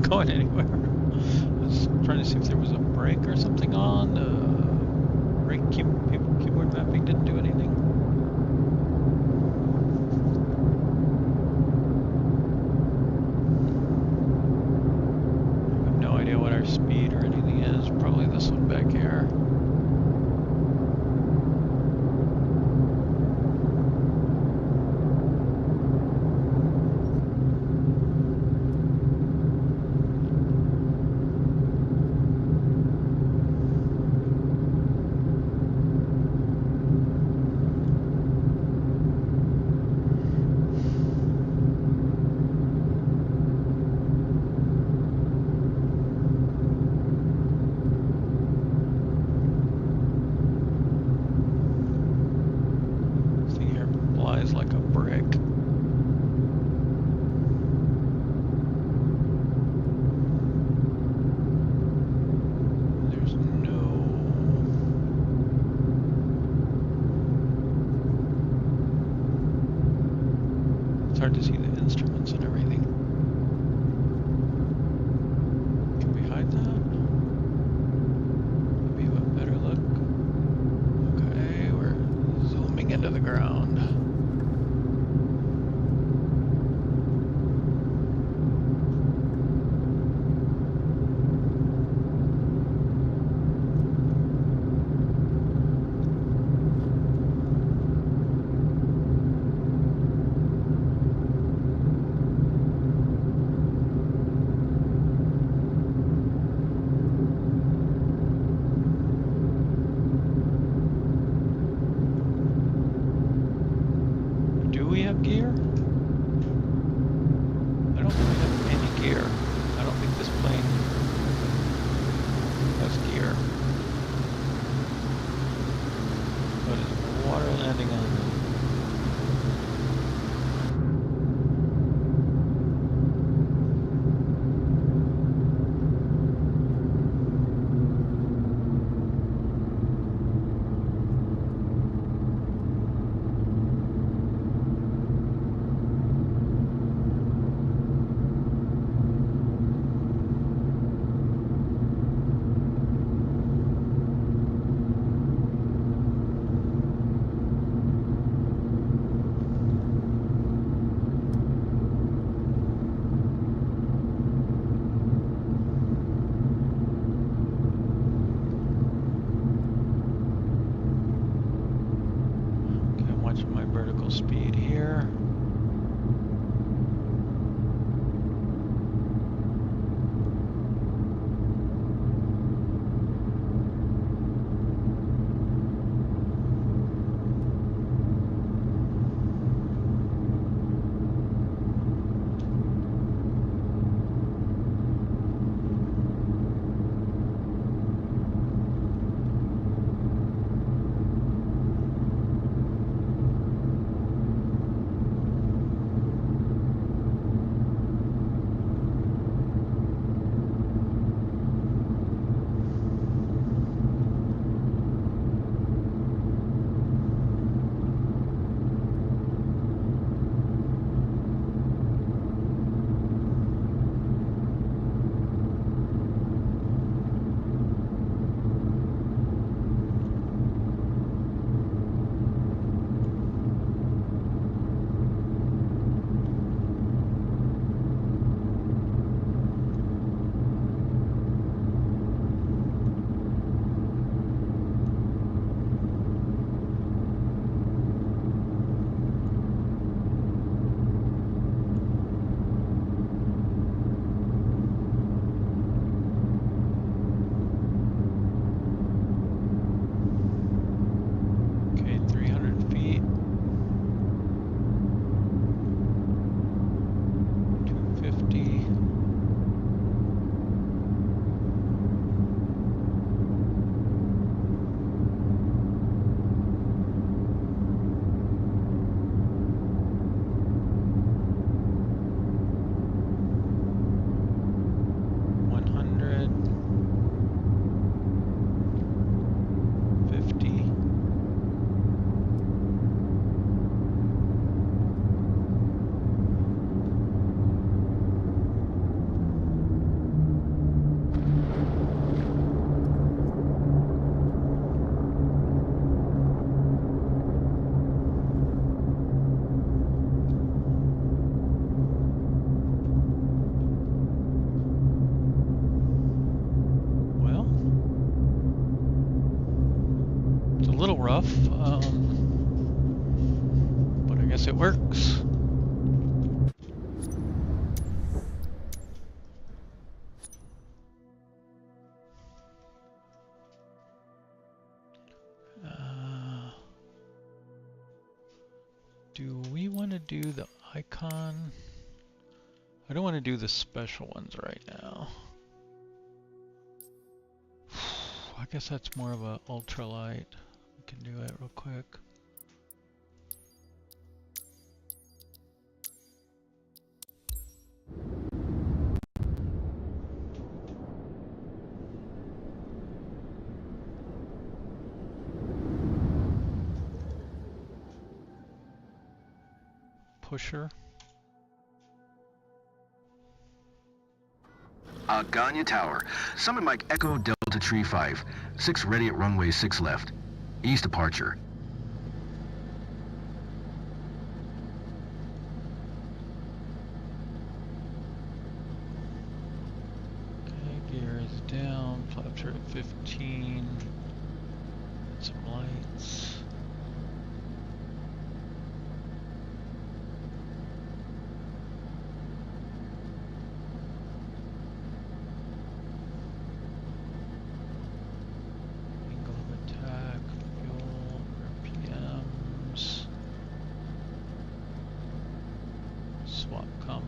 Going anywhere. I was trying to see if there was a brake or something on. The brake keyboard mapping didn't do anything. I have no idea what our speed or anything is. Probably this one back here. rough, but I guess it works. Do we want to do the icon? I don't want to do the special ones right now. I guess that's more of a ultralight. We can do it real quick. Pusher. Ganya Tower. Summit Mike Echo Delta Tree 5. 6 ready at runway 6 left. East departure. Okay, gear is down. Flaps are at 15. Some lights.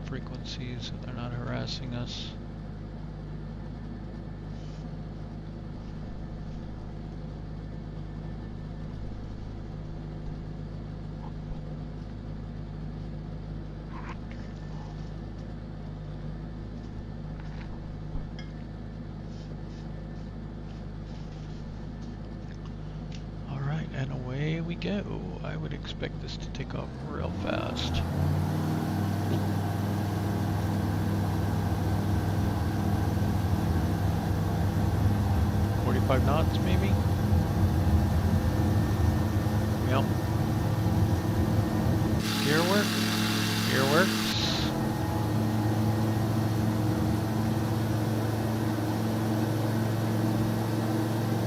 Frequencies so they're not harassing us. All right, and away we go. I would expect this to take off real fast. Five knots, maybe? Yep. Gear work? Gear works.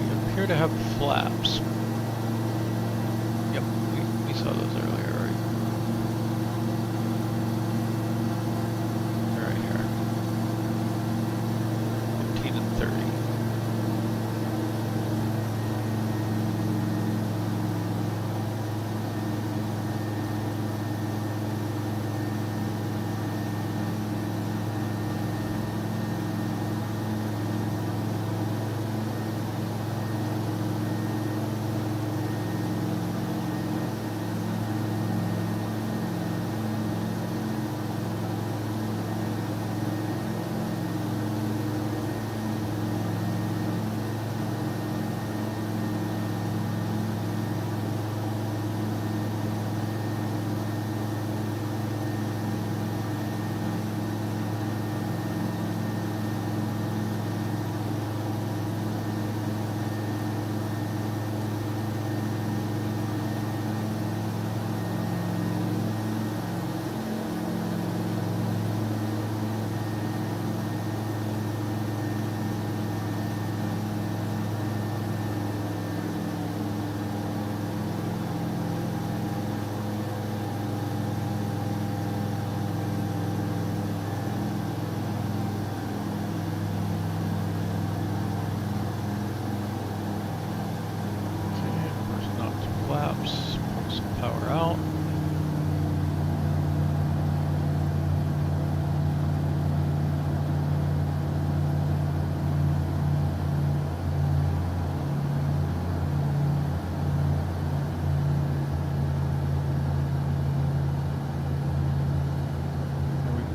We appear to have flaps. Yep, we saw those earlier, right? They're right here. 15 and 30.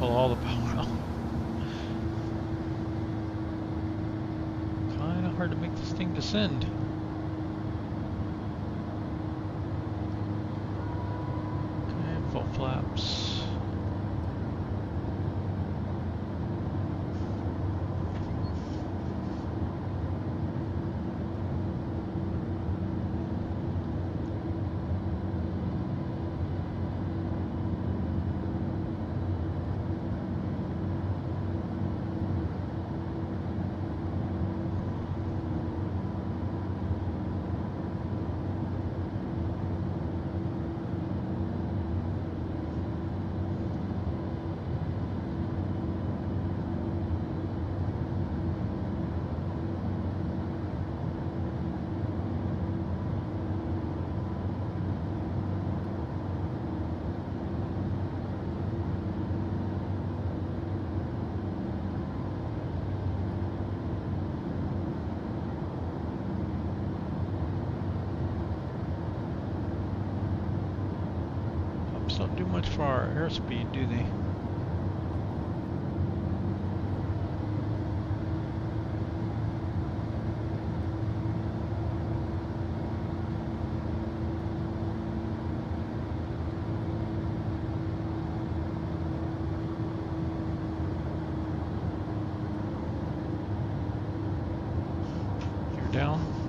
All the power out. Kind of hard to make this thing descend. Okay, full flaps. far airspeed, do they? You're down.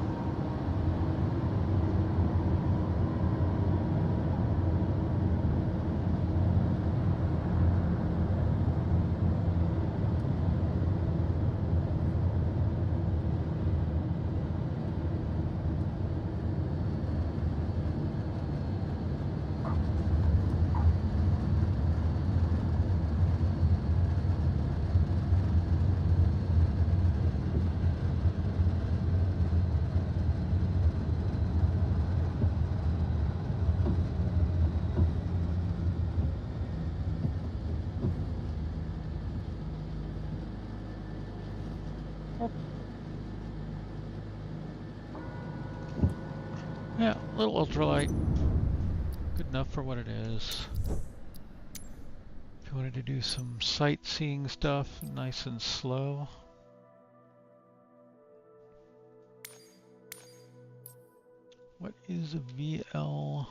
Yeah, a little ultralight. Good enough for what it is. If you wanted to do some sightseeing stuff, nice and slow. What is a VL-3?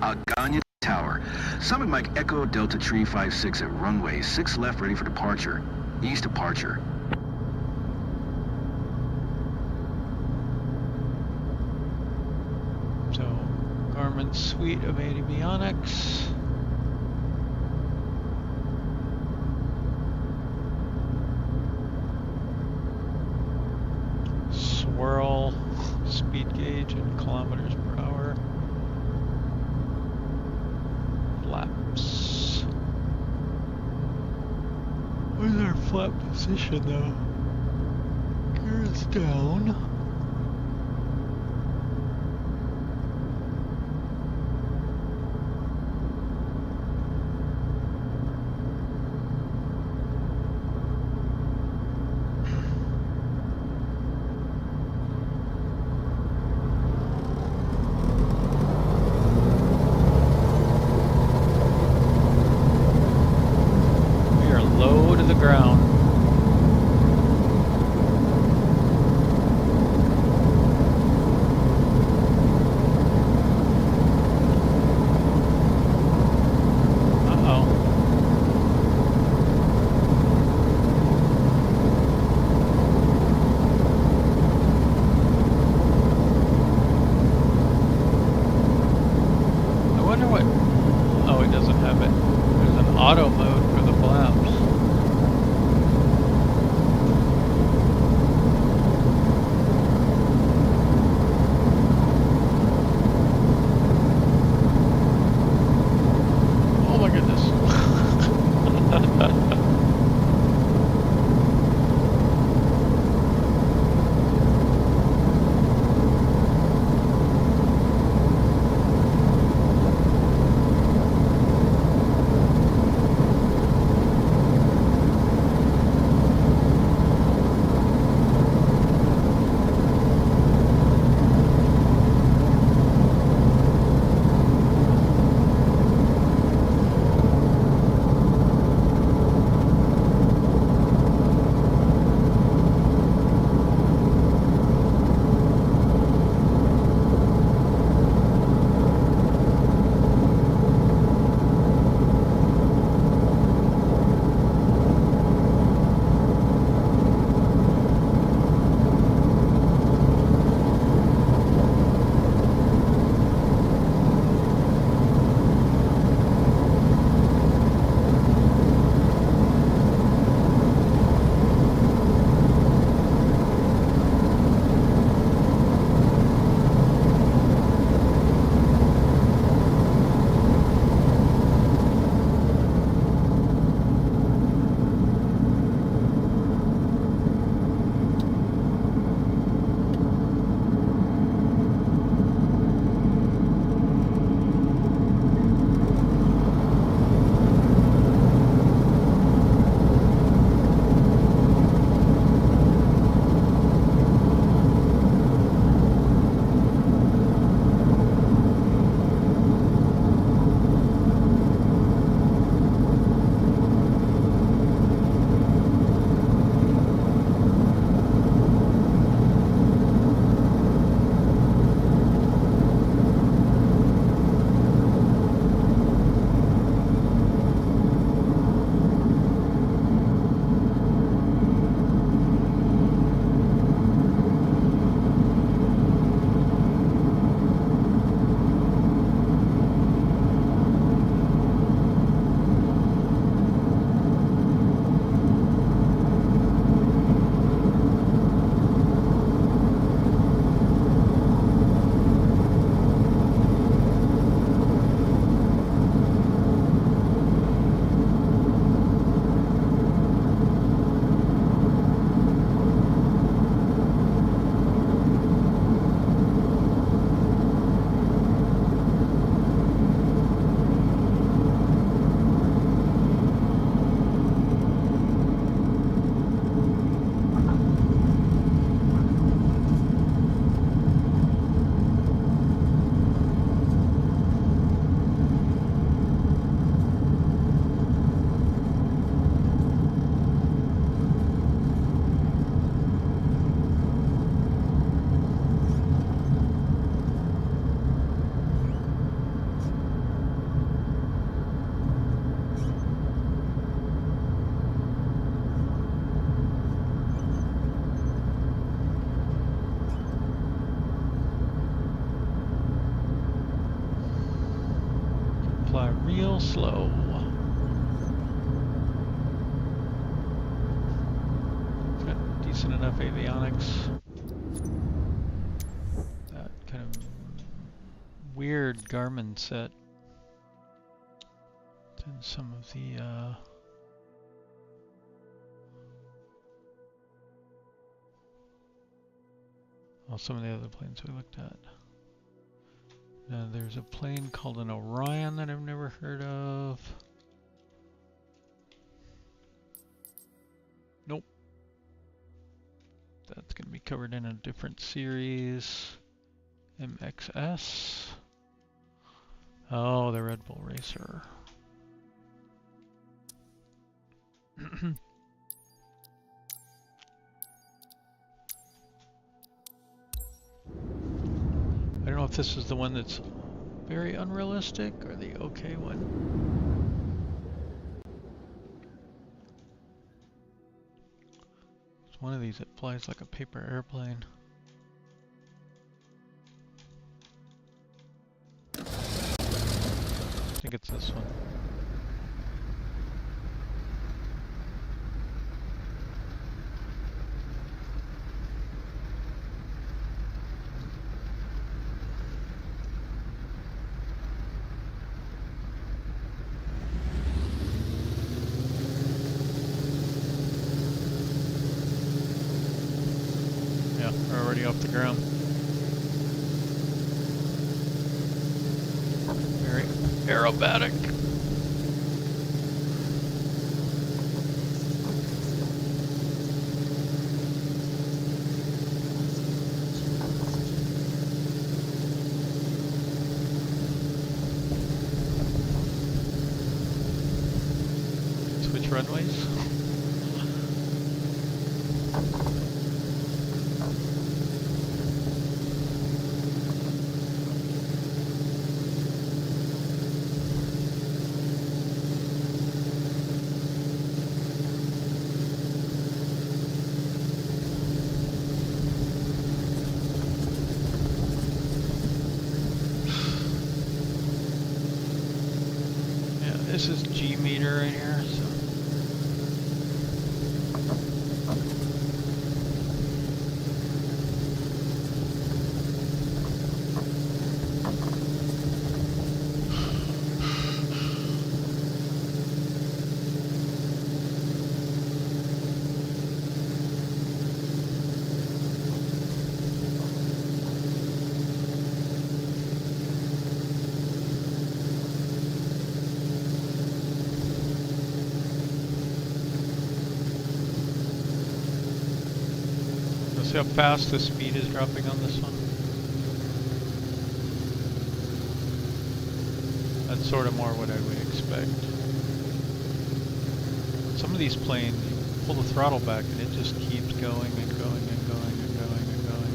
Aganya Tower. Summit Mike Echo Delta Tree 56 at runway 6 left, ready for departure. East departure. So, Grumman suite of avionics. Swirl, speed gauge in kilometers per hour. Flaps. Where's our flap position though? Gears down. auto mode for the flaps. real slow. It's got decent enough avionics. That kind of weird Grumman set. And some of the well, some of the other planes we looked at. Now there's a plane called an Orion that I've never heard of. Nope. That's going to be covered in a different series. MXS. Oh, the Red Bull Racer. I don't know if this is the one that's very unrealistic or the okay one. It's one of these that flies like a paper airplane. I think it's this one. Off the ground. Very aerobatic. Switch runways. This is G meter right here, so. See how fast the speed is dropping on this one? That's sort of more what I would expect. Some of these planes, you pull the throttle back and it just keeps going and going and going and going and going.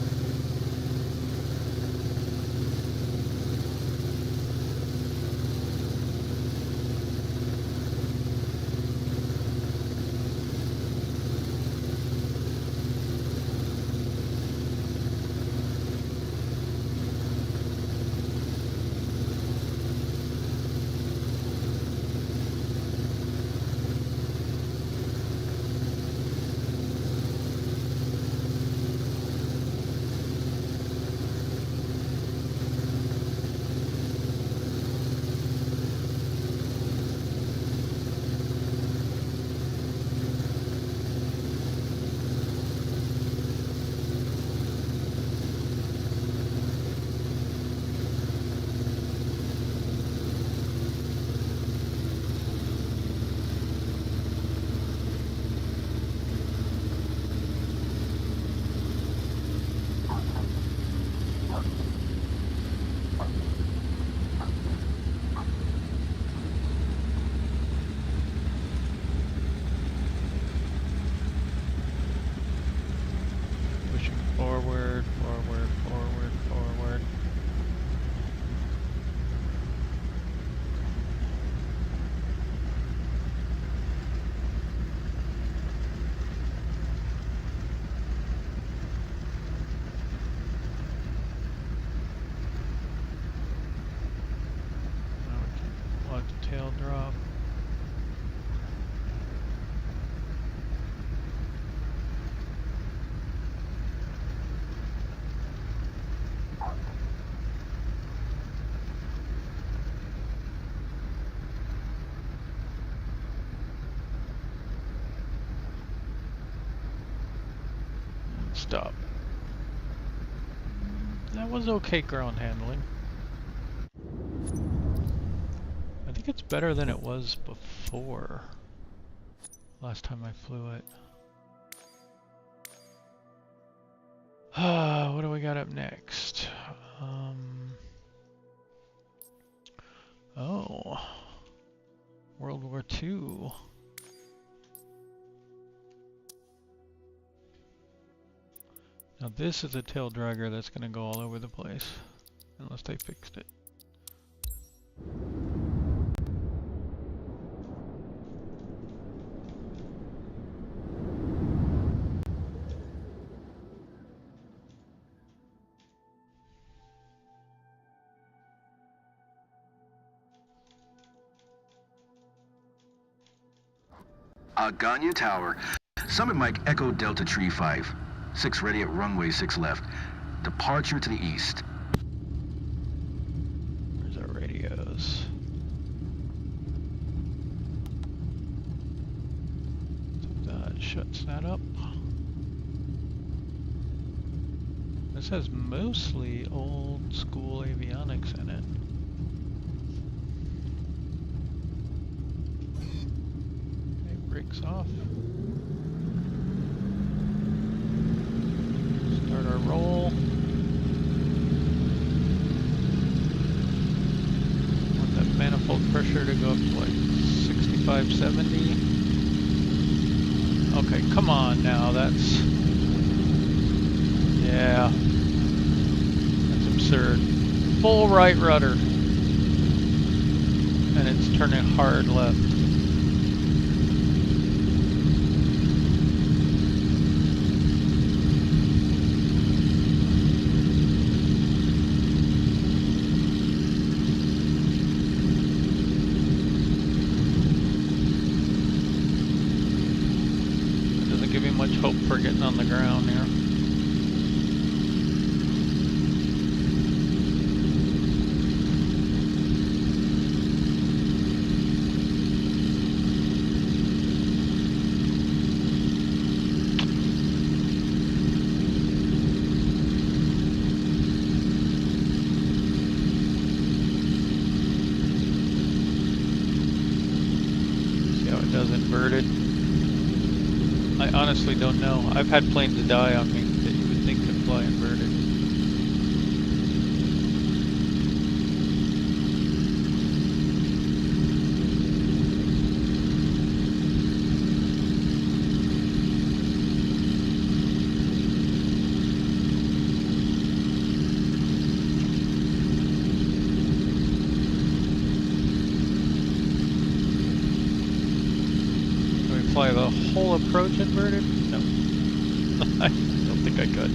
Stop. That was okay ground handling. I think it's better than it was before. Last time I flew it. What do we got up next? Oh, World War II. Now this is a tail dragger that's going to go all over the place, unless they fixed it. Ganya Tower. Summit Mike Echo Delta Tree 5. 6 ready at runway 6 left. Departure to the east. Where's our radios? So that shuts that up. This has mostly old school avionics in it. Brakes off. Start our roll. Want that manifold pressure to go up to like 65, 70. Okay, come on now, that's... Yeah. That's absurd. Full right rudder. And it's turning hard left. Hope for getting on the ground here. See how it does inverted? I honestly don't know. I've had planes die on me that you would think could fly inverted. Fly the whole approach inverted? No. I don't think I could.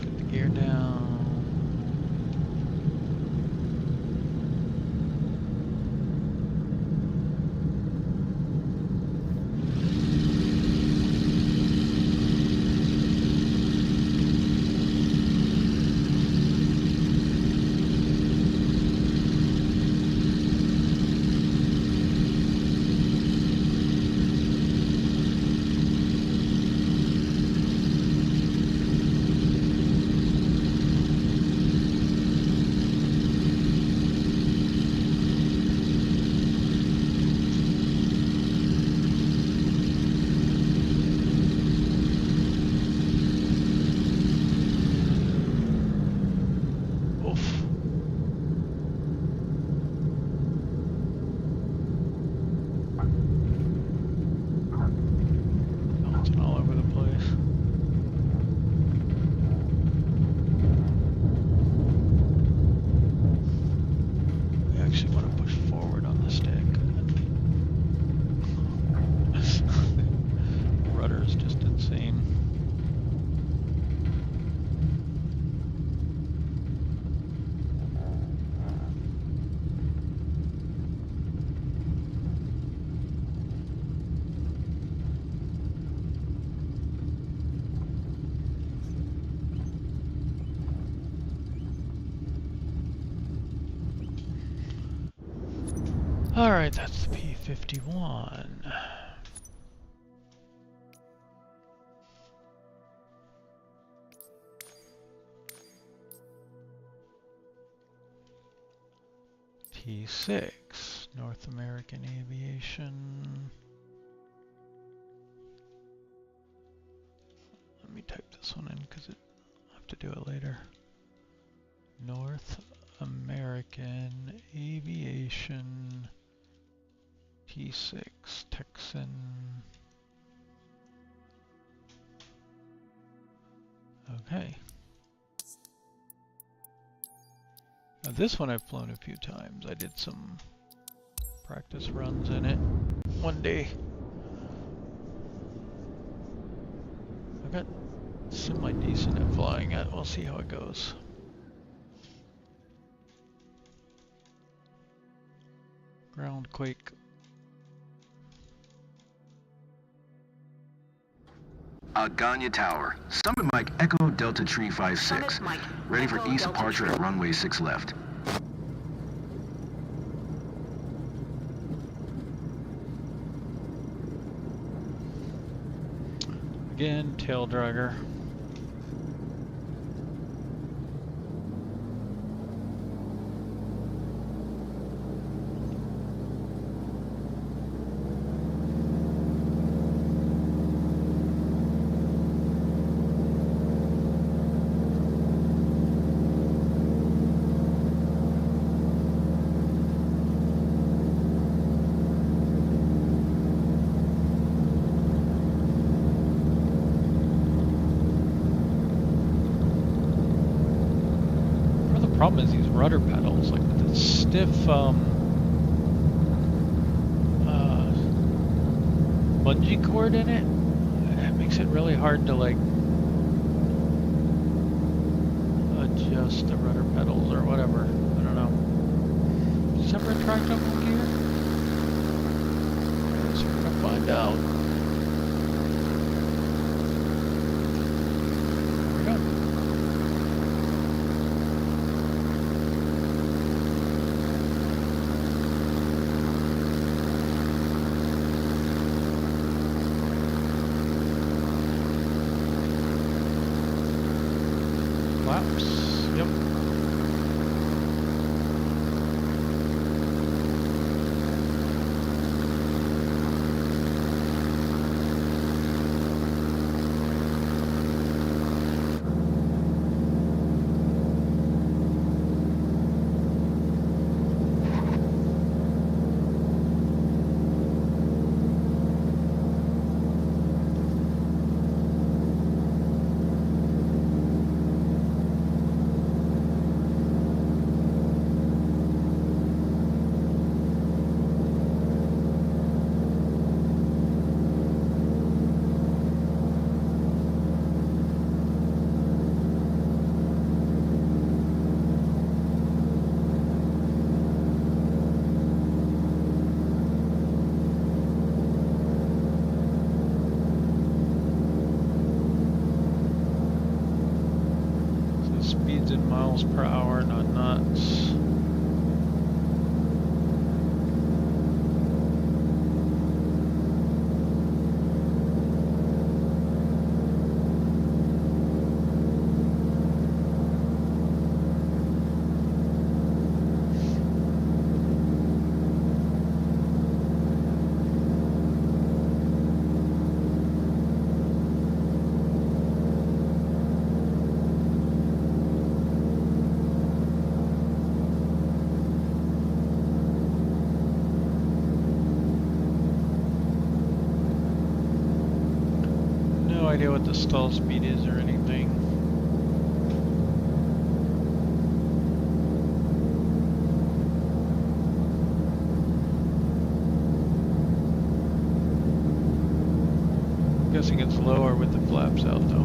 Get the gear down. Alright, that's the P-51. T6, North American Aviation. Let me type this one in because I'll have to do it later. North American Aviation T6 Texan. Okay. Now this one I've flown a few times. I did some practice runs in it one day. I got semi-decent at flying it. We'll see how it goes. Ground quake. Aganya Tower. Summit Mike Echo Delta Tree 56. Summit Mike, Ready for Echo east Delta departure Tree. at runway 6 left. Again, tail dragger. Problem is these rudder pedals, like with the stiff bungee cord in it, it makes it really hard to like adjust the rudder pedals or whatever. I don't know. Does that retract on one gear? I guess we're gonna find out. There we go. Yep. Speeds in miles per hour, not knots. No idea what the stall speed is or anything. I'm guessing it's lower with the flaps out though.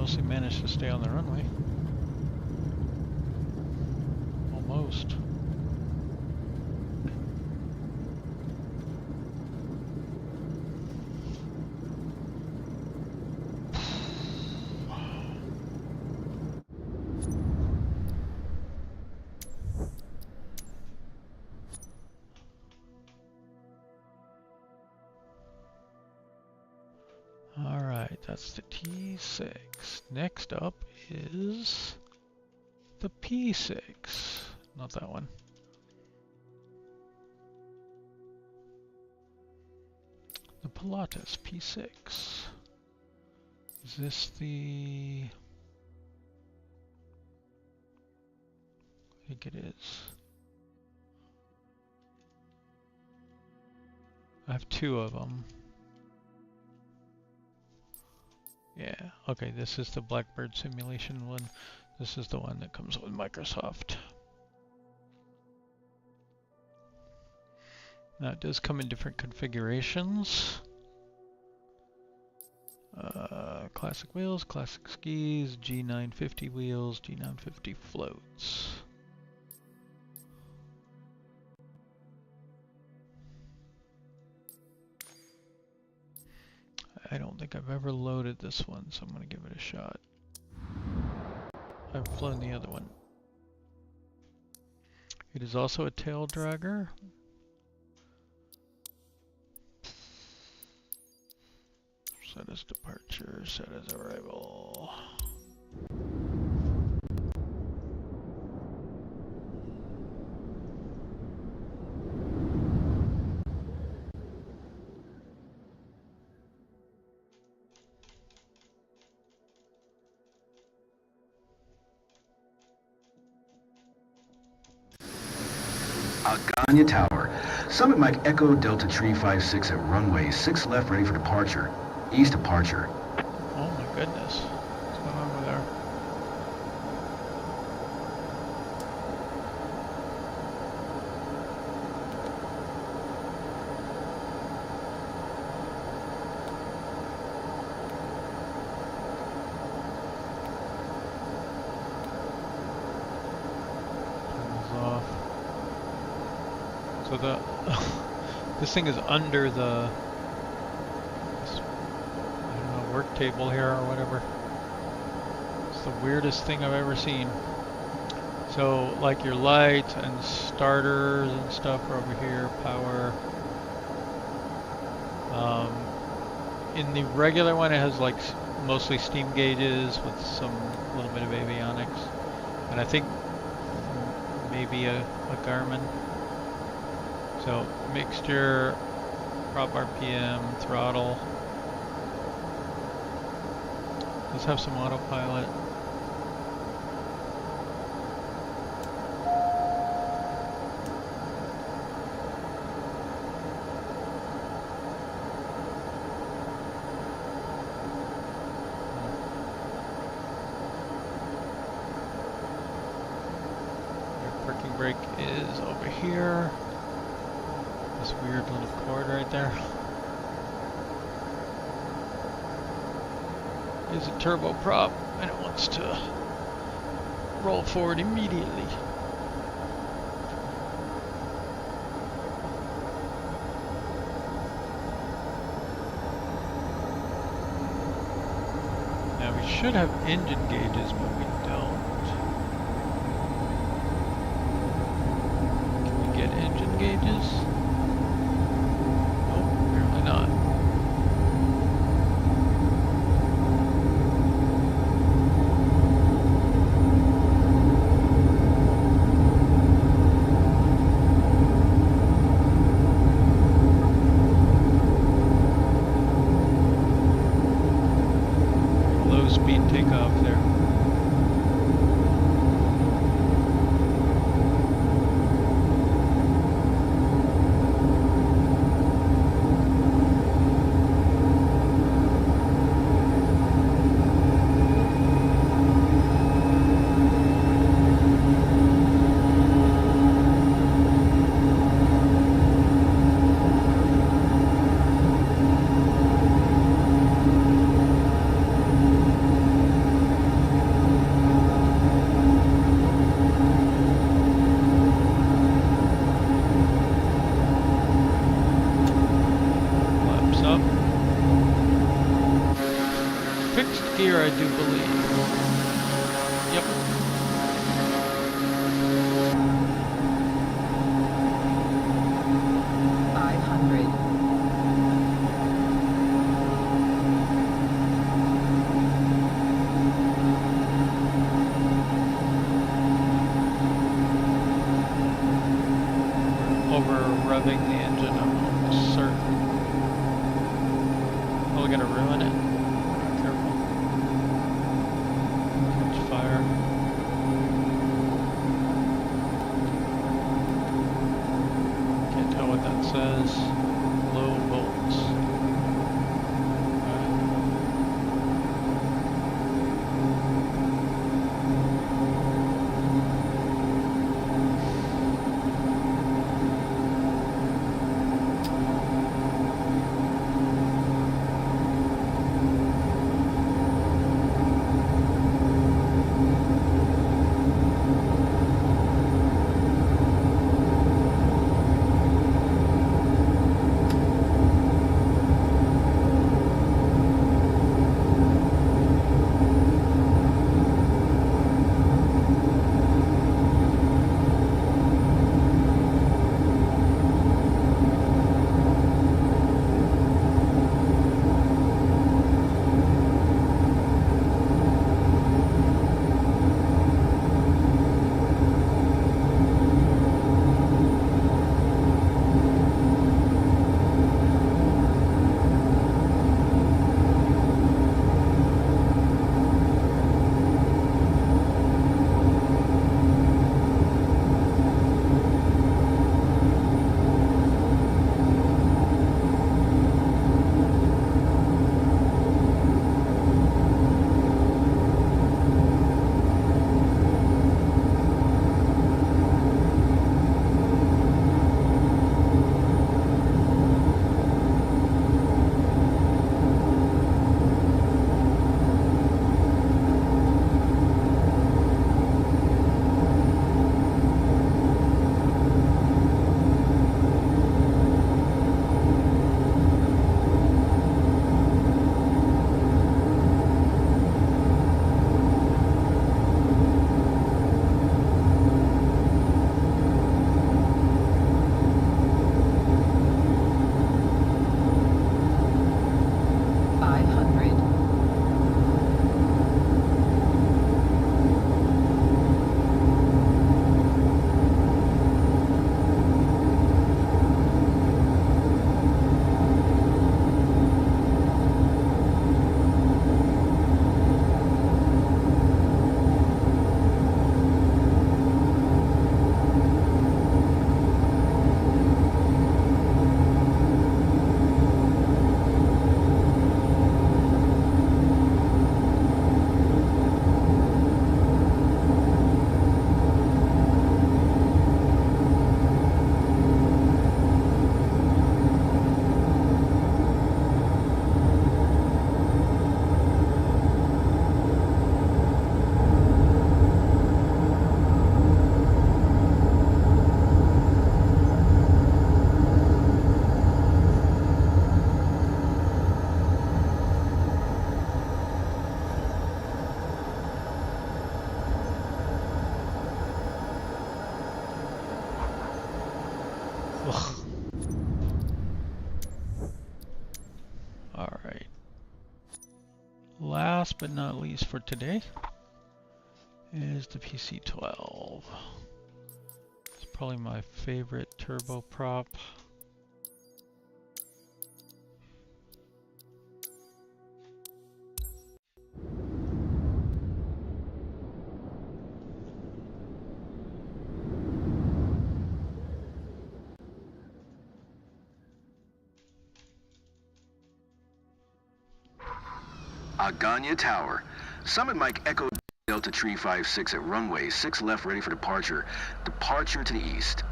mostly managed to stay on the runway. Almost. Alright, that's the T6. Next up is the P6. Not that one. The Pilatus P6. Is this the... I think it is. I have two of them. Yeah, okay, this is the Blackbird simulation one. This is the one that comes with Microsoft. Now it does come in different configurations. Classic wheels, classic skis, G950 wheels, G950 floats. I don't think I've ever loaded this one, so I'm going to give it a shot. I've flown the other one. It is also a tail dragger. Set as departure, set as arrival. Aganya Tower. Summit Mike Echo Delta Tree 56 at runway 6 left ready for departure. East departure. Oh my goodness. What's going on with there? So the this thing is under the I don't know, work table here or whatever. It's the weirdest thing I've ever seen. So like your lights and starters and stuff are over here, power. In the regular one it has like mostly steam gauges with some little bit of avionics. And I think maybe a Grumman. So mixture, prop RPM, throttle. Does have some autopilot. Your parking brake is over here. This weird little cord right there is a turboprop and it wants to roll forward immediately. Now we should have engine gauges, but we don't. Can we get engine gauges? Not. Low speed takeoff there. Yep. Revving the engine, I'm almost certain. Oh, we gotta ruin it. Careful. Catch fire. Can't tell what that says. Low volts. Alright. Last but not least for today is the PC-12. It's probably my favorite turboprop. Aganya Tower. Summit Mike Echo Delta Tree 56 at runway 6 left ready for departure. Departure to the east.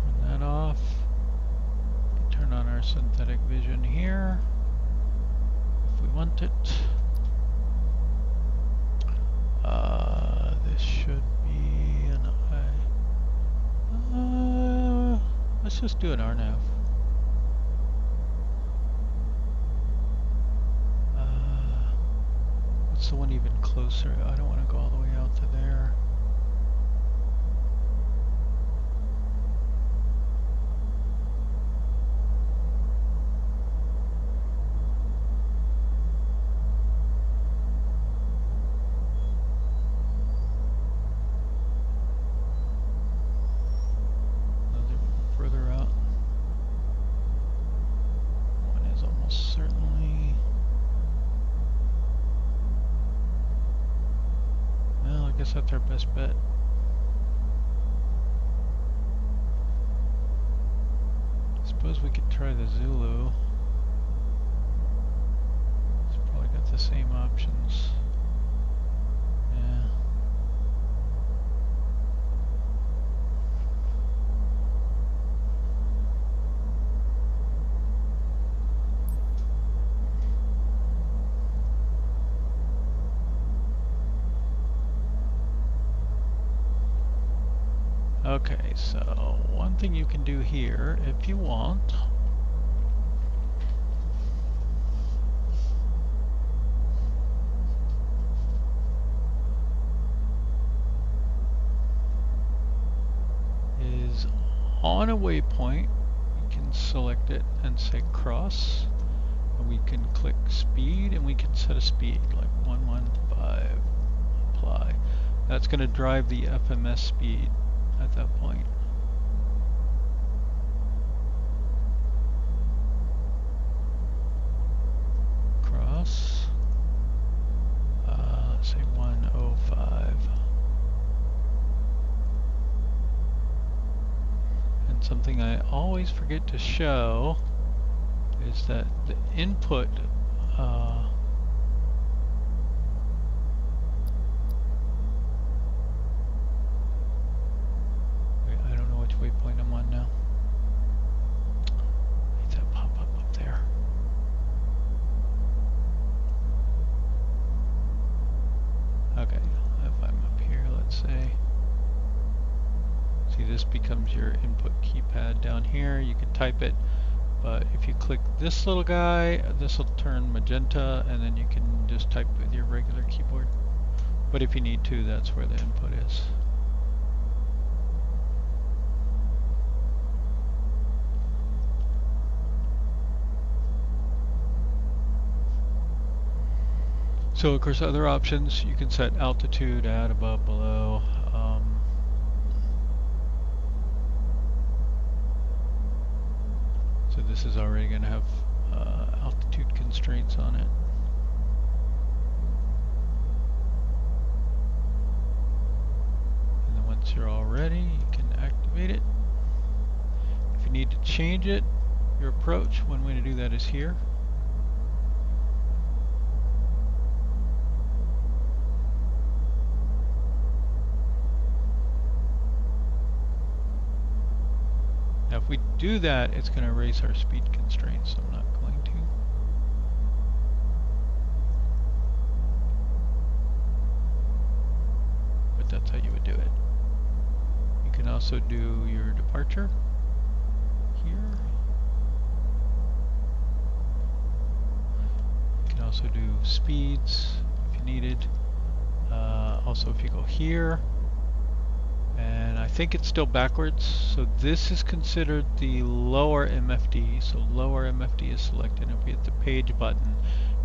Turn that off. Turn on our synthetic vision here if we want it. This should be an let's just do an RNAV. the one even closer? I don't want to go all the way out to there. That's our best bet. Suppose we could try the Zulu. It's probably got the same options. Yeah. Okay, so one thing you can do here, if you want, is on a waypoint, we can select it and say cross, and we can click speed, and we can set a speed like 115, apply. That's going to drive the FMS speed at that point. Cross, let's say 105. And something I always forget to show is that the input waypoint I'm on now. Make that pop up there. Okay, if I'm up here, let's say. See, this becomes your input keypad down here. You can type it, but if you click this little guy, this will turn magenta, and then you can just type with your regular keyboard. But if you need to, that's where the input is. So of course other options, you can set altitude, add, above, below. So this is already going to have altitude constraints on it. And then once you're all ready, you can activate it. If you need to change it, your approach, one way to do that is here. Now if we do that, it's going to erase our speed constraints, so I'm not going to. But that's how you would do it. You can also do your departure here. You can also do speeds if you needed. Also if you go here, and I think it's still backwards, so this is considered the lower MFD, so lower MFD is selected. If we hit the page button,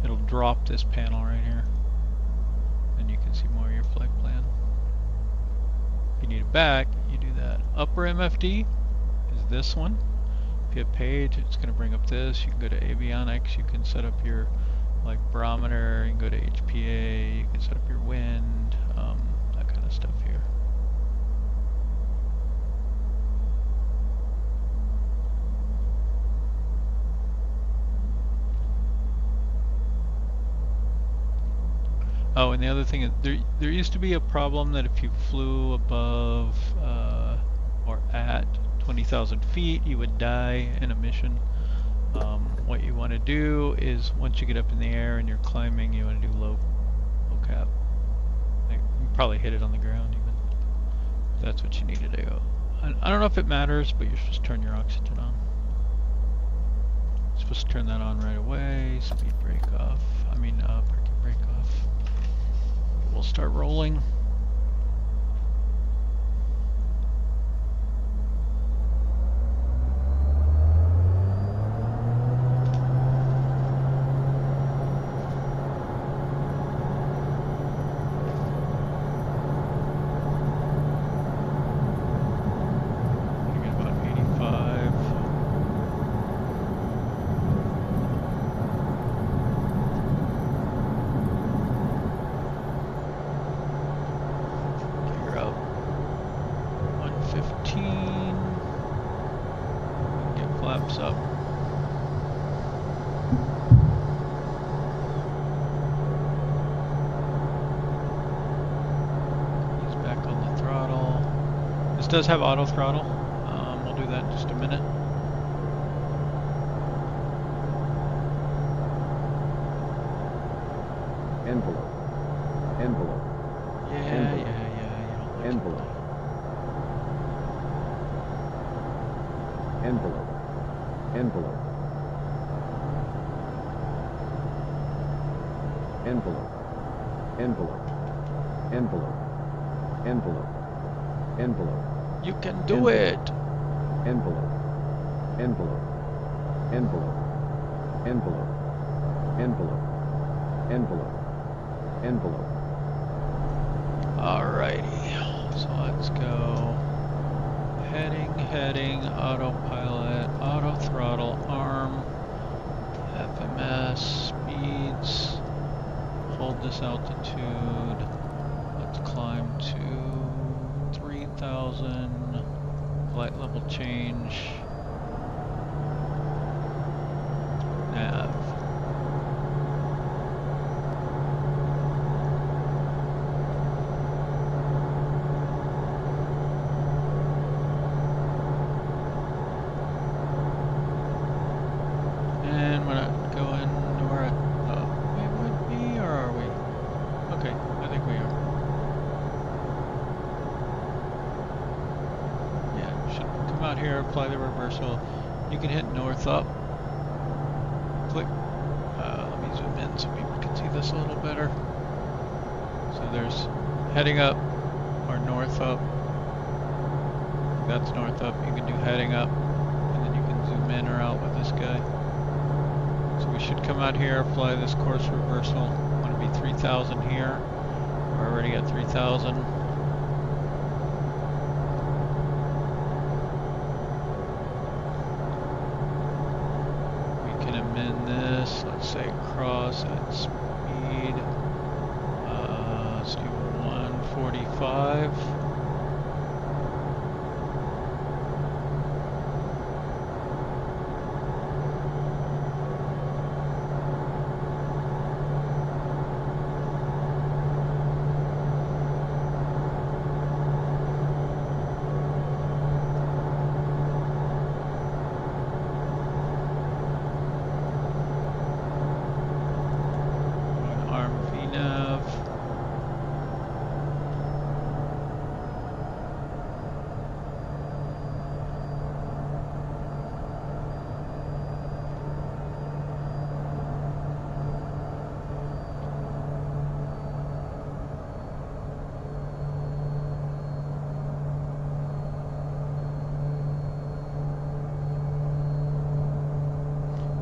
it'll drop this panel right here, and you can see more of your flight plan. If you need it back, you do that. Upper MFD is this one. If you hit page, it's going to bring up this. You can go to avionics, you can set up your like barometer, you can go to HPA, you can set up your wind, that kind of stuff here. Oh, and the other thing is, there used to be a problem that if you flew above or at 20,000 feet, you would die in a mission. What you want to do is, once you get up in the air and you're climbing, you want to do low cap. Like, you can probably hit it on the ground even. That's what you need to do. I don't know if it matters, but you're supposed to turn your oxygen on. You're supposed to turn that on right away. Speed brake off. I mean, parking brake off. we'll start rolling. Does have auto throttle. We'll do that in just a minute. Envelope. Envelope. Yeah, envelope. Yeah. Envelope. Envelope. Envelope. Envelope. Envelope. Envelope. Envelope. Envelope. You can do it. Envelope. Envelope. Envelope. Envelope. Envelope. Envelope. Envelope. Alrighty. So let's go. Heading, autopilot, auto throttle, arm, FMS, speeds, hold this altitude. Let's climb to 3,000, flight level change, nav. And we're not going nowhere. We would be, or are we? Okay, I think we are. Out here, apply the reversal. You can hit north up. Click. Let me zoom in so people can see this a little better. So there's heading up or north up. That's north up. You can do heading up, and then you can zoom in or out with this guy. So we should come out here, apply this course reversal. Want to be 3,000 here. We're already at 3,000. Let's say cross at speed, let's do 145.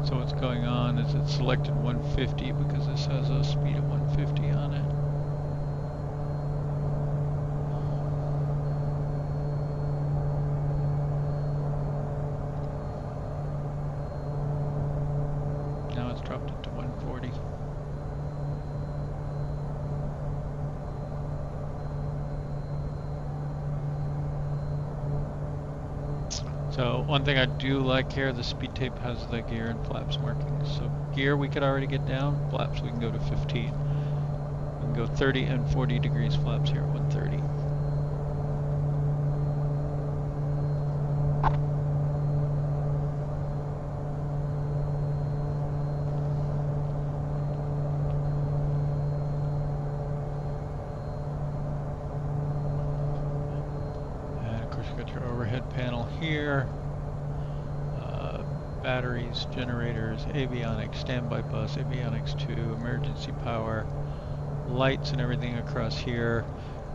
So what's going on is it selected 150 because this has a speed of 150 on it. Now it's dropped it to 140. So one thing I do like here, the speed tape has the gear and flaps markings. So gear we could already get down, flaps we can go to 15. We can go 30 and 40 degrees flaps here at 130. And of course you got your overhead panel here. Batteries, generators, avionics, standby bus, avionics 2, emergency power, lights and everything across here.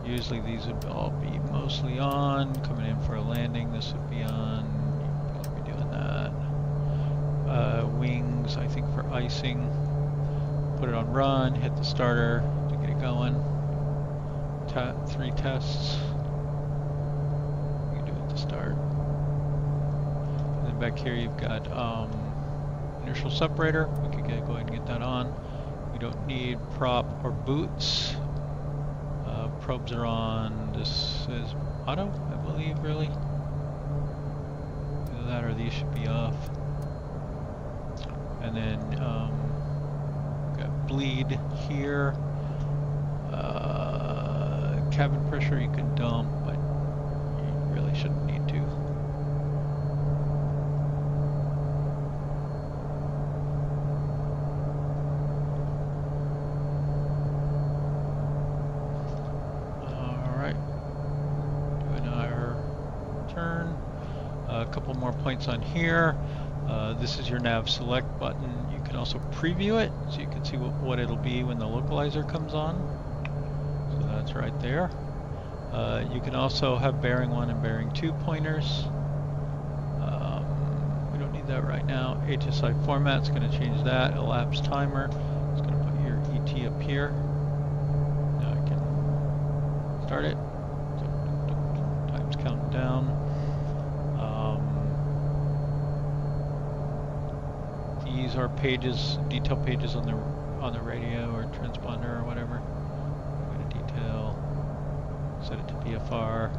Usually these would all be mostly on. Coming in for a landing, this would be on. You'd probably be doing that. Wings, I think for icing. Put it on run, hit the starter to get it going. 3 tests. You can do it at the start. And then back here you've got inertial separator. We could go ahead and get that on. We don't need prop or boots. Probes are on. This is auto, I believe, really. Either that or these should be off. And then got bleed here. Cabin pressure you can dump, but you really shouldn't need to. A couple more points on here. This is your nav select button. You can also preview it so you can see what it'll be when the localizer comes on. So that's right there. You can also have bearing 1 and bearing 2 pointers. We don't need that right now. HSI format's going to change that. Elapsed timer. It's going to put your ET up here. Now I can start it. Time's counting down. These are pages, detail pages on the radio or transponder or whatever. Go to detail, set it to VFR.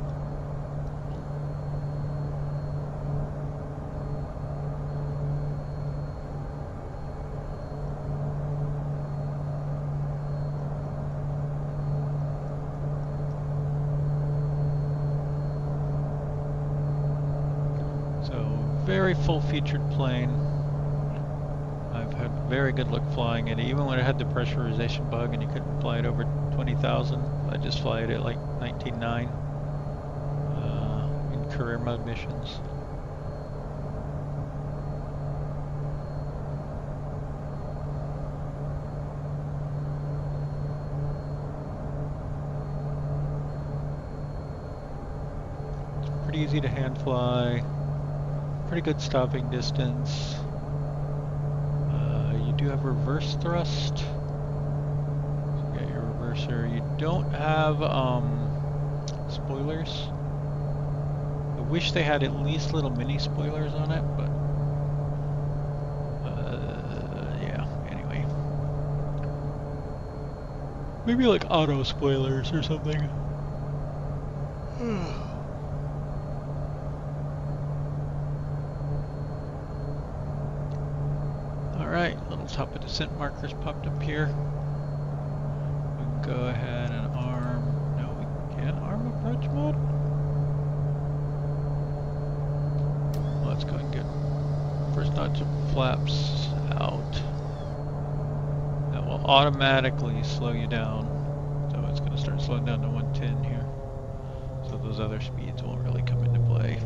So very full-featured plane. I've had very good luck flying it. Even when it had the pressurization bug and you couldn't fly it over 20,000, I just fly it at like 19.9 in career mode missions. It's pretty easy to hand fly. Pretty good stopping distance. You do have reverse thrust. So you got your reverser. You don't have spoilers. I wish they had at least little mini spoilers on it, but yeah, anyway. Maybe like auto spoilers or something. Alright, little top of descent markers popped up here. We can go ahead and arm. No, we can't arm approach mode. Let's go and get first notch of flaps out. That will automatically slow you down. So it's going to start slowing down to 110 here. So those other speeds won't really come into play.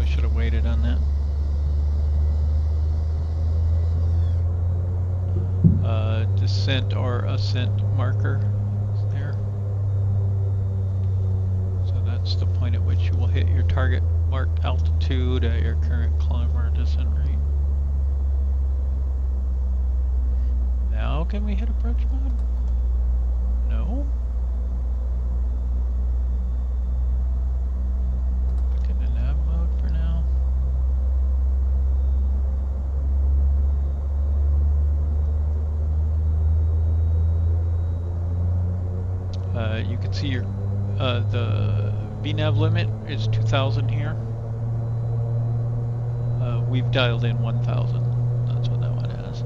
Should have waited on that. Descent or ascent marker is there. So that's the point at which you will hit your target marked altitude at your current climb or descent rate. Now can we hit approach mode? No. You can see your the VNAV limit is 2,000 here. We've dialed in 1,000. That's what that one is.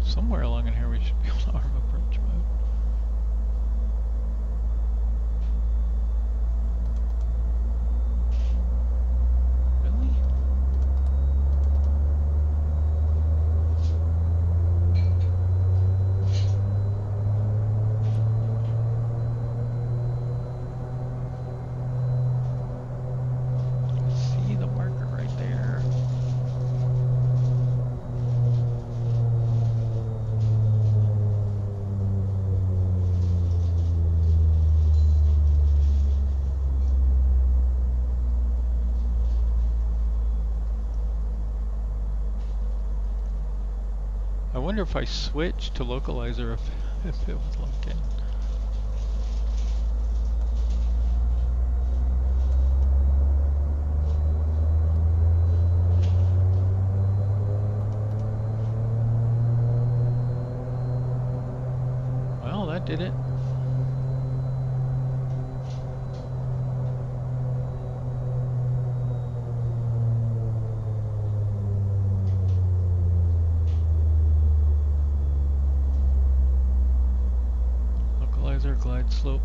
Somewhere along in here we should be able to arm approach mode. wonder if I switch to localizer if it was locked in. Well, that did it. Glide slope.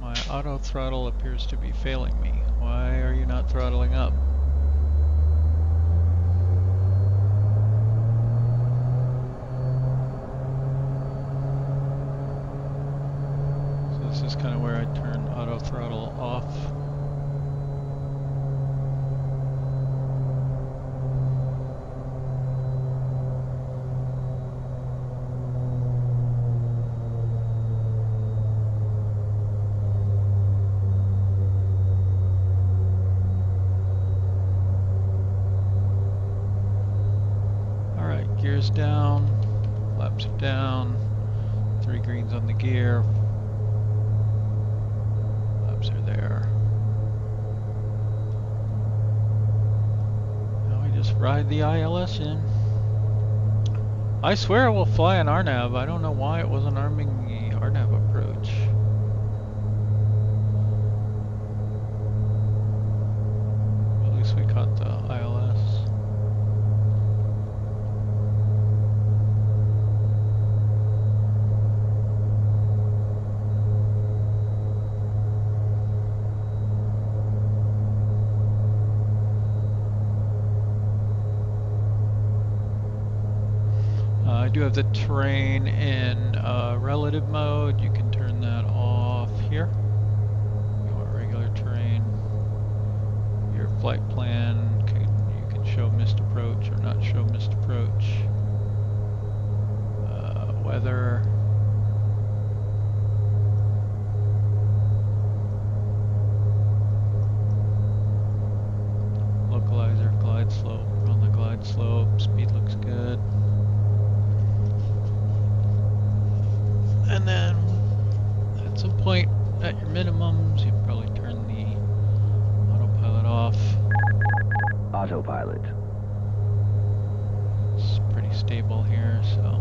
My auto throttle appears to be failing me. Why are you not throttling up? So this is kind of where I turn auto throttle off. Gears down, flaps are down, 3 greens on the gear, flaps are there. Now we just ride the ILS in. I swear it will fly an RNAV. I don't know why it wasn't arming the RNAV approach. At least we caught the ILS. I do have the terrain in relative mode. You can turn that off here. If you want regular terrain. Your flight plan, you can show missed approach or not show missed approach. Weather. Localizer, glide slope. On the glide slope, speed looks good. And then at some point at your minimums, you probably turn the autopilot off. Autopilot. It's pretty stable here, so.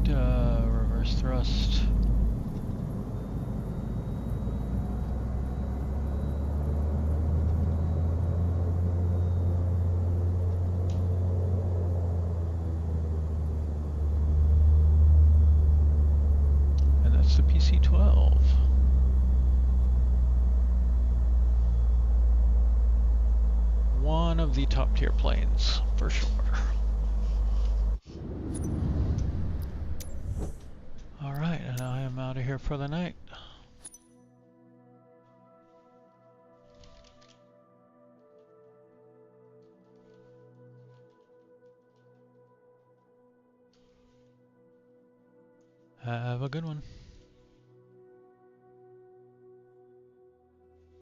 Reverse thrust. And that's the PC-12. One of the top tier planes, for sure. Alright, and I am out of here for the night. Have a good one.